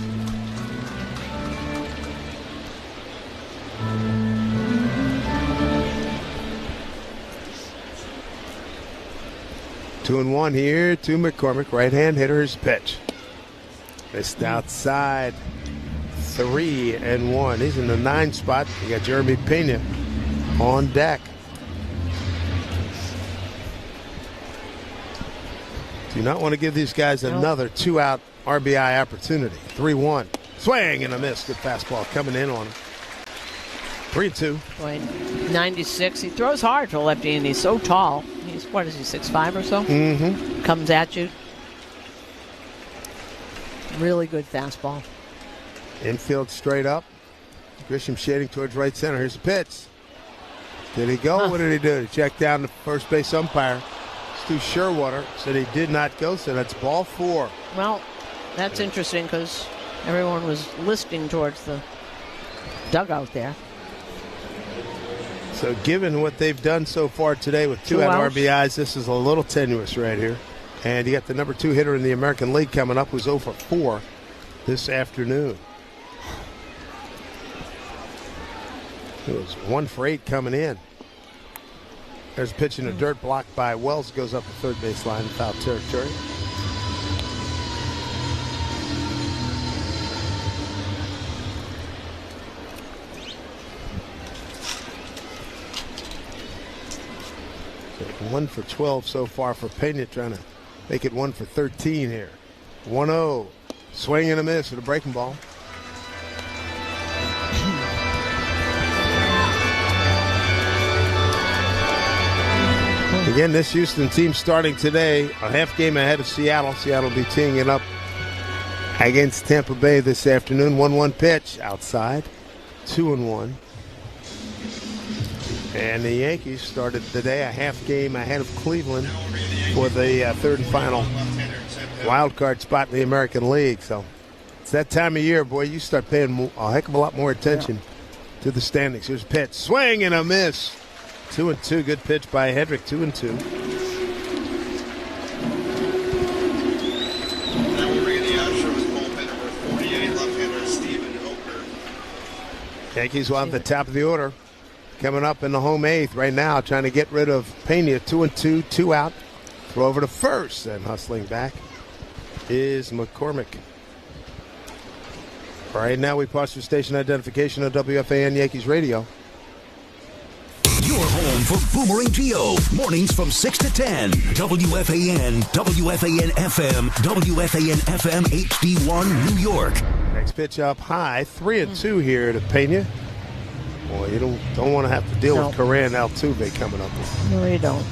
Two and 1 here to McCormick. Right-hand hitter's pitch. Missed outside. 3 and 1. He's in the 9 spot. You got Jeremy Pena on deck. Do not want to give these guys another 2-out RBI opportunity. 3-1. Swing and a miss. Good fastball coming in on him. 3-2. 96. He throws hard for a lefty, and he's so tall. He's, what is he, 6'5" or so? Mm-hmm. Comes at you. Really good fastball. Infield straight up. Grisham shading towards right center. Here's the pitch. Did he go? What did he do? He checked down the first base umpire. Stu Sherwater said he did not go, so that's ball 4. Well, that's interesting because everyone was listing towards the dugout there. So given what they've done so far today with 2 out RBIs, this is a little tenuous right here. And you got the number 2 hitter in the American League coming up, who's 0 for 4 this afternoon. It was 1 for 8 coming in. There's a pitch in a dirt block by Wells, goes up the third base line in foul territory. So 1 for 12 so far for Pena, trying to make it 1 for 13 here. 1-0. Swing and a miss with a breaking ball. Again, this Houston team starting today a half game ahead of Seattle. Seattle will be teeing it up against Tampa Bay this afternoon. 1-1 pitch outside. 2-1. And the Yankees started the day a half game ahead of Cleveland for the third and final wild card spot in the American League. So it's that time of year, boy, you start paying a heck of a lot more attention to the standings. Here's a pitch. Swing and a miss. 2-2. Good pitch by Hedrick. 2-2. Now we bring in the Astros bullpen, number 48, left-hander Stephen Oker. Yankees will have the top of the order coming up in the home 8th right now, trying to get rid of Pena. 2-2, 2 out. Throw over to first, and hustling back is McCormick. Right now we pause for station identification of WFAN Yankees Radio. Your home for Boomerang Geo. Mornings from 6 to 10. WFAN, WFAN FM, WFAN FM HD1 New York. Next pitch up high. 3-2 here to Pena. Boy, you don't want to have to deal with Correa and Altuve coming up. No, you don't.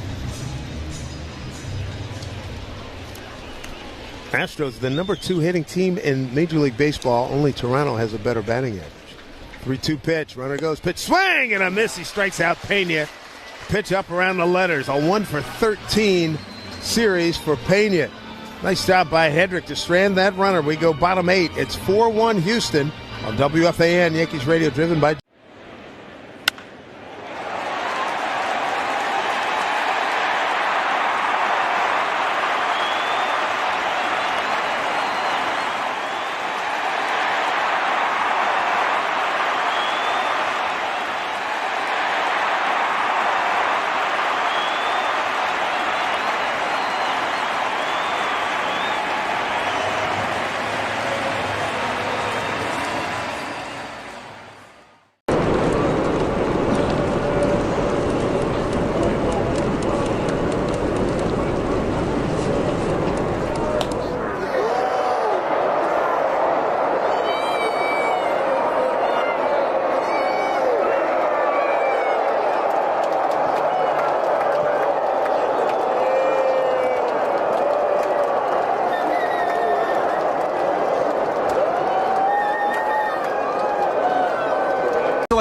Astros, the number 2 hitting team in Major League Baseball. Only Toronto has a better batting average. 3-2 pitch. Runner goes. Pitch. Swing and a miss. He strikes out Pena. Pitch up around the letters. A 1 for 13 series for Pena. Nice job by Hedrick to strand that runner. We go bottom 8. It's 4-1 Houston on WFAN Yankees Radio, driven by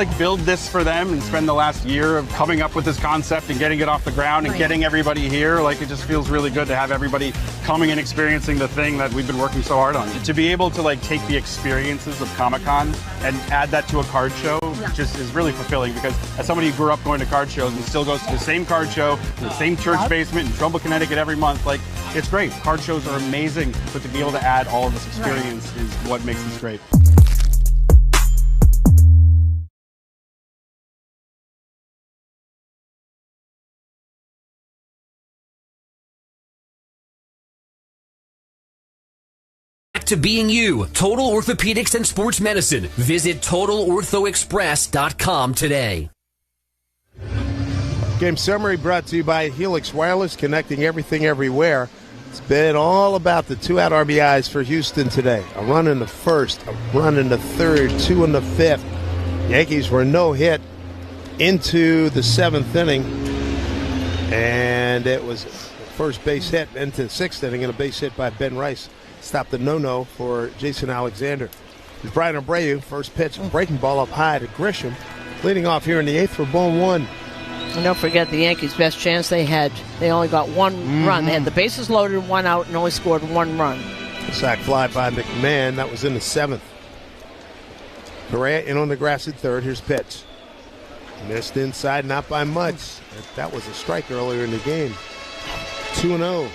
like build this for them and spend the last year of coming up with this concept and getting it off the ground and getting everybody here. Like, it just feels really good to have everybody coming and experiencing the thing that we've been working so hard on. To be able to like take the experiences of Comic-Con and add that to a card show just is really fulfilling, because as somebody who grew up going to card shows and still goes to the same card show in the same church basement in Trumbull, Connecticut every month, like, it's great. Card shows are amazing, but to be able to add all of this experience is what makes this great. To being you, Total Orthopedics and Sports Medicine. Visit TotalOrthoExpress.com today. Game summary brought to you by Helix Wireless, connecting everything everywhere. It's been all about the 2-out RBIs for Houston today. A run in the first, a run in the third, 2 in the fifth. Yankees were no hit into the 7th inning, and it was a first base hit into the 6th inning, and a base hit by Ben Rice. Stopped the no-no for Jason Alexander. It's Brian Abreu, first pitch, breaking ball up high to Grisham. Leading off here in the 8th for ball 1. And don't forget the Yankees' best chance they had. They only got one run. They had the bases loaded, 1 out, and only scored 1 run. Sack fly by McMahon. That was in the 7th. Correa in on the grass at third. Here's pitch. Missed inside, not by much. That was a strike earlier in the game. 2-0.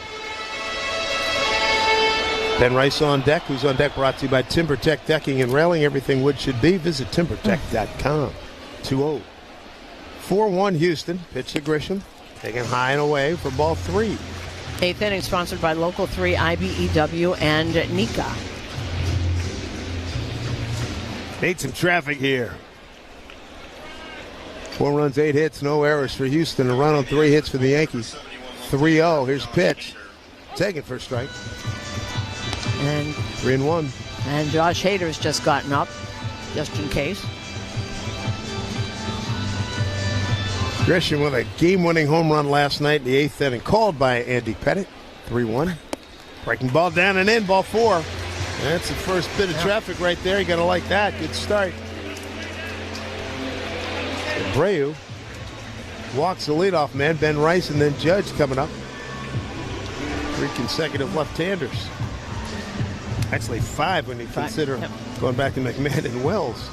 Ben Rice on deck. Who's on deck? Brought to you by TimberTech Decking and Railing. Everything wood should be. Visit timbertech.com. 2-0. 4-1 Houston. Pitch to Grisham. Taken high and away for ball 3. 8th inning sponsored by Local 3, IBEW, and Nika. Need some traffic here. 4 runs, 8 hits, no errors for Houston. A run on 3 hits for the Yankees. 3-0. Here's pitch. Taken for a strike. And 3-1. And Josh Hader's just gotten up, just in case. Grisham with a game-winning home run last night in the 8th inning, called by Andy Pettit. 3-1. Breaking ball down and in, ball 4. That's the first bit of traffic right there. You got to like that. Good start. Abreu walks the leadoff man, Ben Rice, and then Judge coming up. 3 consecutive left-handers. Actually 5 when you consider going back to McMahon and Wells.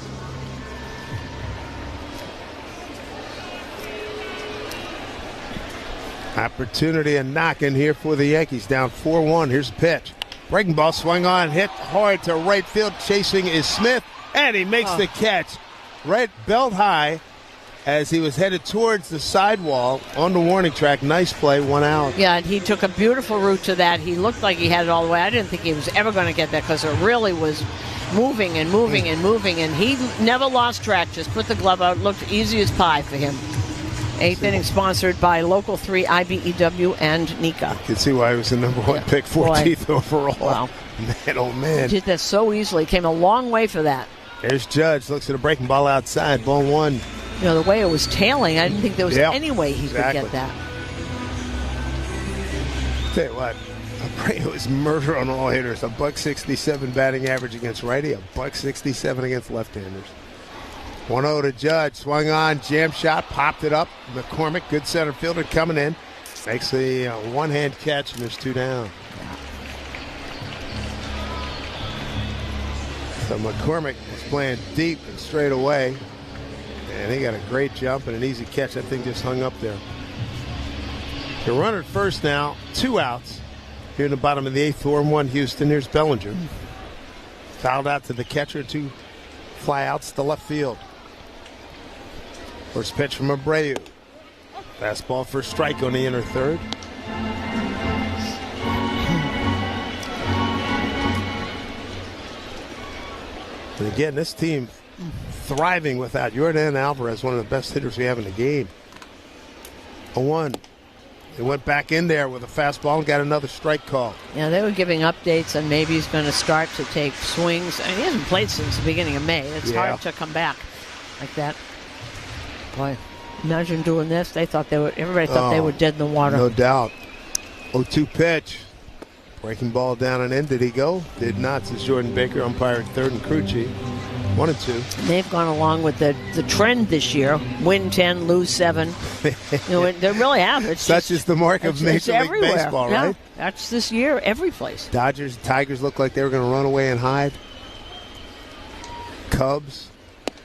Opportunity and knocking here for the Yankees. Down 4-1. Here's a pitch. Breaking ball swung on, hit hard to right field. Chasing is Smith, and he makes the catch. Right belt high as he was headed towards the sidewall on the warning track. Nice play, 1 out. Yeah, and he took a beautiful route to that. He looked like he had it all the way. I didn't think he was ever going to get that because it really was moving and moving and moving, and he never lost track. Just put the glove out. Looked easy as pie for him. 8th inning sponsored by Local 3, IBEW, and Nika. You can see why he was the number 1 pick, 14th overall. Wow. Man, oh man. He did that so easily. Came a long way for that. There's Judge. Looks at a breaking ball outside. Ball 1. You know, the way it was tailing, I didn't think there was any way he could get that. Tell you what, Abreu is murder on all hitters. A .167 batting average against righty, a .167 against left-handers. 1-0 to Judge. Swung on, jam shot, popped it up. McCormick, good center fielder, coming in. Makes the one-hand catch, and there's 2 down. So McCormick was playing deep and straight away. And he got a great jump and an easy catch. That thing just hung up there. The runner at first now, 2 outs. Here in the bottom of the 8th, 4-1 Houston. Here's Bellinger. Fouled out to the catcher, 2 fly outs to left field. First pitch from Abreu. Fastball for a strike on the inner third. And again, this team thriving without Yordan Alvarez, one of the best hitters we have in the game. 0-1. They went back in there with a fastball and got another strike call. Yeah, they were giving updates, and maybe he's going to start to take swings. I mean, he hasn't played since the beginning of May. It's hard to come back like that. Boy, imagine doing this. Everybody thought they were dead in the water. No doubt. 0-2 pitch. Breaking ball down and in. Did he go? Did not. Says Jordan Baker, umpire at third, and Crucci 1-2. They've gone along with the trend this year. Win 10, lose 7. They really have. Such is the mark of Major League Baseball, right? Yeah, that's this year every place. Dodgers, Tigers looked like they were going to run away and hide. Cubs.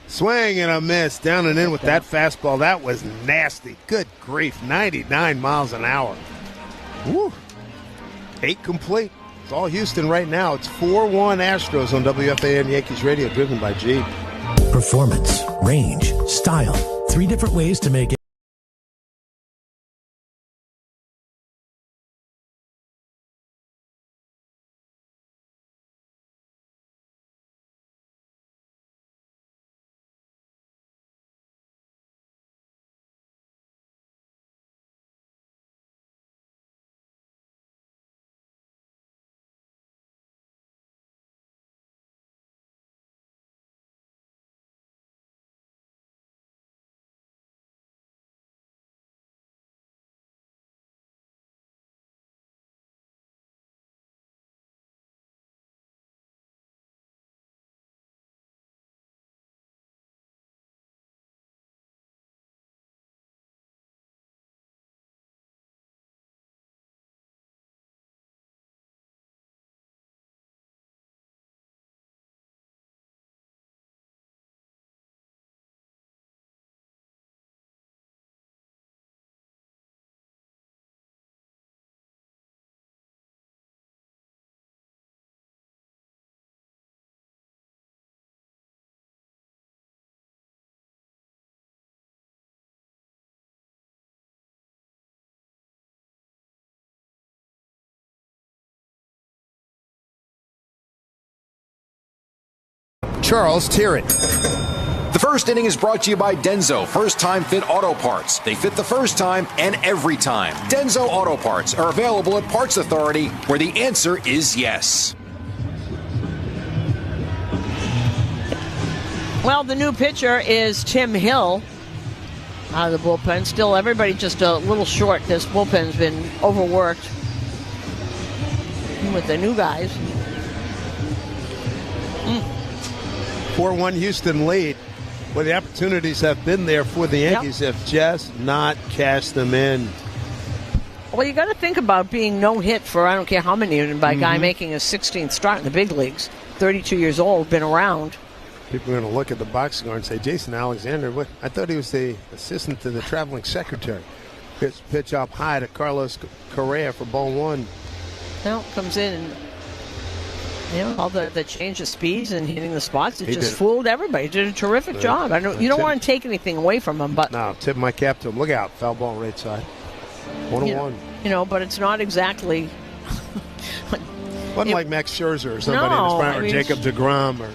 Swing and a miss. Down and in with that fastball. That was nasty. Good grief. 99 miles an hour. Woo. 8 complete. It's all Houston right now. It's 4-1 Astros on WFAN Yankees Radio, driven by Jeep. Performance, range, style. 3 different ways to make it. Charles Tyrrell. The first inning is brought to you by Denso, first-time fit auto parts. They fit the first time and every time. Denso Auto Parts are available at Parts Authority, where the answer is yes. Well, the new pitcher is Tim Hill out of the bullpen. Still, everybody just a little short. This bullpen's been overworked with the new guys. 4-1 Houston lead. Well, the opportunities have been there for the Yankees, have just not cashed them in. Well, you got to think about being no hit for I don't care how many, by a guy making his 16th start in the big leagues, 32 years old, been around. People are going to look at the box score and say, Jason Alexander, what? I thought he was the assistant to the traveling secretary. Pitch up high to Carlos Correa for ball one. Well, comes in and all the change of speeds and hitting the spots, it just fooled everybody. He did a terrific job. You don't want to take anything away from him, but no, tip my cap to him. Look out, foul ball right side. 1-1. But it's not exactly. Wasn't like Max Scherzer or somebody in his prime, or Jacob deGrom, or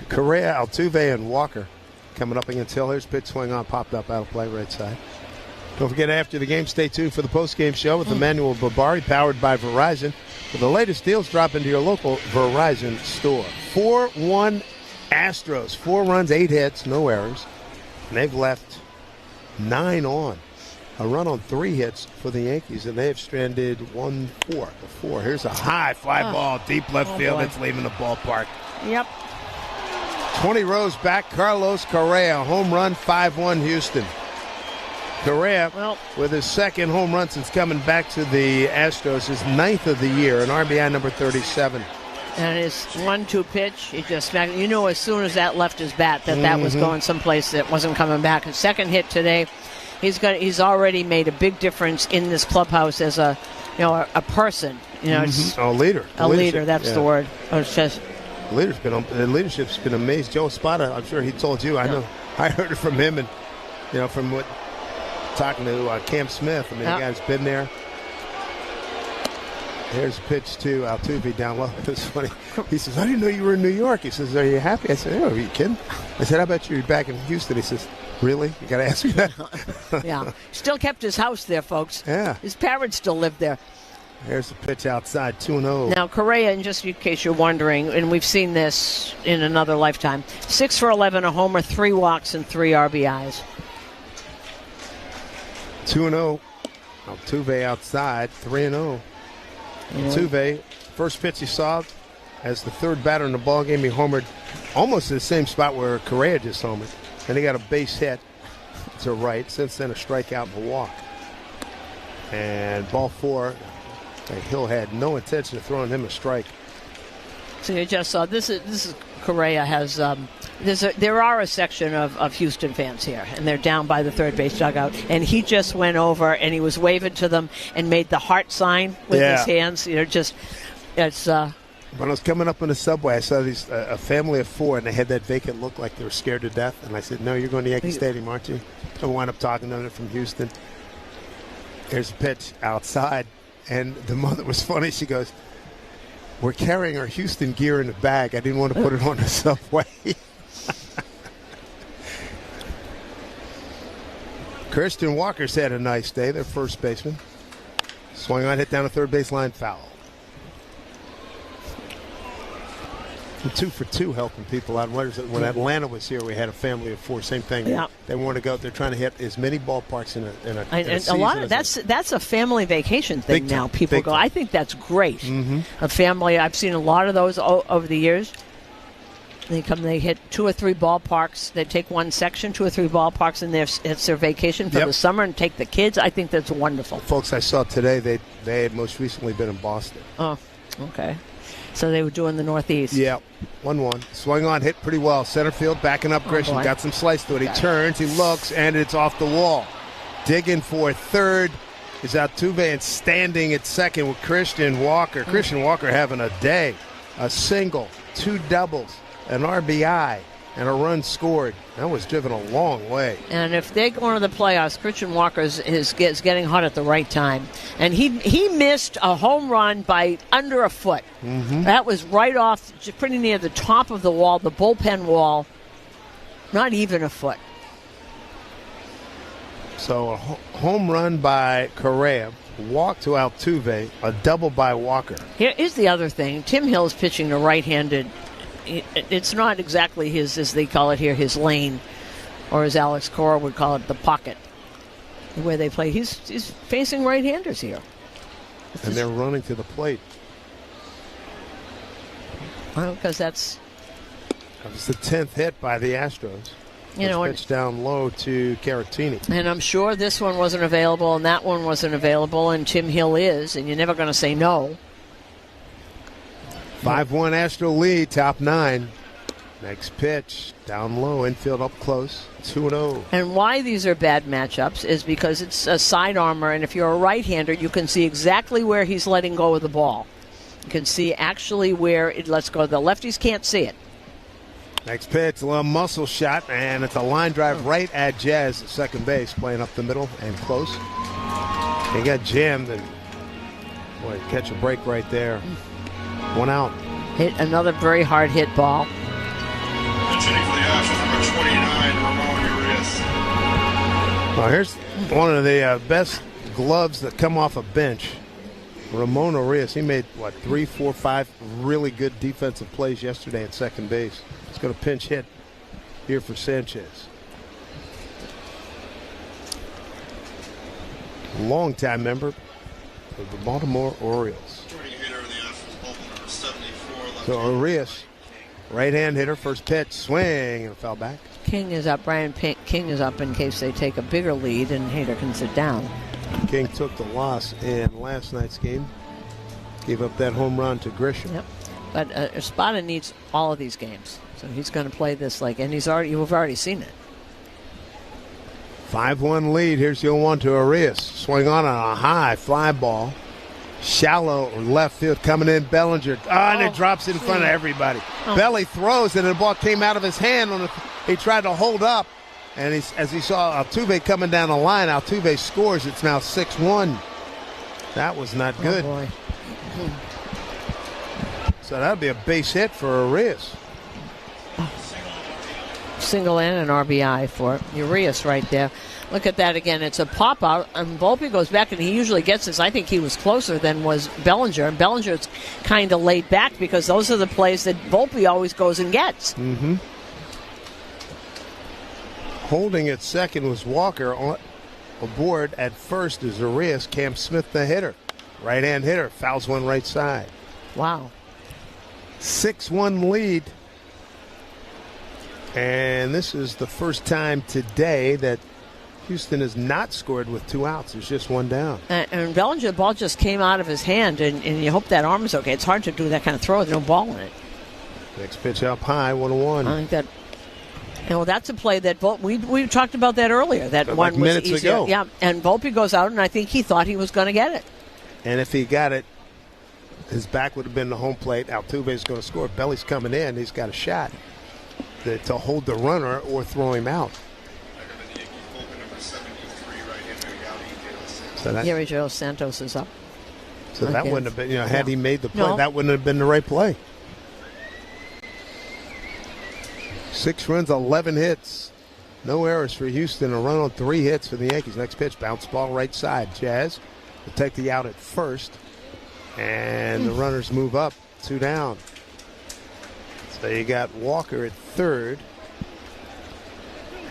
Correa, Altuve, and Walker coming up against Hill. Here's pitch swing on, popped up out of play right side. Don't forget, after the game, stay tuned for the post-game show with Emmanuel Barbari, powered by Verizon. For the latest deals, drop into your local Verizon store. 4-1 Astros. 4 runs, 8 hits, no errors. And they've left 9 on. A run on 3 hits for the Yankees, and they have stranded 1-4. Here's a high fly ball, deep left field. Boy. That's leaving the ballpark. Yep. 20 rows back, Carlos Correa, home run, 5-1 Houston. Correa, with his second home run since coming back to the Astros, his 9th of the year, an RBI number 37. And his 1-2 pitch, he just smacked. You know, as soon as that left his bat, that was going someplace that wasn't coming back. His second hit today, he's already made a big difference in this clubhouse as a person. A leader. A leader. That's the word. It's just. The leadership's been amazing. Joe Espada, I'm sure he told you. I know. I heard it from him, and from what talking to Cam Smith. I mean, the guy's been there. Here's a pitch to Altuve down low. It's funny. He says, "I didn't know you were in New York." He says, "Are you happy?" I said, "Oh, are you kidding?" I said, "How about you're back in Houston?" He says, "Really? You got to ask me that?" Yeah. Still kept his house there, folks. Yeah. His parents still live there. Here's the pitch outside, 2-0. Now, Correa, and just in case you're wondering, and we've seen this in another lifetime, 6 for 11, a homer, 3 walks, and 3 RBIs. 2-0. Altuve outside, 3-0. Altuve, first pitch he saw as the third batter in the ballgame, he homered almost in the same spot where Correa just homered. Then he got a base hit to right. Since then, a strikeout and a walk. And ball 4. Hill had no intention of throwing him a strike. So you just saw this is Correa has there are a section of Houston fans here, and they're down by the third base dugout, and he just went over and he was waving to them and made the heart sign with his hands. It's when I was coming up on the subway, I saw a family of 4, and they had that vacant look like they were scared to death. And I said, "No, you're going to Yankee Stadium, aren't you?" I wound up talking to them from Houston. Here's a pitch outside. And the mother was funny. She goes, "We're carrying our Houston gear in a bag. I didn't want to put it on the subway." Christian Walker's had a nice day, their first baseman. Swung on, hit down the third baseline, foul. And 2 for 2 helping people out. When Atlanta was here, we had a family of 4. Same thing. Yeah. They want to go. They're trying to hit as many ballparks in a season. A lot of that's a family vacation thing now. People go. I think that's great. A family. I've seen a lot of those over the years. They come. They hit 2 or 3 ballparks. They take one section, 2 or 3 ballparks, and it's their vacation for the summer, and take the kids. I think that's wonderful. Folks I saw today, they had most recently been in Boston. Oh, okay. So they were doing the Northeast. Yeah, 1-1. Swung on, hit pretty well. Center field, backing up Grisham. Got some slice to it. He turns, he looks, and it's off the wall. Digging for third is Altuve, and standing at second with Christian Walker. Christian Walker having a day. A single, 2 doubles, an RBI. and a run scored. That was driven a long way. And if they go into the playoffs, Christian Walker is getting hot at the right time. And he missed a home run by under a foot. Mm-hmm. That was right off, pretty near the top of the wall, the bullpen wall. Not even a foot. So a home run by Correa, walk to Altuve, a double by Walker. Here is the other thing. Tim Hill's pitching the right-handed. It's not exactly his, as they call it here, his lane, or as Alex Cora would call it, the pocket, where they play. He's facing right-handers here. And they're running to the plate. Well, because that was the 10th hit by the Astros. Pitch down low to Caratini. And I'm sure this one wasn't available and that one wasn't available, and Tim Hill is, and you're never going to say no. 5-1 Astro lead, top 9. Next pitch, down low, infield up close, 2-0. And why these are bad matchups is because it's a side armor, and if you're a right-hander, you can see exactly where he's letting go of the ball. You can see actually where it lets go. The lefties can't see it. Next pitch, a little muscle shot, and it's a line drive right at Jazz at second base, playing up the middle and close. He got jammed, and boy, catch a break right there. 1 out. Hit another very hard hit ball. Pitching for the Astros, number 29, Ramon Urias. Well, here's one of the best gloves that come off a bench. Ramon Urias, he made, 3, 4, 5 really good defensive plays yesterday at second base. He's going to pinch hit here for Sanchez. Longtime member of the Baltimore Orioles. So Urias, right-hand hitter, first pitch, swing, and fell back. King is up. Brian King is up in case they take a bigger lead, and Hader can sit down. King took the loss in last night's game. Gave up that home run to Grisham. Yep. But Espada needs all of these games. So he's going to play this and you've already seen it. 5-1 lead. Here's the 0-1 to Urias. Swing on a high fly ball. Shallow left field coming in. Bellinger. And it drops in front of everybody. Belly throws, and the ball came out of his hand. He tried to hold up. And as he saw Altuve coming down the line, Altuve scores. It's now 6-1. That was not good. Oh, boy. So that would be a base hit for Urias. Single and an RBI for Urias right there. Look at that again. It's a pop out, and Volpe goes back, and he usually gets this. I think he was closer than was Bellinger, and Bellinger's kind of laid back because those are the plays that Volpe always goes and gets. Mm-hmm. Holding at second was Walker. Aboard at first is Urias. Cam Smith, the hitter. Right-hand hitter. Fouls one right side. Wow. 6-1 lead. And this is the first time today that Houston has not scored with 2 outs. There's just 1 down. And Bellinger, the ball just came out of his hand, and you hope that arm is okay. It's hard to do that kind of throw with no ball in it. Next pitch up high, 1-1. I think that. That's a play that we talked about that earlier. That like one was minutes easier. ago. Yeah, and Volpe goes out, and I think he thought he was going to get it. And if he got it, his back would have been the home plate. Altuve's going to score. Belly's coming in. He's got a shot to hold the runner or throw him out. So Gary Joe Santos is up. So that wouldn't have been, had he made the play, No. that wouldn't have been the right play. 6 runs, 11 hits. No errors for Houston. A run on 3 hits for the Yankees. Next pitch, bounce ball right side. Jazz will take the out at first. And the runners move up, 2 down. So you got Walker at third.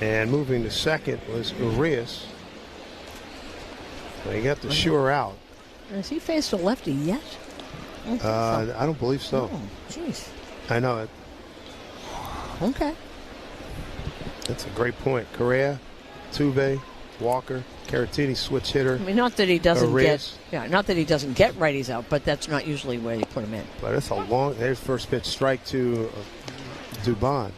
And moving to second was Urias. So you got the sure out. Has he faced a lefty yet? I don't believe so. Oh, jeez. I know it. Okay. That's a great point. Correa, Tuve, Walker, Caratini, switch hitter. I mean, not that he doesn't Urias. not that he doesn't get righties out, but that's not usually where you put him in. But it's a long. There's first pitch strike to Dubon.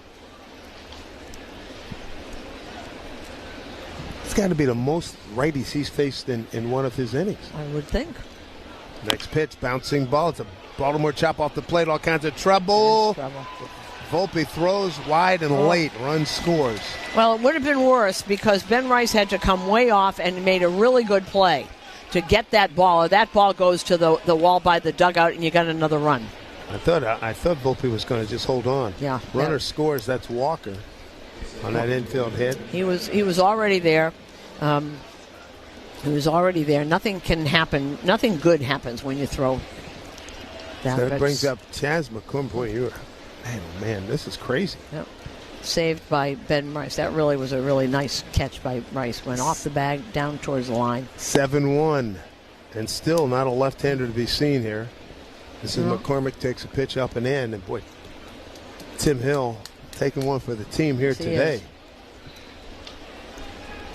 It's got to be the most righties he's faced in one of his innings. I would think. Next pitch, bouncing ball. It's a Baltimore chop off the plate. All kinds of trouble. Volpe throws wide and late. Run scores. Well, it would have been worse because Ben Rice had to come way off and made a really good play to get that ball. Or that ball goes to the wall by the dugout, and you got another run. I thought Volpe was going to just hold on. Yeah. Runner scores. That's Walker on that infield hit. He was already there. He was already there. Nothing can happen. Nothing good happens when you throw that. So that brings up Chas McCormick. Boy, man, this is crazy. Yep. Saved by Ben Rice. That really was a really nice catch by Rice. Went off the bag, down towards the line. 7-1. And still not a left-hander to be seen here. This is McCormick takes a pitch up and in. And, boy, Tim Hill taking one for the team here today.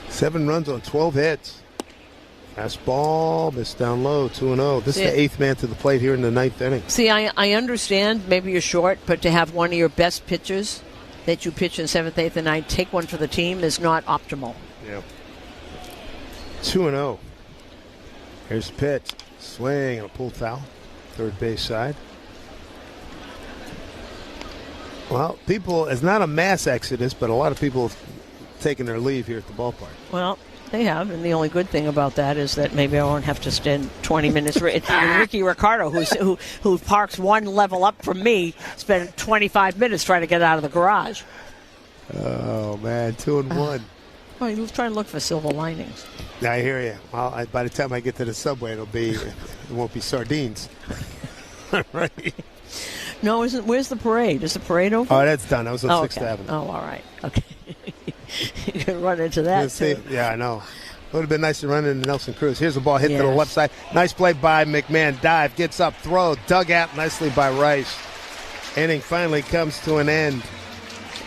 7 runs on 12 hits. Fastball, missed down low, 2-0. This is the 8th man to the plate here in the 9th inning. See, I understand maybe you're short, but to have one of your best pitchers that you pitch in 7th, 8th, and 9th take one for the team is not optimal. Yeah. 2-0. Here's the pitch. Swing and a pulled foul. Third base side. Well, it's not a mass exodus, but a lot of people have taken their leave here at the ballpark. Well, they have, and the only good thing about that is that maybe I won't have to spend 20 minutes. Ricky Ricardo, who parks one level up from me, spent 25 minutes trying to get out of the garage. Oh, man, 2-1. Well, he was trying to look for silver linings. I hear you. Well, by the time I get to the subway, it won't be sardines. Right. No, where's the parade? Is the parade over? Oh, that's done. That was on 6th okay. Avenue. Oh, all right. Okay. You can run into that, too. Yeah, I know. Would have been nice to run into Nelson Cruz. Here's the ball hit to the left side. Nice play by McMahon. Dive, gets up, throw, dug out nicely by Rice. Inning finally comes to an end.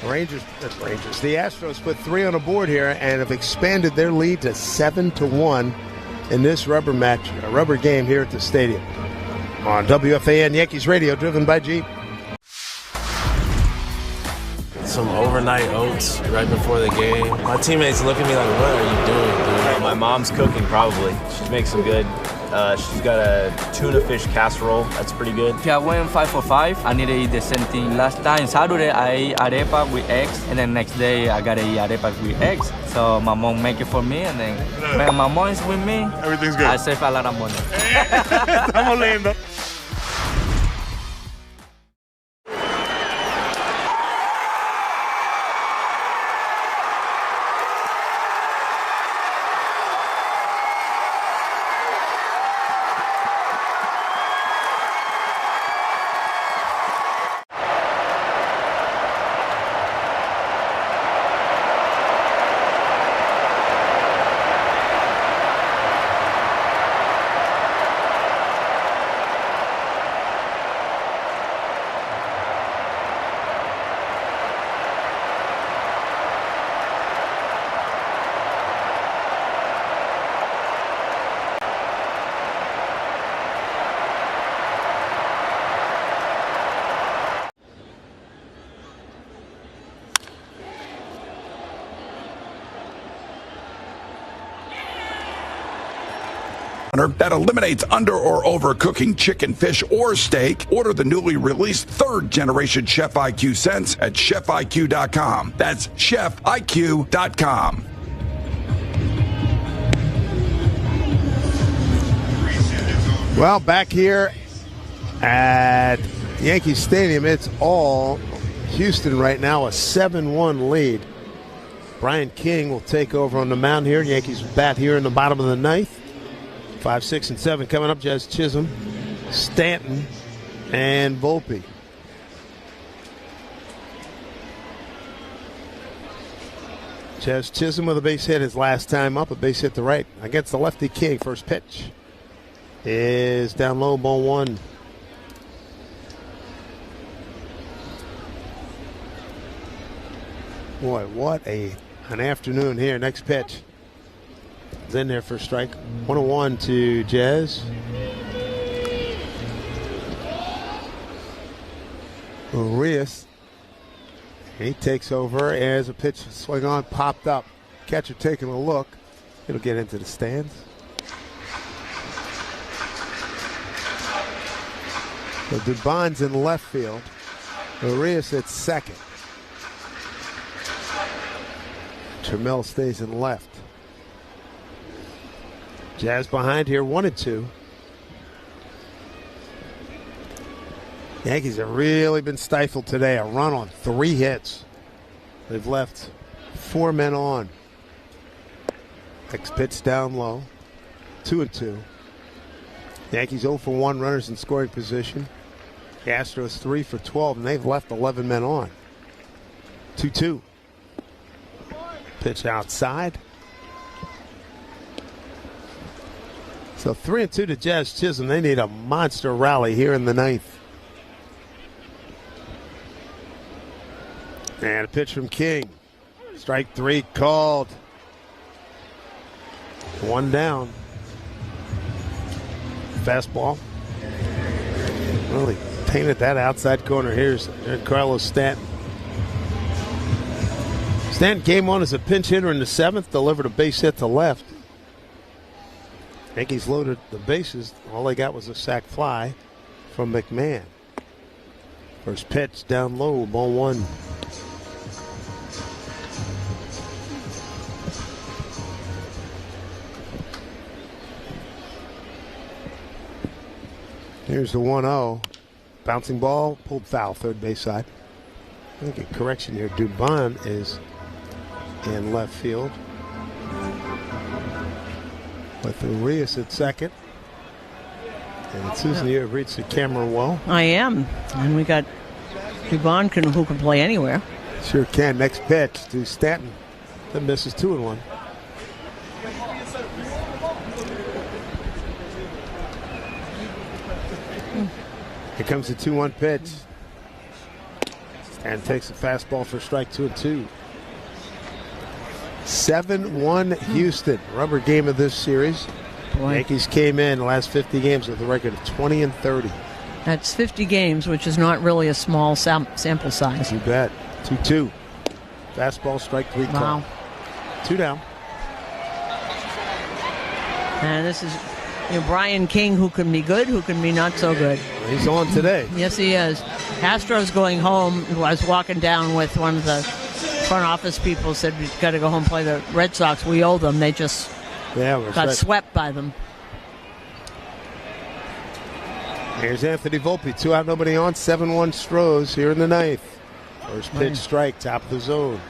The Astros put 3 on the board here and have expanded their lead to 7-1 in this rubber game here at the stadium. On WFAN Yankees Radio, driven by Jeep. Some overnight oats right before the game. My teammates look at me like, what are you doing, dude? My mom's cooking, probably. She makes some good. She's got a tuna fish casserole. That's pretty good. I went 5 for 5. I need to eat the same thing. Last time, Saturday, I ate arepa with eggs, and then next day, I got to eat arepa with eggs. So my mom make it for me, and then when my mom is with me, everything's good. I save a lot of money. Estamos lindo. That eliminates under or over cooking chicken, fish, or steak. Order the newly released 3rd generation Chef IQ scents at chefiq.com. That's chefiq.com. Well, back here at Yankee Stadium, it's all Houston right now, a 7-1 lead. Brian King will take over on the mound here. Yankees bat here in the bottom of the 9th. 5, 6, and 7 coming up. Jazz Chisholm, Stanton, and Volpe. Jazz Chisholm with a base hit his last time up. A base hit to right against the lefty King. First pitch is down low, ball 1. Boy, what an afternoon here. Next pitch. Is in there for a strike. 1-1 to Jazz. Urias. He takes over as a pitch swing on, popped up. Catcher taking a look. It'll get into the stands. So Dubon's in left field. Urias at second. Trammell stays in left. Jazz behind here, 1-2. Yankees have really been stifled today. A run on 3 hits. They've left 4 men on. Next pitch down low. 2-2. Yankees 0 for 1, runners in scoring position. The Astros 3 for 12, and they've left 11 men on. 2-2. Pitch outside. So 3-2 to Jazz Chisholm. They need a monster rally here in the 9th. And a pitch from King. Strike 3 called. 1 down. Fastball. Really painted that outside corner. Here's Carlos Stanton. Stanton came on as a pinch hitter in the 7th, delivered a base hit to left. Yankees loaded the bases. All they got was a sac fly from McMahon. First pitch down low, ball 1. Here's the 1-0. Bouncing ball, pulled foul, third base side. I think a correction here. Dubon is in left field. With Urias at second. And Susan, you have reached the camera well. I am. And we got Dubon who can play anywhere. Sure can. Next pitch to Stanton. That misses 2-1. Here comes the 2-1 pitch. And takes a fastball for strike 2-2. 7-1 Houston. Rubber game of this series. Boy. Yankees came in the last 50 games with a record of 20-30. That's 50 games, which is not really a small sample size. You bet. 2-2. Fastball, strike 3 call. Wow. 2 down. And this is Brian King, who can be good, who can be not so good. He's on today. Yes, he is. Astros going home. I was walking down with one of the front office people, said we've got to go home and play the Red Sox. We owe them. They just got swept by them. Here's Anthony Volpe. 2 out, nobody on. 7-1 Stros here in the 9th. First pitch strike, top of the zone.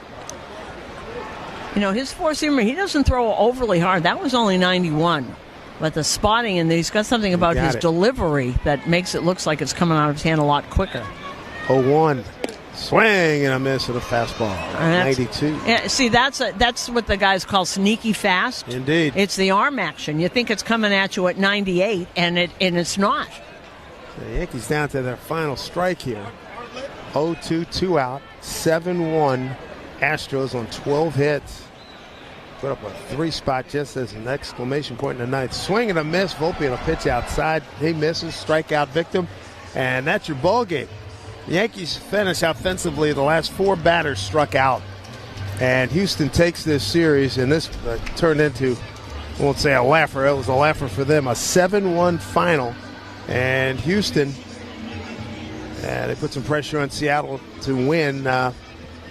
His four-seamer, he doesn't throw overly hard. That was only 91. But the spotting, and he's got something about his delivery that makes it look like it's coming out of his hand a lot quicker. 0-1. Swing and a miss with a fastball. 92. Yeah, see, that's what the guys call sneaky fast. Indeed. It's the arm action. You think it's coming at you at 98, and it's not. The Yankees down to their final strike here. 0-2, 2 out. 7-1 Astros on 12 hits. Put up a 3-spot just as an exclamation point in the 9th. Swing and a miss. Volpe on a pitch outside. He misses. Strikeout victim. And that's your ball game. The Yankees finish offensively. The last 4 batters struck out. And Houston takes this series, and this turned into, I won't say a laugher. It was a laugher for them. A 7-1 final. And Houston, they put some pressure on Seattle to win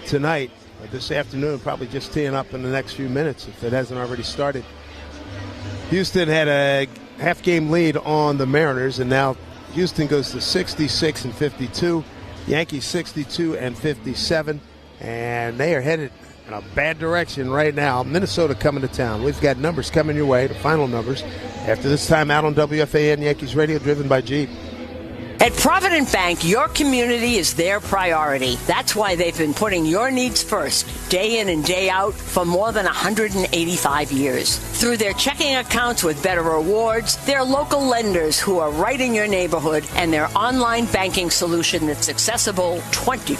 tonight. This afternoon, probably just teeing up in the next few minutes if it hasn't already started. Houston had a half-game lead on the Mariners, and now Houston goes to 66-52. Yankees 62-57, and they are headed in a bad direction right now. Minnesota coming to town. We've got numbers coming your way, the final numbers, after this time out on WFAN Yankees Radio, driven by Jeep. At Provident Bank, your community is their priority. That's why they've been putting your needs first, day in and day out, for more than 185 years. Through their checking accounts with better rewards, their local lenders who are right in your neighborhood, and their online banking solution that's accessible 24